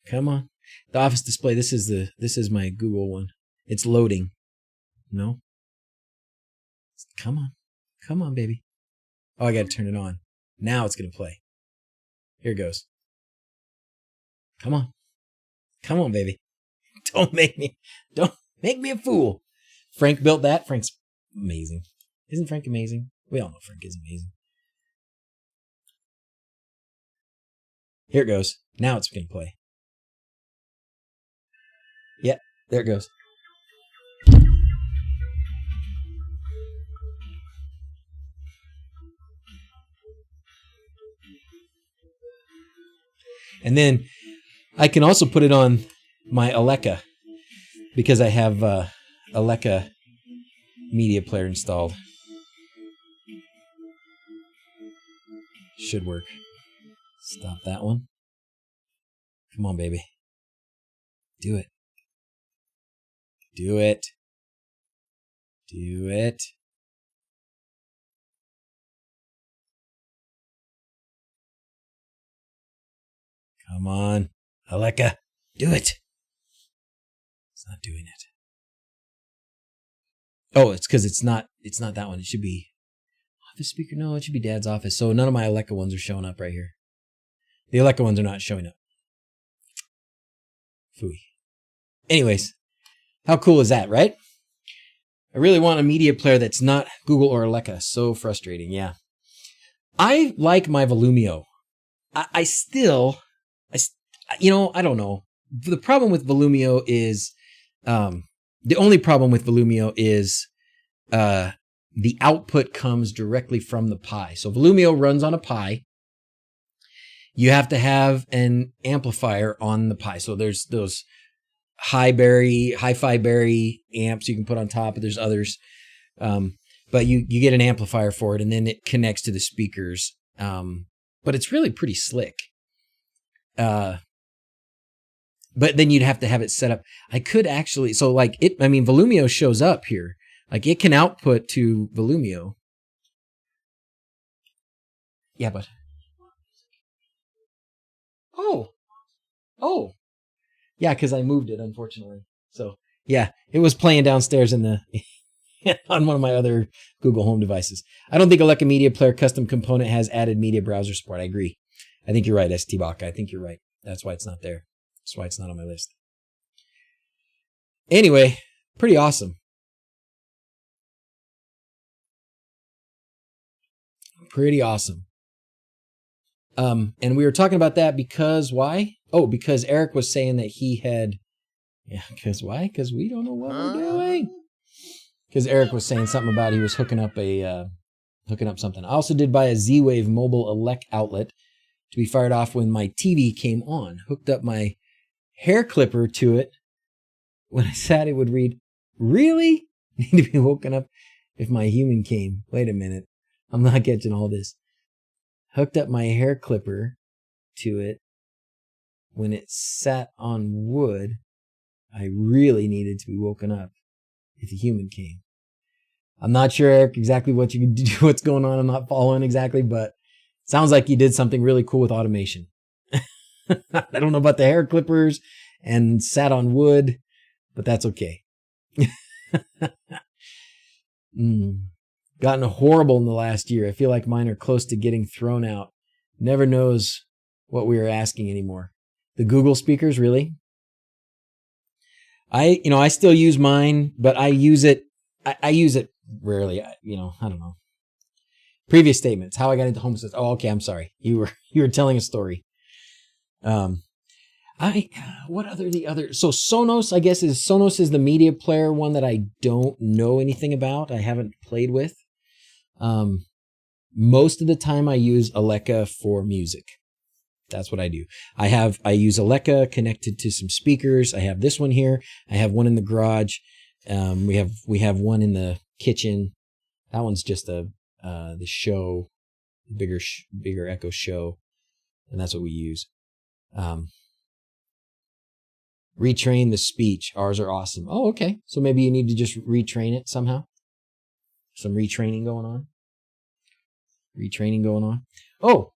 Come on. The Office display. This is my Google one. It's loading. No. Come on. Come on, baby. Oh, I gotta turn it on. Now it's gonna play. Here it goes. Come on. Come on, baby. Don't make me a fool. Frank built that. Frank's amazing. Isn't Frank amazing? We all know Frank is amazing. Here it goes. Now it's going to play. Yeah, there it goes. And then I can also put it on my Alexa because I have Alexa media player installed. Should work. Stop that one. Come on, baby. Do it. Do it. Do it. Come on. Alexa, do it. It's not doing it. Oh, it's because it's not that one. It should be Office speaker. No, it should be Dad's office. So none of my Alexa ones are showing up right here. The Alexa ones are not showing up. Phooey. Anyways, how cool is that, right? I really want a media player that's not Google or Alexa. So frustrating, yeah. I like my Volumio. I don't know. The problem with Volumio is, the only problem with Volumio is, the output comes directly from the Pi. So Volumio runs on a Pi. You have to have an amplifier on the Pi. So there's those hi-fi berry amps you can put on top, but there's others. But you get an amplifier for it, and then it connects to the speakers. But it's really pretty slick. But then you'd have to have it set up. I could actually, Volumio shows up here. Like it can output to Volumio. Yeah, but. Oh. Yeah, because I moved it, unfortunately. So, yeah, it was playing downstairs in the on one of my other Google Home devices. I don't think Alexa Media Player custom component has added media browser support. I agree. I think you're right, STBach. I think you're right. That's why it's not there. That's why it's not on my list. Anyway, pretty awesome. Pretty awesome. And we were talking about that because why? Oh, because Eric was saying that he had, because why? Because we don't know what we're doing. Because Eric was saying something about he was hooking up something. I also did buy a Z-Wave mobile elect outlet to be fired off when my TV came on. Hooked up my hair clipper to it. When I sat, it would read, "Really? Need to be woken up if my human came." Wait a minute. I'm not catching all this. Hooked up my hair clipper to it. When it sat on wood, I really needed to be woken up if a human came. I'm not sure, Eric, exactly what you can do, what's going on. I'm not following exactly, but it sounds like you did something really cool with automation. I don't know about the hair clippers and sat on wood, but that's okay. Gotten horrible in the last year. I feel like mine are close to getting thrown out. Never knows what we are asking anymore. The Google speakers, really? I still use mine, but I use it rarely. I don't know. Previous statements, how I got into home assistant. Oh, okay. I'm sorry. You were telling a story. So Sonos, I guess Sonos is the media player one that I don't know anything about. I haven't played with. Most of the time I use Alexa for music. That's what I do. I use Alexa connected to some speakers. I have this one here. I have one in the garage. We have one in the kitchen. That one's just the show, bigger Echo Show, and that's what we use. Retrain the speech. Ours are awesome. Oh, okay. So maybe you need to just retrain it somehow. Some retraining going on. Oh,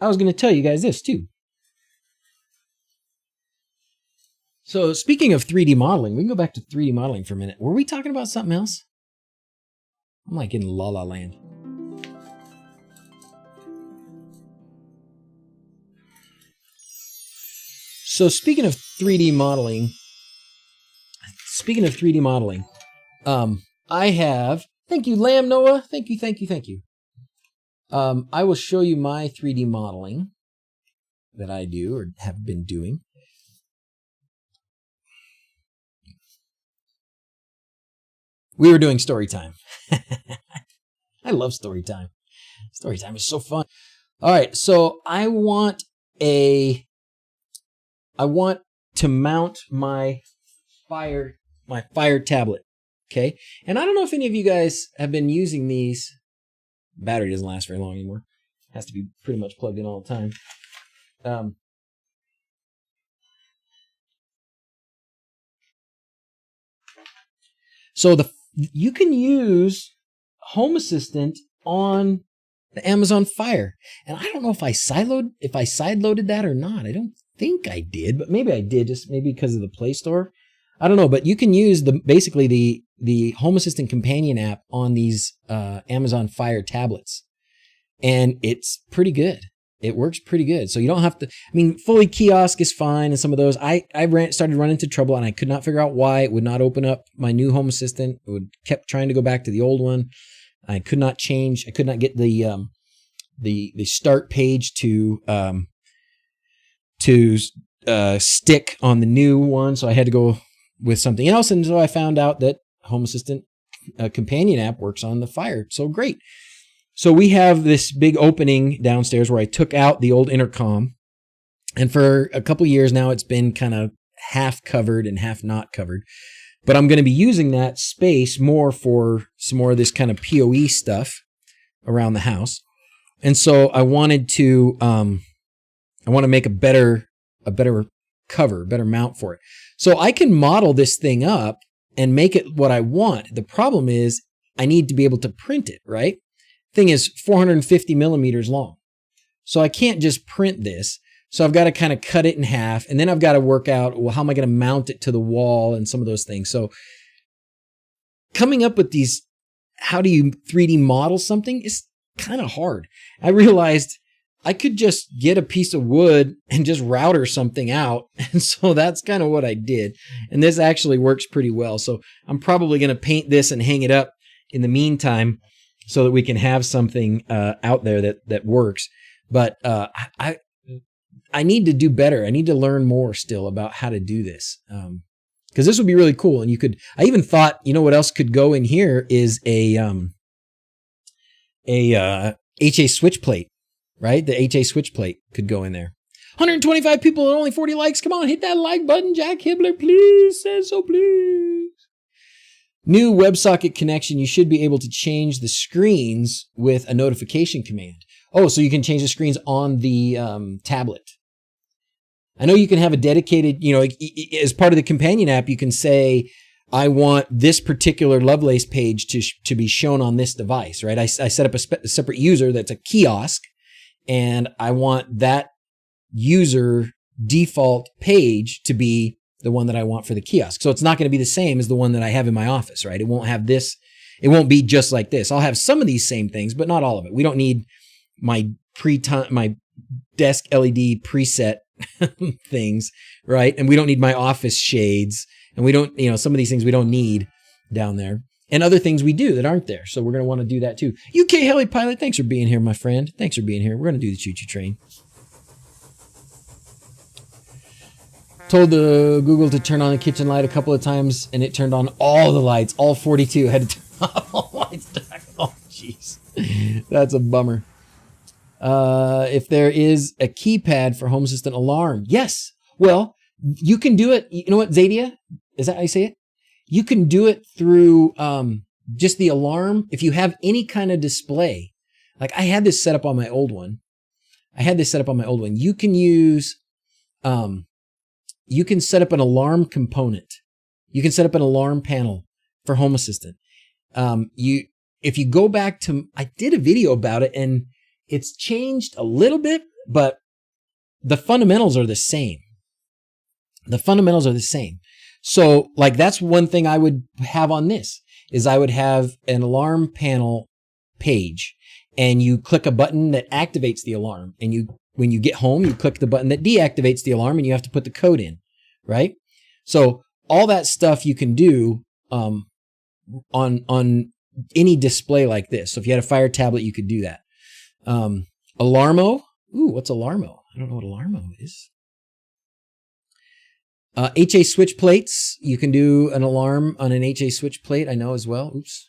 I was going to tell you guys this too. So speaking of 3D modeling, we can go back to 3D modeling for a minute. Were we talking about something else? I'm like in La La Land. So speaking of 3D modeling, I have, thank you, Lamb Noah. Thank you. I will show you my 3D modeling that I do or have been doing. We were doing StoryTime. I love StoryTime. StoryTime is so fun. All right, so I want to mount my Fire tablet. Okay, and I don't know if any of you guys have been using these. Battery doesn't last very long anymore. It has to be pretty much plugged in all the time. So you can use Home Assistant on the Amazon Fire, and I don't know if I sideloaded that or not. I don't think I did, but maybe I did, just maybe because of the Play Store. I don't know, but you can use basically the Home Assistant companion app on these Amazon Fire tablets, and it's pretty good. It works pretty good. So you don't have to, fully kiosk is fine, and some of those. I started running into trouble, and I could not figure out why it would not open up my new Home Assistant. It kept trying to go back to the old one. I could not change. I could not get the start page to stick on the new one, so I had to go with something else. And so I found out that Home Assistant companion app works on the Fire. So great. So we have this big opening downstairs where I took out the old intercom. And for a couple years now, it's been kind of half covered and half not covered. But I'm going to be using that space more for some more of this kind of PoE stuff around the house. And so I wanted to make a better cover, better mount for it. So I can model this thing up and make it what I want. The problem is I need to be able to print it, right? Thing is 450 millimeters long. So I can't just print this. So I've got to kind of cut it in half, and then I've got to work out, well, how am I going to mount it to the wall and some of those things. So coming up with these, how do you 3D model something is kind of hard. I realized I could just get a piece of wood and just router something out. And so that's kind of what I did. And this actually works pretty well. So I'm probably going to paint this and hang it up in the meantime so that we can have something out there that works. But I need to do better. I need to learn more still about how to do this. Because this would be really cool. And I even thought, what else could go in here is a HA switch plate, right? The HA switch plate could go in there. 125 people and only 40 likes. Come on, hit that like button. Jack Hibbler, please. Says so, please. New WebSocket connection, you should be able to change the screens with a notification command. Oh, so you can change the screens on the tablet. I know you can have a dedicated, as part of the companion app, you can say, I want this particular Lovelace page to be shown on this device, right? I set up a separate user that's a kiosk, and I want that user default page to be the one that I want for the kiosk. So it's not going to be the same as the one that I have in my office, right? It won't have this. It won't be just like this. I'll have some of these same things, but not all of it. We don't need my desk LED preset things, right? And we don't need my office shades. And we don't, some of these things we don't need down there. And other things we do that aren't there. So we're going to want to do that too. UK Heli Pilot, thanks for being here, my friend. Thanks for being here. We're going to do the choo-choo train. Told the Google to turn on the kitchen light a couple of times, and it turned on all the lights, all 42. Had to turn off all the lights. Oh, jeez. That's a bummer. If there is a keypad for Home Assistant alarm. Yes. Well, you can do it. You know what, Zadia? Is that how you say it? You can do it through just the alarm. If you have any kind of display, like I had this set up on my old one. You can use, you can set up an alarm component. You can set up an alarm panel for Home Assistant. If you go back to, I did a video about it and it's changed a little bit, but the fundamentals are the same. So like that's one thing I would have on this is I would have an alarm panel page and you click a button that activates the alarm. And when you get home, you click the button that deactivates the alarm and you have to put the code in, right? So all that stuff you can do on any display like this. So if you had a Fire tablet, you could do that. Alarmo. Ooh, what's Alarmo? I don't know what Alarmo is. HA switch plates. You can do an alarm on an HA switch plate, I know as well. Oops.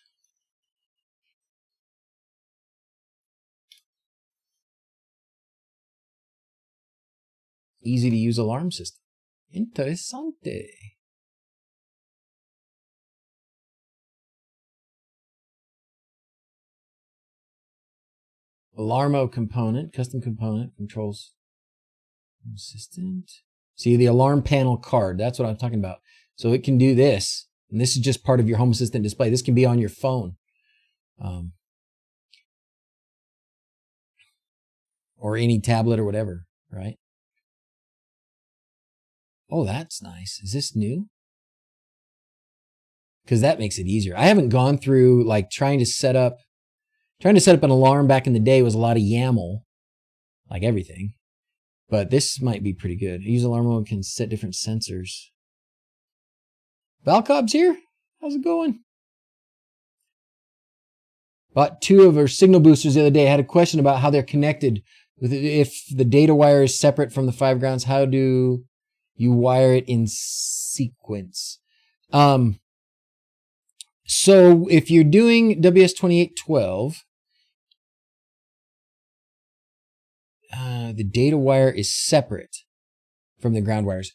Easy to use alarm system. Interessante. Alarmo component, custom component, controls assistant. See the alarm panel card. That's what I'm talking about. So it can do this. And this is just part of your Home Assistant display. This can be on your phone. Or any tablet or whatever, right? Oh, that's nice. Is this new? Because that makes it easier. I haven't gone through like trying to set up an alarm back in the day was a lot of YAML, like everything. But this might be pretty good. Use alarm mode can set different sensors. Valcob's here. How's it going? Bought 2 of our signal boosters the other day. I had a question about how they're connected. If the data wire is separate from the 5 grounds, how do you wire it in sequence? So if you're doing WS2812, the data wire is separate from the ground wires.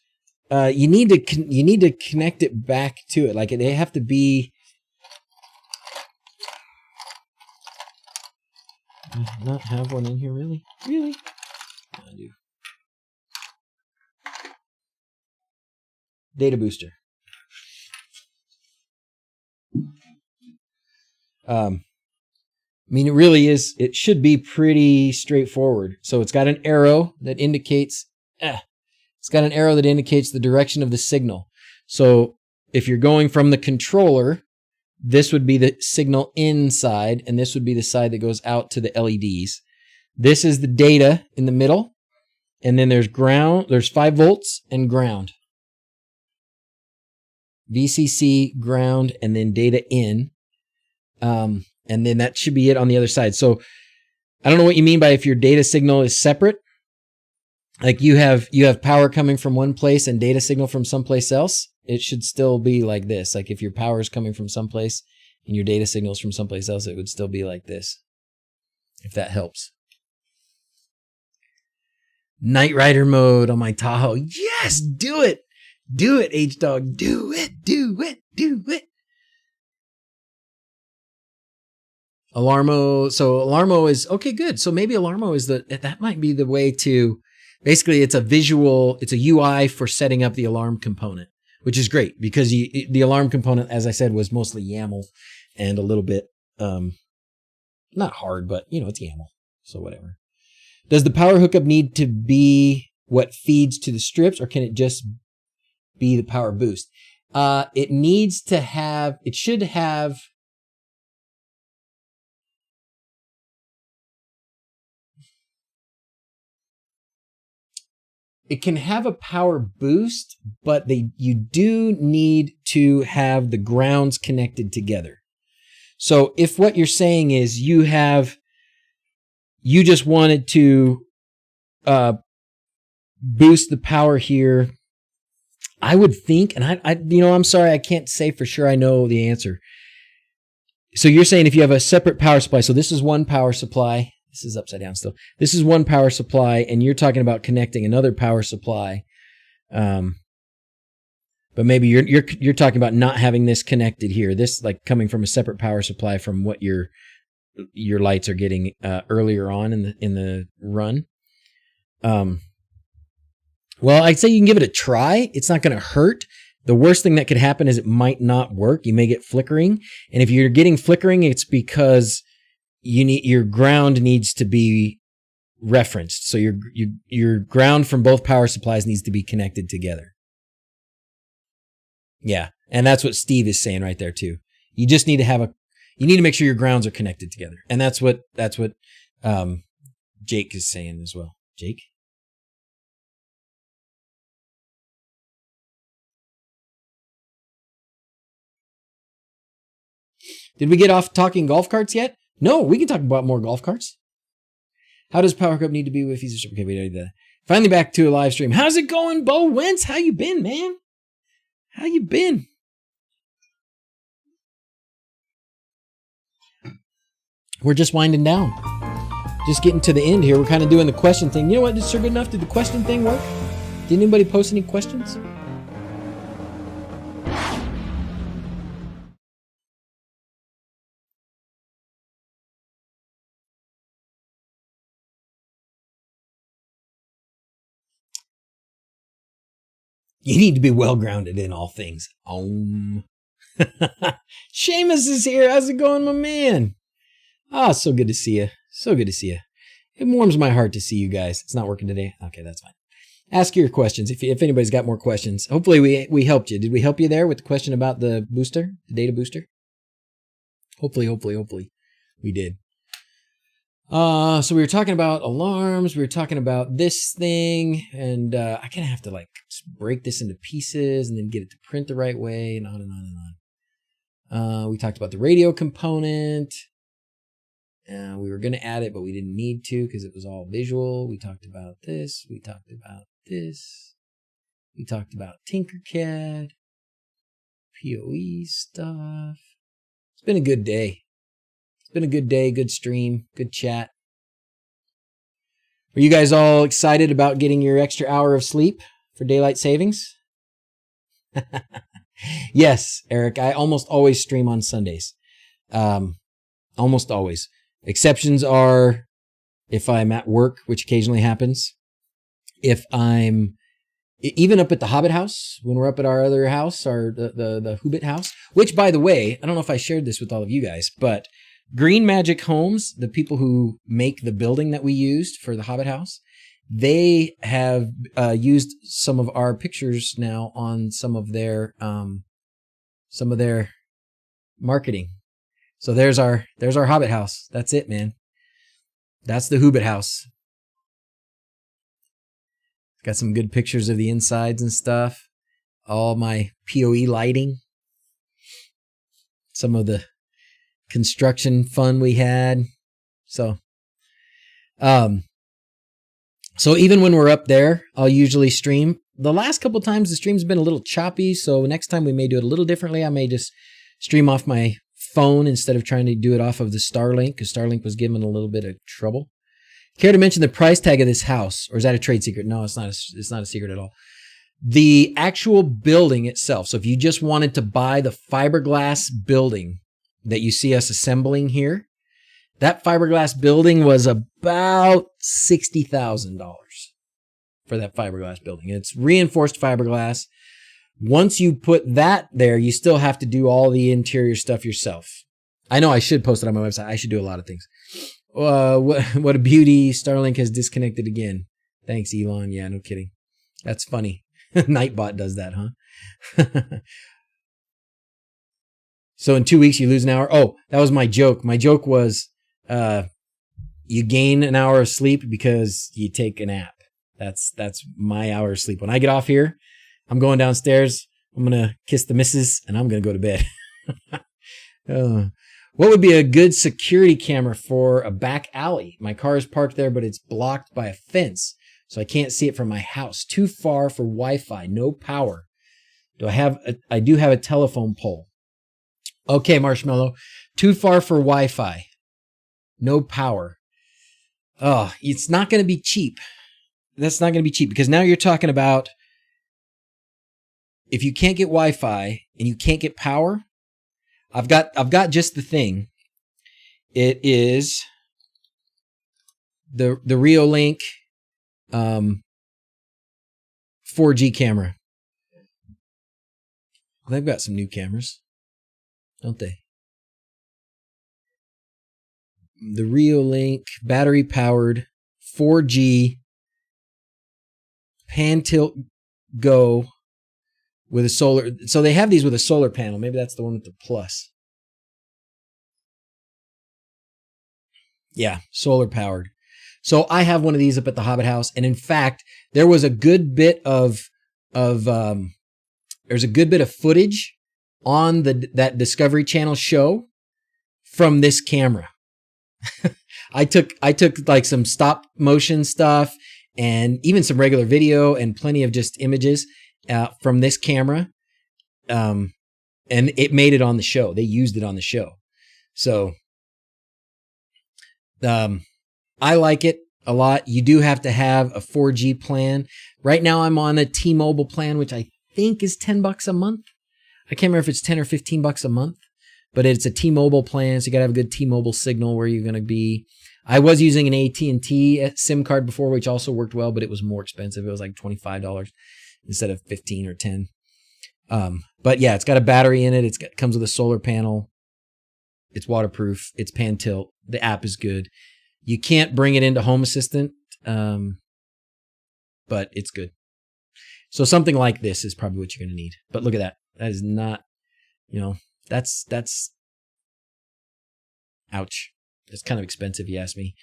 You need to connect it back to it. Like they have to be. Not have one in here, really? Really? I do. Data booster. I mean, it really is. It should be pretty straightforward. So it's got an arrow that indicates. It's got an arrow that indicates the direction of the signal. So if you're going from the controller, this would be the signal inside, and this would be the side that goes out to the LEDs. This is the data in the middle, and then there's ground. There's 5 volts and ground. VCC, ground, and then data in. And then that should be it on the other side. So I don't know what you mean by if your data signal is separate. Like you have power coming from one place and data signal from someplace else. It should still be like this. Like if your power is coming from someplace and your data signal is from someplace else, it would still be like this. If that helps. Night Rider mode on my Tahoe. Yes, do it. Do it, H-Dog. Do it. Do it. Do it. Alarmo. So Alarmo is okay. Good. So maybe Alarmo is that might be the way to. Basically, it's a UI for setting up the alarm component, which is great because the alarm component, as I said, was mostly YAML and a little bit, not hard, but it's YAML. So whatever. Does the power hookup need to be what feeds to the strips, or can it just be the power boost? It should have. It can have a power boost, but you do need to have the grounds connected together. So if what you're saying is you just wanted to boost the power here, I would think, and I'm sorry, I can't say for sure I know the answer. So you're saying if you have a separate power supply, so this is one power supply. This is upside down still. This is one power supply, and you're talking about connecting another power supply. But maybe you're talking about not having this connected here. This like coming from a separate power supply from what your lights are getting earlier on in the run. Well, I'd say you can give it a try. It's not going to hurt. The worst thing that could happen is it might not work. You may get flickering, and if you're getting flickering, it's because your ground needs to be referenced. So your ground from both power supplies needs to be connected together. Yeah. And that's what Steve is saying right there too. You just need to you need to make sure your grounds are connected together. And that's what Jake is saying as well. Jake? Did we get off talking golf carts yet? No, we can talk about more golf carts. How does power hookup need to be with user? Okay, we already did that. Finally back to a live stream. How's it going, Bo Wentz? How you been, man? How you been? We're just winding down. Just getting to the end here. We're kind of doing the question thing. You know what? Is Sir Good Enough? Did the question thing work? Did anybody post any questions? You need to be well grounded in all things. Seamus is here. How's it going, my man? So good to see you. So good to see you. It warms my heart to see you guys. It's not working today. Okay, that's fine. Ask your questions if anybody's got more questions. Hopefully we helped you. Did we help you there with the question about the booster, the data booster? Hopefully we did. So we were talking about alarms. We were talking about this thing, and I kind of have to like break this into pieces and then get it to print the right way, and on and on and on. We talked about the radio component. We were going to add it, but we didn't need to because it was all visual. We talked about this. We talked about this. We talked about Tinkercad, PoE stuff. It's been a good day. Been a good day, good stream, good chat. Are you guys all excited about getting your extra hour of sleep for daylight savings? Yes, Eric, I almost always stream on Sundays. Almost always. Exceptions are if I'm at work, which occasionally happens. If I'm even up at the Hobbit house, when we're up at our other house, the wHobbit house, which by the way, I don't know if I shared this with all of you guys, but Green Magic Homes, the people who make the building that we used for the Hobbit house, they have used some of our pictures now on some of their marketing. So there's our Hobbit house. That's it, man. That's the wHobbit house. Got some good pictures of the insides and stuff. All my PoE lighting. Some of the construction fun we had. So even when we're up there, I'll usually stream. The last couple times the stream's been a little choppy, so next time we may do it a little differently. I may just stream off my phone instead of trying to do it off of the Starlink, because Starlink was giving a little bit of trouble. Care to mention the price tag of this house, or is that a trade secret? No, it's not a secret at all. The actual building itself. So if you just wanted to buy the fiberglass building that you see us assembling here, That fiberglass building was about $60,000 for that fiberglass building. It's reinforced fiberglass. Once you put that there, you still have to do all the interior stuff yourself. I know I should post it on my website. I should do a lot of things. What a beauty. Starlink has disconnected again. Thanks, Elon. Yeah, no kidding. That's funny. Nightbot does that, huh? So in 2 weeks, you lose an hour. Oh, that was my joke. My joke was you gain an hour of sleep because you take a nap. That's my hour of sleep. When I get off here, I'm going downstairs. I'm going to kiss the missus and I'm going to go to bed. What would be a good security camera for a back alley? My car is parked there, but it's blocked by a fence, so I can't see it from my house. Too far for Wi-Fi, no power. I do have a telephone pole. Okay, Marshmallow. Too far for Wi-Fi. No power. Oh, it's not going to be cheap. That's not going to be cheap because now you're talking about if you can't get Wi-Fi and you can't get power. I've got just the thing. It is the Reolink 4G camera. They've got some new cameras, don't they? The Reolink battery powered 4G pan tilt go with a solar. So they have these with a solar panel. Maybe that's the one with the plus. Yeah, solar powered. So I have one of these up at the Hobbit house, and in fact, there was a good bit of footage on that Discovery Channel show from this camera. I took like some stop motion stuff and even some regular video and plenty of just images from this camera. And it made it on the show. They used it on the show. So I like it a lot. You do have to have a 4G plan. Right now I'm on a T-Mobile plan, which I think is $10 a month. I can't remember if it's 10 or $15 a month, but it's a T-Mobile plan. So you gotta have a good T-Mobile signal where you're going to be. I was using an AT&T SIM card before, which also worked well, but it was more expensive. It was like $25 instead of $15 or $10. But yeah, it's got a battery in it. Comes with a solar panel. It's waterproof. It's pan tilt. The app is good. You can't bring it into Home Assistant, but it's good. So something like this is probably what you're going to need. But look at that. That is not, that's ouch. It's kind of expensive, you ask me.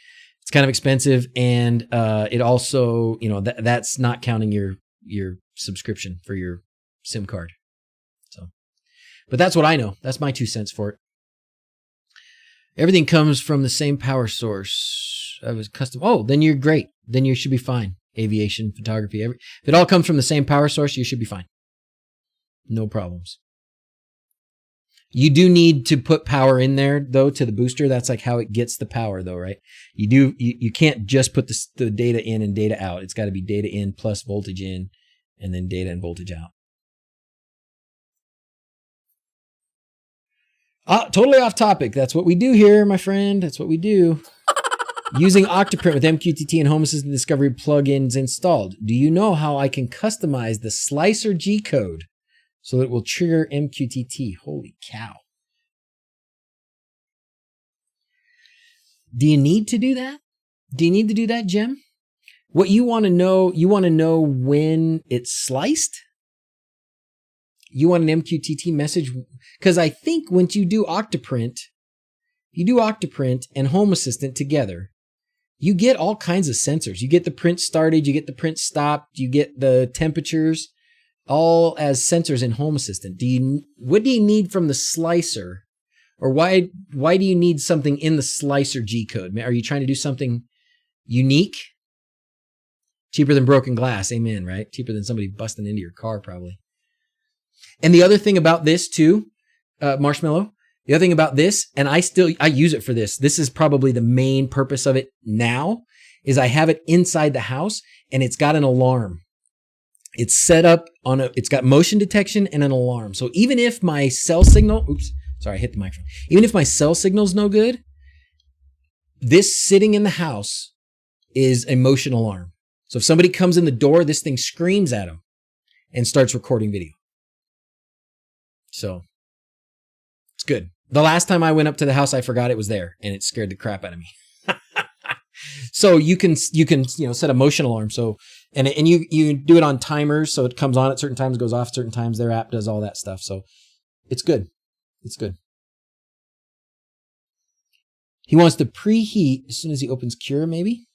It's kind of expensive, and it also, that's not counting your subscription for your SIM card. So, but that's what I know. That's my 2 cents for it. Everything comes from the same power source. I was custom. Oh, then you're great. Then you should be fine. Aviation, photography. If it all comes from the same power source, you should be fine. No problems. You do need to put power in there, though, to the booster. That's like how it gets the power, though, right? You can't just put the data in and data out. It's got to be data in plus voltage in, and then data and voltage out. Totally off topic. That's what we do here, my friend. That's what we do. Using Octoprint with MQTT and Home Assistant Discovery plugins installed. Do you know how I can customize the slicer G code so that it will trigger MQTT? Holy cow. Do you need to do that? Do you need to do that, Jim? What you want to know when it's sliced? You want an MQTT message? Because I think once you do Octoprint and Home Assistant together, you get all kinds of sensors. You get the print started, you get the print stopped, you get the temperatures, all as sensors in Home Assistant. What do you need from the slicer? Or why do you need something in the slicer G code? Are you trying to do something unique? Cheaper than broken glass, amen, right? Cheaper than somebody busting into your car, probably. And the other thing about this too, Marshmallow, the other thing about this, and I use it for this. This is probably the main purpose of it now, is I have it inside the house and it's got an alarm. It's set up it's got motion detection and an alarm. So even if my cell signal, I hit the microphone. Even if my cell signal's no good, this sitting in the house is a motion alarm. So if somebody comes in the door, this thing screams at them and starts recording video. So it's good. The last time I went up to the house, I forgot it was there and it scared the crap out of me. So you can set a motion alarm. So, and you do it on timers. So it comes on at certain times, goes off at certain times. Their app does all that stuff. So it's good. It's good. He wants to preheat as soon as he opens Cure, maybe.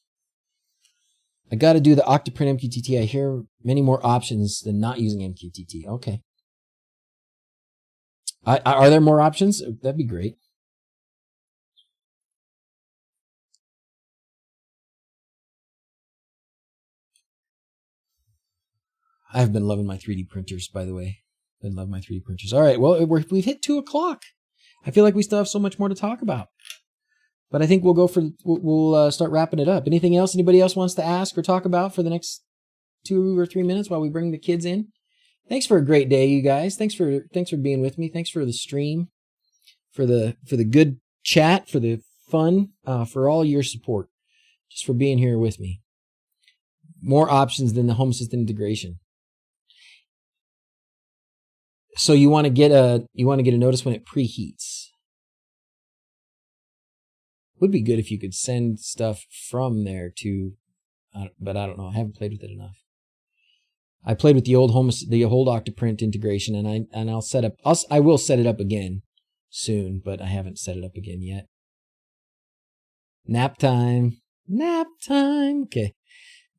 I got to do the Octoprint MQTT. I hear many more options than not using MQTT. Okay. Are there more options? That'd be great. I've been loving my 3D printers, by the way. Been loving my 3D printers. All right. Well, we've hit 2 o'clock. I feel like we still have so much more to talk about. But I think we'll start wrapping it up. Anything else anybody else wants to ask or talk about for the next 2 or 3 minutes while we bring the kids in? Thanks for a great day, you guys. Thanks for being with me. Thanks for the stream, for the good chat, for the fun, for all your support, just for being here with me. More options than the home assistant integration. So you want to get a notice when it preheats. Would be good if you could send stuff from there to, but I don't know. I haven't played with it enough. I played with the old Octoprint integration, and I will set it up again soon, but I haven't set it up again yet. Nap time. Okay,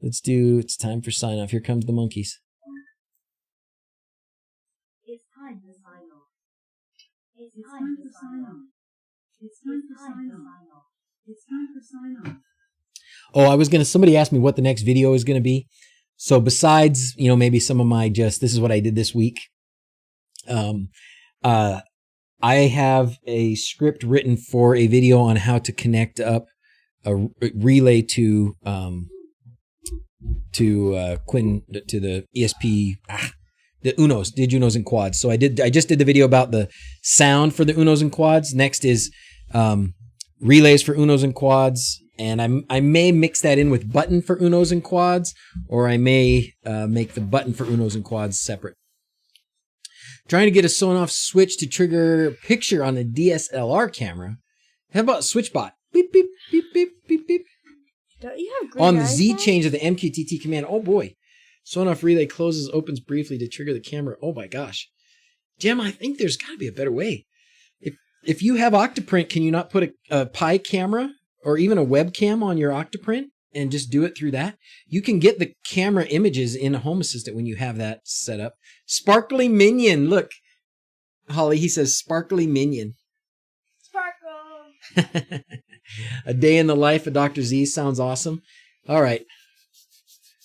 it's time for sign off. Here comes the monkeys. It's time to sign off. It's time to sign off. It's time to sign off. It's time to sign off. Oh, somebody asked me what the next video is going to be. So besides, maybe some of my this is what I did this week. I have a script written for a video on how to connect up a relay to the ESP, the Unos, did Unos and quads. So I just did the video about the sound for the Unos and quads. Next is relays for Unos and quads. And I may mix that in with button for Unos and quads, or I may make the button for Unos and quads separate. Trying to get a Signoff switch to trigger picture on a DSLR camera. How about SwitchBot? Beep, beep, beep, beep, beep, beep. Don't you have green On the eyes Z now? change of the MQTT command. Oh boy. Signoff relay closes, opens briefly to trigger the camera. Oh my gosh. Jim, I think there's got to be a better way. If you have Octoprint, can you not put a Pi camera or even a webcam on your Octoprint and just do it through that? You can get the camera images in a Home Assistant when you have that set up. Sparkly Minion. Look, Holly, he says Sparkly Minion. Sparkle. A day in the life of DrZzs sounds awesome. All right.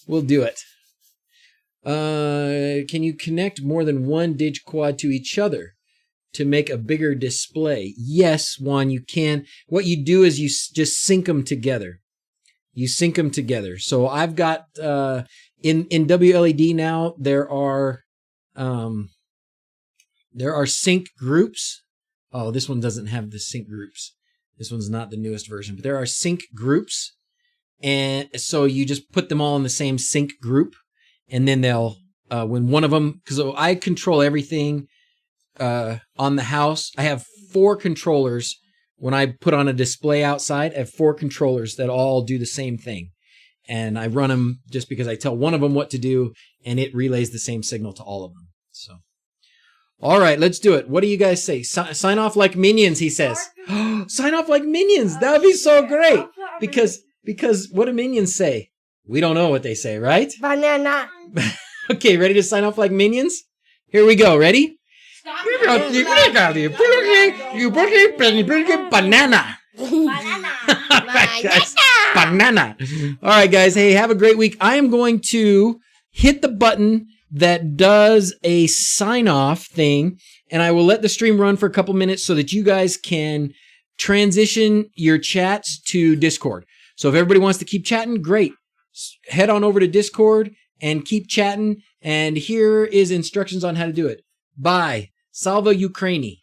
We'll do it. Can you connect more than one DigQuad to each other to make a bigger display? Yes, Juan, you can. What you do is you just sync them together. You sync them together. So I've got in wLED now there are sync groups. Oh, this one doesn't have the sync groups. This one's not the newest version, but there are sync groups, and so you just put them all in the same sync group, and then they'll when one of them, because I control everything on the house. I have 4 controllers. When I put on a display outside, I have 4 controllers that all do the same thing. And I run them just because I tell one of them what to do, and it relays the same signal to all of them. So, all right, let's do it. What do you guys say? Sign off like minions, he says. Sign off like minions. That would be so great. Because what do minions say? We don't know what they say, right? Banana. Okay, ready to sign off like minions? Here we go. Ready? Banana. Banana. All right, guys. Hey, have a great week. I am going to hit the button that does a sign off thing, and I will let the stream run for a couple minutes so that you guys can transition your chats to Discord. So if everybody wants to keep chatting, great. Head on over to Discord and keep chatting. And here is instructions on how to do it. Bye. Salva Ukraini.